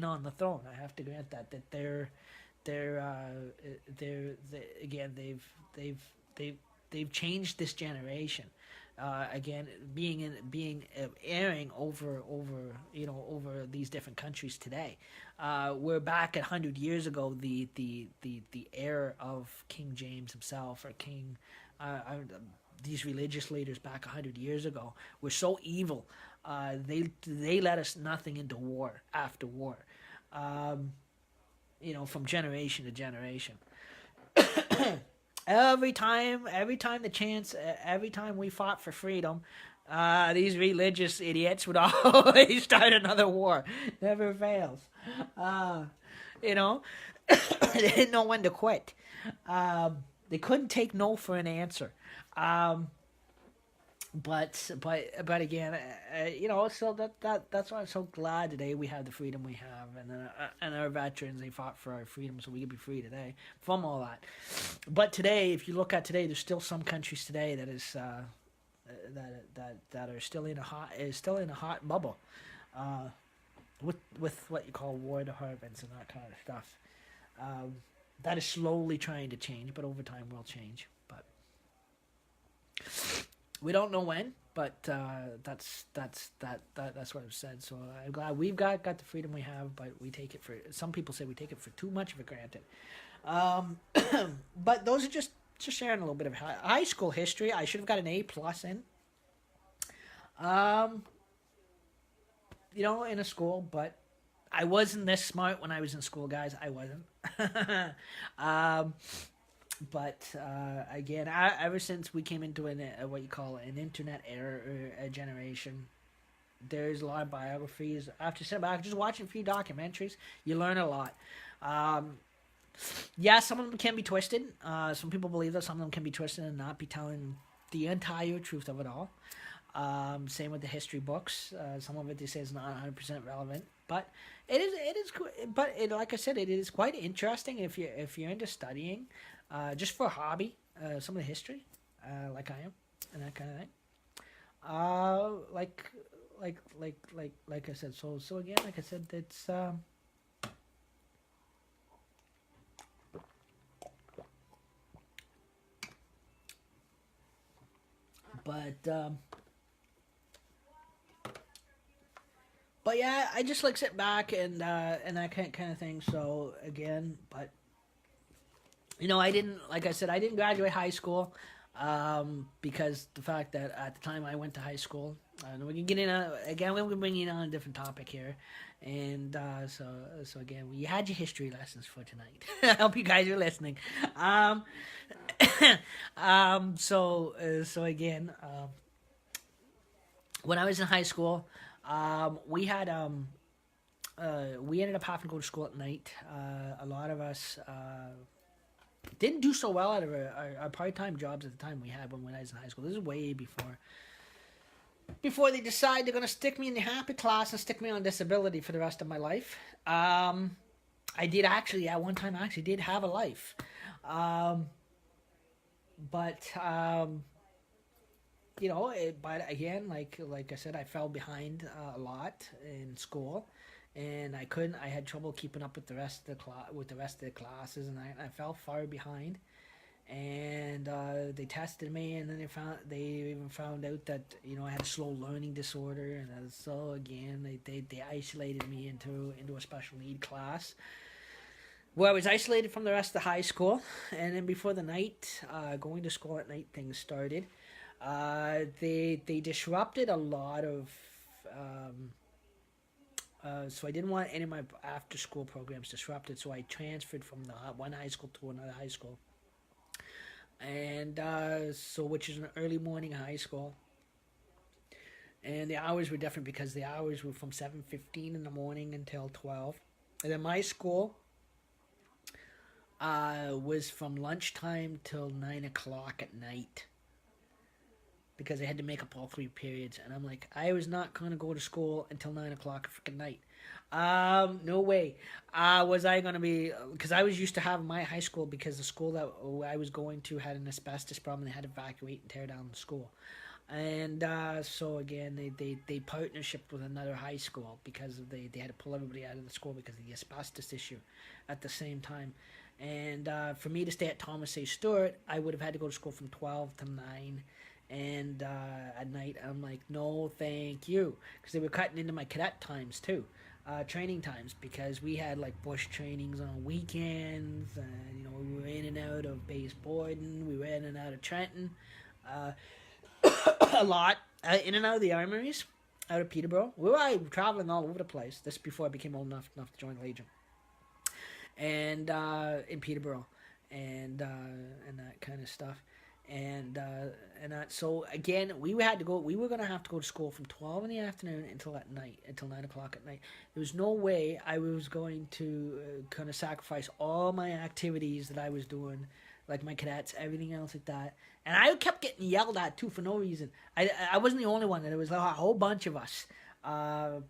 on the throne. I have to grant that again they've changed this generation. Again, being airing over these different countries today. We're back 100 years ago. The era of King James himself, or King. These religious leaders back 100 years ago were so evil. They let us nothing into war after war. From generation to generation. Every time every time we fought for freedom, these religious idiots would always start another war. Never fails. You know, they didn't know when to quit. They couldn't take no for an answer. Um, but again, so that's why I'm so glad today we have the freedom we have, and our veterans, they fought for our freedom so we could be free today from all that. But today, if you look at today, there's still some countries today that is that are still in a hot bubble, with what you call war departments and that kind of stuff. Um, that is slowly trying to change, but over time will change. But we don't know when, but that's what I've said. So I'm glad we've got the freedom we have, but we take it for. Some people say we take it for too much of it granted. Um, but those are just sharing a little bit of high school history. I should have got an A+ in. Um, in a school, but I wasn't this smart when I was in school, guys. I wasn't. um, but again, ever since we came into what you call an internet era, or a generation, there's a lot of biographies. After sitting back, just watching a few documentaries, you learn a lot. Um, yeah, some of them can be twisted. Some people believe that some of them can be twisted and not be telling the entire truth of it all. Same with the history books. Some of it they say is not 100% relevant, but like I said, it is quite interesting if you're into studying, just for a hobby, some of the history, like I am, and that kind of thing. Like I said. So again, like I said, it's but. But yeah, I just like sit back and that kind of thing. So again, but I didn't, like I said, I didn't graduate high school, because the fact that at the time I went to high school, and we can get in again. We're bringing on a different topic here, and so again, we had your history lessons for tonight. I hope you guys are listening. Um, so again, when I was in high school. We ended up having to go to school at night. A lot of us didn't do so well out of our part-time jobs at the time we had when I was in high school. This is way before they decide they're going to stick me in the happy class and stick me on disability for the rest of my life. I did actually, at one time, I actually did have a life. but but again, like I said, I fell behind a lot in school, and I had trouble keeping up with the rest of the classes, and I fell far behind. And they tested me, and then they even found out that I had a slow learning disorder, and so again they isolated me into a special need class, where I was isolated from the rest of the high school. And then before the night, going to school at night, things started. They disrupted a lot of. So I didn't want any of my after school programs disrupted. So I transferred from the one high school to another high school, and so which is an early morning high school. And the hours were different because the hours were from 7:15 in the morning until 12. And then my school was from lunchtime till 9 o'clock at night, because they had to make up all 3 periods. And I'm like, I was not going to go to school until 9 o'clock at freaking night. No way. Was I going to be, because I was used to having my high school, because the school that I was going to had an asbestos problem. They had to evacuate and tear down the school. And so again, they partnershiped with another high school, because they had to pull everybody out of the school because of the asbestos issue at the same time. And for me to stay at Thomas A. Stewart, I would have had to go to school from 12 to 9. And at night, I'm like, no, thank you. Because they were cutting into my cadet times, too. Training times, because we had, like, bush trainings on weekends. And, we were in and out of Base Borden. We were in and out of Trenton. A lot. In and out of the armories, out of Peterborough. We were traveling all over the place. This before I became old enough to join the Legion. And in Peterborough. And that kind of stuff. And that, so again, we were going to have to go to school from 12 in the afternoon until 9 o'clock at night. There was no way I was going to kind of sacrifice all my activities that I was doing, like my cadets, everything else like that. And I kept getting yelled at too for no reason. I wasn't the only one. There was a whole bunch of us.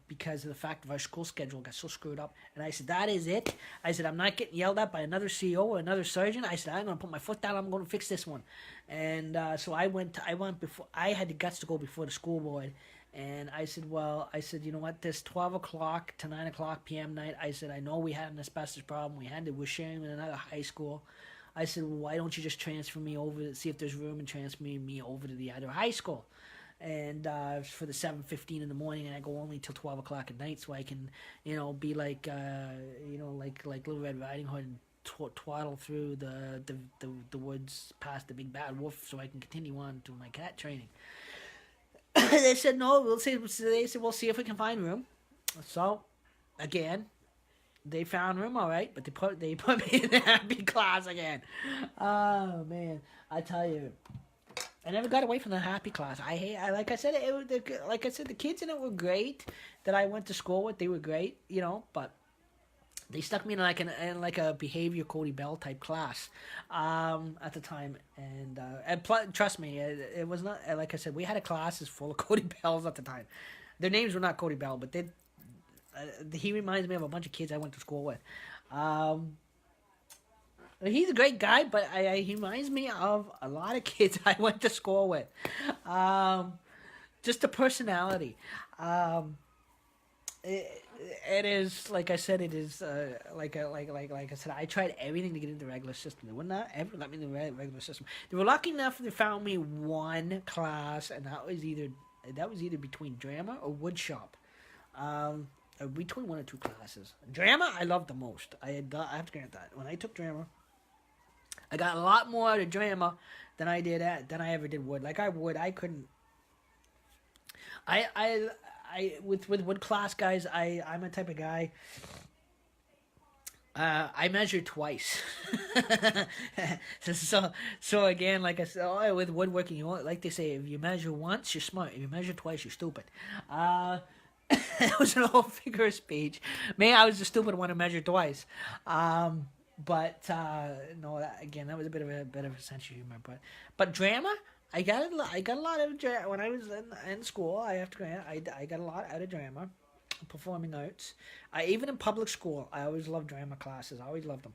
Because of the fact of our school schedule got so screwed up. And I said, that is it. I said, I'm not getting yelled at by another CEO or another sergeant. I said, I'm going to put my foot down. I'm going to fix this one. And so I went before. I had the guts to go before the school board. And I said, you know what, this 12 o'clock to 9 o'clock p.m. night, I said, I know we had an asbestos problem. We're sharing with another high school. I said, well, why don't you just transfer me over, see if there's room, and transfer me over to the other high school. And for the 7:15 in the morning, and I go only till 12 o'clock at night, so I can, be like, like Little Red Riding Hood, and twaddle through the woods past the big bad wolf, so I can continue on to my cat training. They said no. We'll see. They said we'll see if we can find room. So, again, they found room, all right, but they put me in the happy class again. Oh man, I tell you. I never got away from the happy class. Like I said, the kids in it were great that I went to school with. They were great, but they stuck me in like a behavior Cody Bell type class at the time. And trust me, it was not, like I said, we had a class full of Cody Bells at the time. Their names were not Cody Bell, but he reminds me of a bunch of kids I went to school with. He's a great guy, but he reminds me of a lot of kids I went to school with. Just the personality. It is, like I said, it is like I said, I tried everything to get into the regular system. They would not ever let me in the regular system. They were lucky enough they found me one class, and that was either between drama or woodshop. Between one or two classes. Drama, I loved the most. I have to grant that. When I took drama, I got a lot more out of drama than I ever did wood. Like I couldn't. With wood class guys, I'm a type of guy. I measured twice. so again, like I said, with woodworking, like they say, if you measure once, you're smart. If you measure twice, you're stupid. It was an old figure of speech. Maybe I was the stupid one to measure twice. But no, that was a bit of a sense of humor. But drama, I got a lot of drama when I was in school. I have to grant, I got a lot out of drama. performing arts. Even in public school, I always loved drama classes. I always loved them.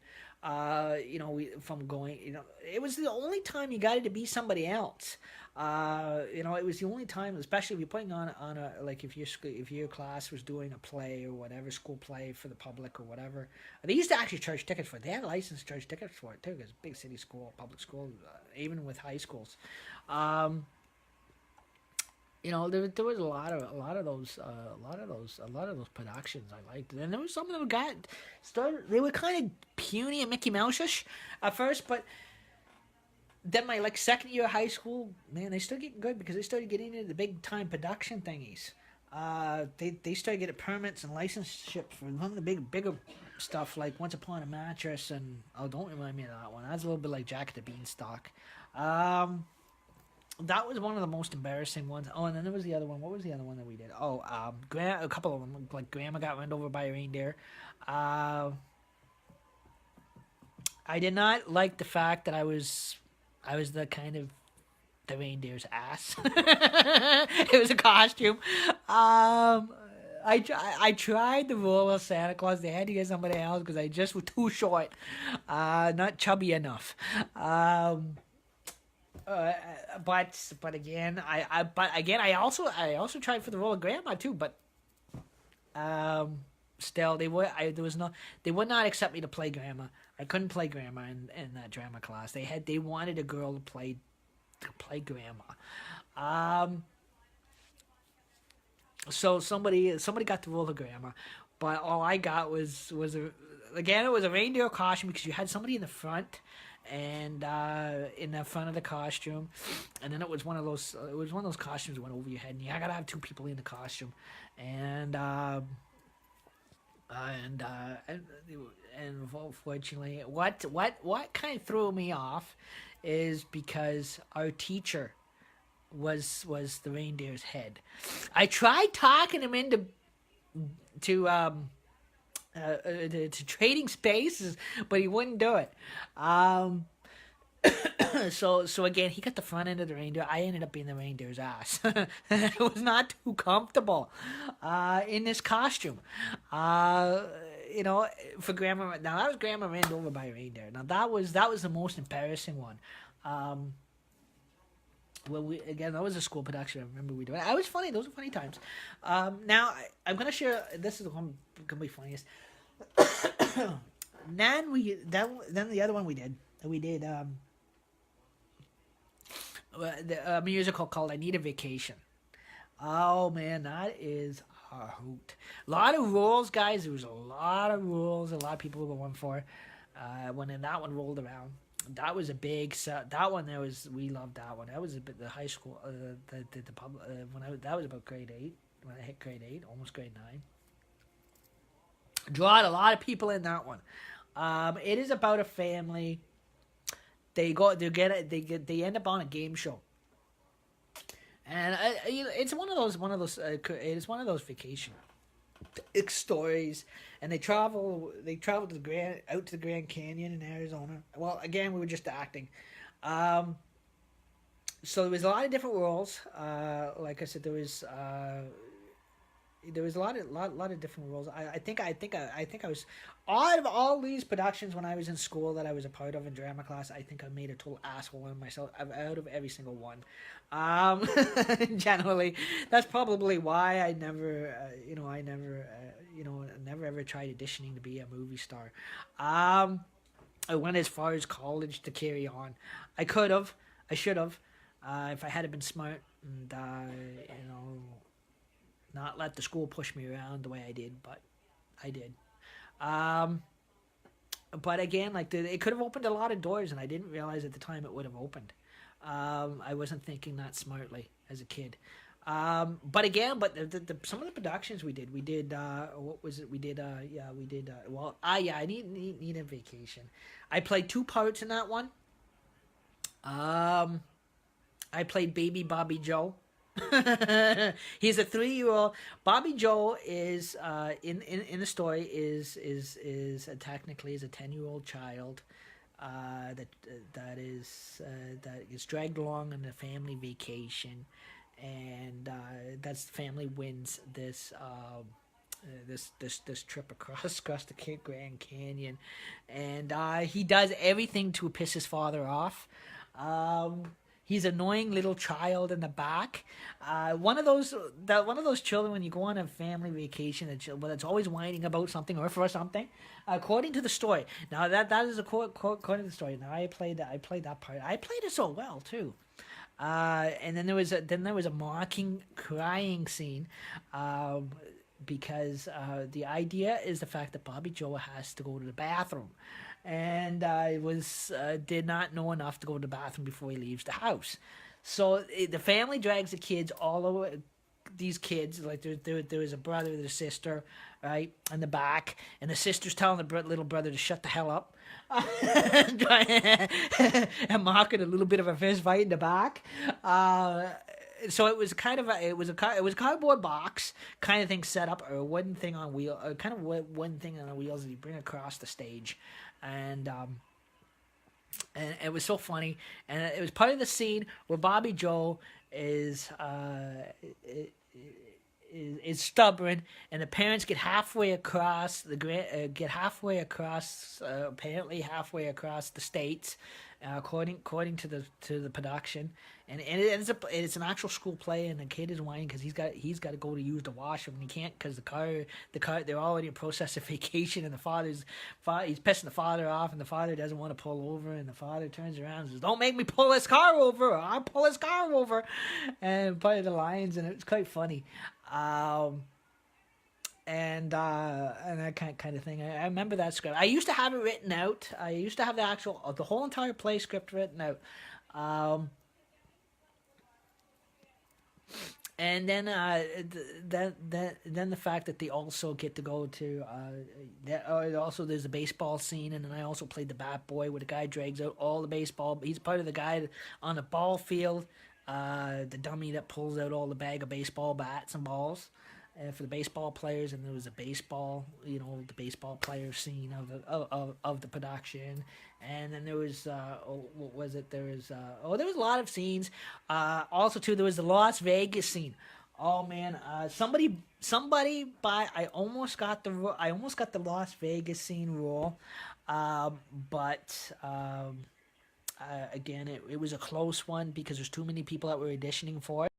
From going, it was the only time you got to be somebody else. It was the only time, especially if you're putting on a like if your class was doing a play or whatever, school play for the public or whatever. They used to actually charge tickets for it. They had licensed charge tickets for it too, because big city school, public school, even with high schools. Um, there was a lot of those productions I liked, and there was some of them they were kind of puny and Mickey Mouse-ish at first, but then my second year of high school, man, they started getting good because they started getting into the big time production thingies. They started getting permits and licenseship for some of the bigger stuff like Once Upon a Mattress, and don't remind me of that one. That's a little bit like Jack of the Beanstalk. That was one of the most embarrassing ones. Oh, and then there was the other one. What was the other one that we did? Oh, a couple of them. Like Grandma got run over by a reindeer. I did not like the fact that I was the kind of the reindeer's ass. It was a costume. I tried the role of Santa Claus. They had to get somebody else because I just was too short, not chubby enough. But again, I also tried for the role of Grandma too. But still, they would not accept me to play Grandma. I couldn't play Grandma in that drama class. They wanted a girl to play Grandma. So somebody got the role of Grandma, but all I got was it was a reindeer costume because you had somebody in the front and in the front of the costume, and then it was one of those costumes that went over your head, and you gotta have two people in the costume, and unfortunately, what kind of threw me off is because our teacher was the reindeer's head. I tried talking him into trading spaces, but he wouldn't do it. So again, he got the front end of the reindeer. I ended up being the reindeer's ass. It was not too comfortable in this costume. For Grandma. Now that was Grandma ran over by a reindeer. Now that was the most embarrassing one. That was a school production. I remember we doing it. It was funny. Those were funny times. Now I'm gonna share. This is gonna be funniest. Then the other one we did a musical called I Need a Vacation. Oh man, that is a hoot. A lot of rules, guys. There was a lot of rules. A lot of people were going for. When that one rolled around, that was a big set. That one we loved that one. That was a bit the high school. The public that was about grade 8 when I hit grade 8, almost grade 9. Drawed a lot of people in that one. It is about a family. They end up on a game show, and it's one of those. It's one of those vacation stories, and they travel to the Grand Canyon in Arizona. Well, again, we were just acting. So there was a lot of different roles. Like I said, there was a lot of different roles. I think I was out of all these productions when I was in school that I was a part of in drama class. I think I made a total asshole of myself out of every single one. Generally, that's probably why I never never ever tried auditioning to be a movie star. I went as far as college to carry on. I could have, I should have, if I had been smart and not let the school push me around the way I did, but I did. But again, it could have opened a lot of doors, and I didn't realize at the time it would have opened. I wasn't thinking that smartly as a kid. But again, some of the productions we did, what was it? I need a vacation. I played 2 parts in that one. I played Baby Bobby Joe. He's a 3-year-old. Bobby Joe is in the story is technically is a 10-year-old child that is dragged along on a family vacation, and that's the family wins this trip across the Grand Canyon, and he does everything to piss his father off. Um, he's an annoying little child in the back. One of those children when you go on a family vacation that's always whining about something or for something. According to the story, now that is a according to the story. Now I played that part. I played it so well too. And then there was a mocking, crying scene, because the idea is the fact that Bobby Joe has to go to the bathroom, and I was did not know enough to go to the bathroom before he leaves the house. So the family drags the kids all over. These kids, like there was a brother, there's a sister, right, in the back, and the sister's telling the little brother to shut the hell up, and mocking a little bit of a fist fight in the back. So it was kind of it was a cardboard box kind of thing set up, or a wooden thing on wheel, or kind of wooden thing on wheels that you bring across the stage, and it was so funny, and it was part of the scene where Bobby Joe is stubborn, and the parents get halfway across apparently halfway across the states, according to the production, and it's an actual school play, and the kid is whining because he's got to go to use the washroom, and he can't because the car they're already in process of vacation, and he's pissing the father off, and the father doesn't want to pull over, and the father turns around and says, "Don't make me pull this car over, or I'll pull his car over," and part of the lines, and it's quite funny. And that kind of thing. I remember that script. I used to have it written out. I used to have the whole entire play script written out. And then then the fact that they also get to go to also there's a baseball scene, and then I also played the bat boy where the guy drags out all the baseball. He's part of the guy on the ball field, the dummy that pulls out all the bag of baseball bats and balls. For the baseball players, and there was a baseball, the baseball player scene of the production, and then there was what was it? There was there was a lot of scenes. Also, too, there was the Las Vegas scene. Oh man, somebody I almost got the Las Vegas scene role, but. Again, it was a close one because there's too many people that were auditioning for it.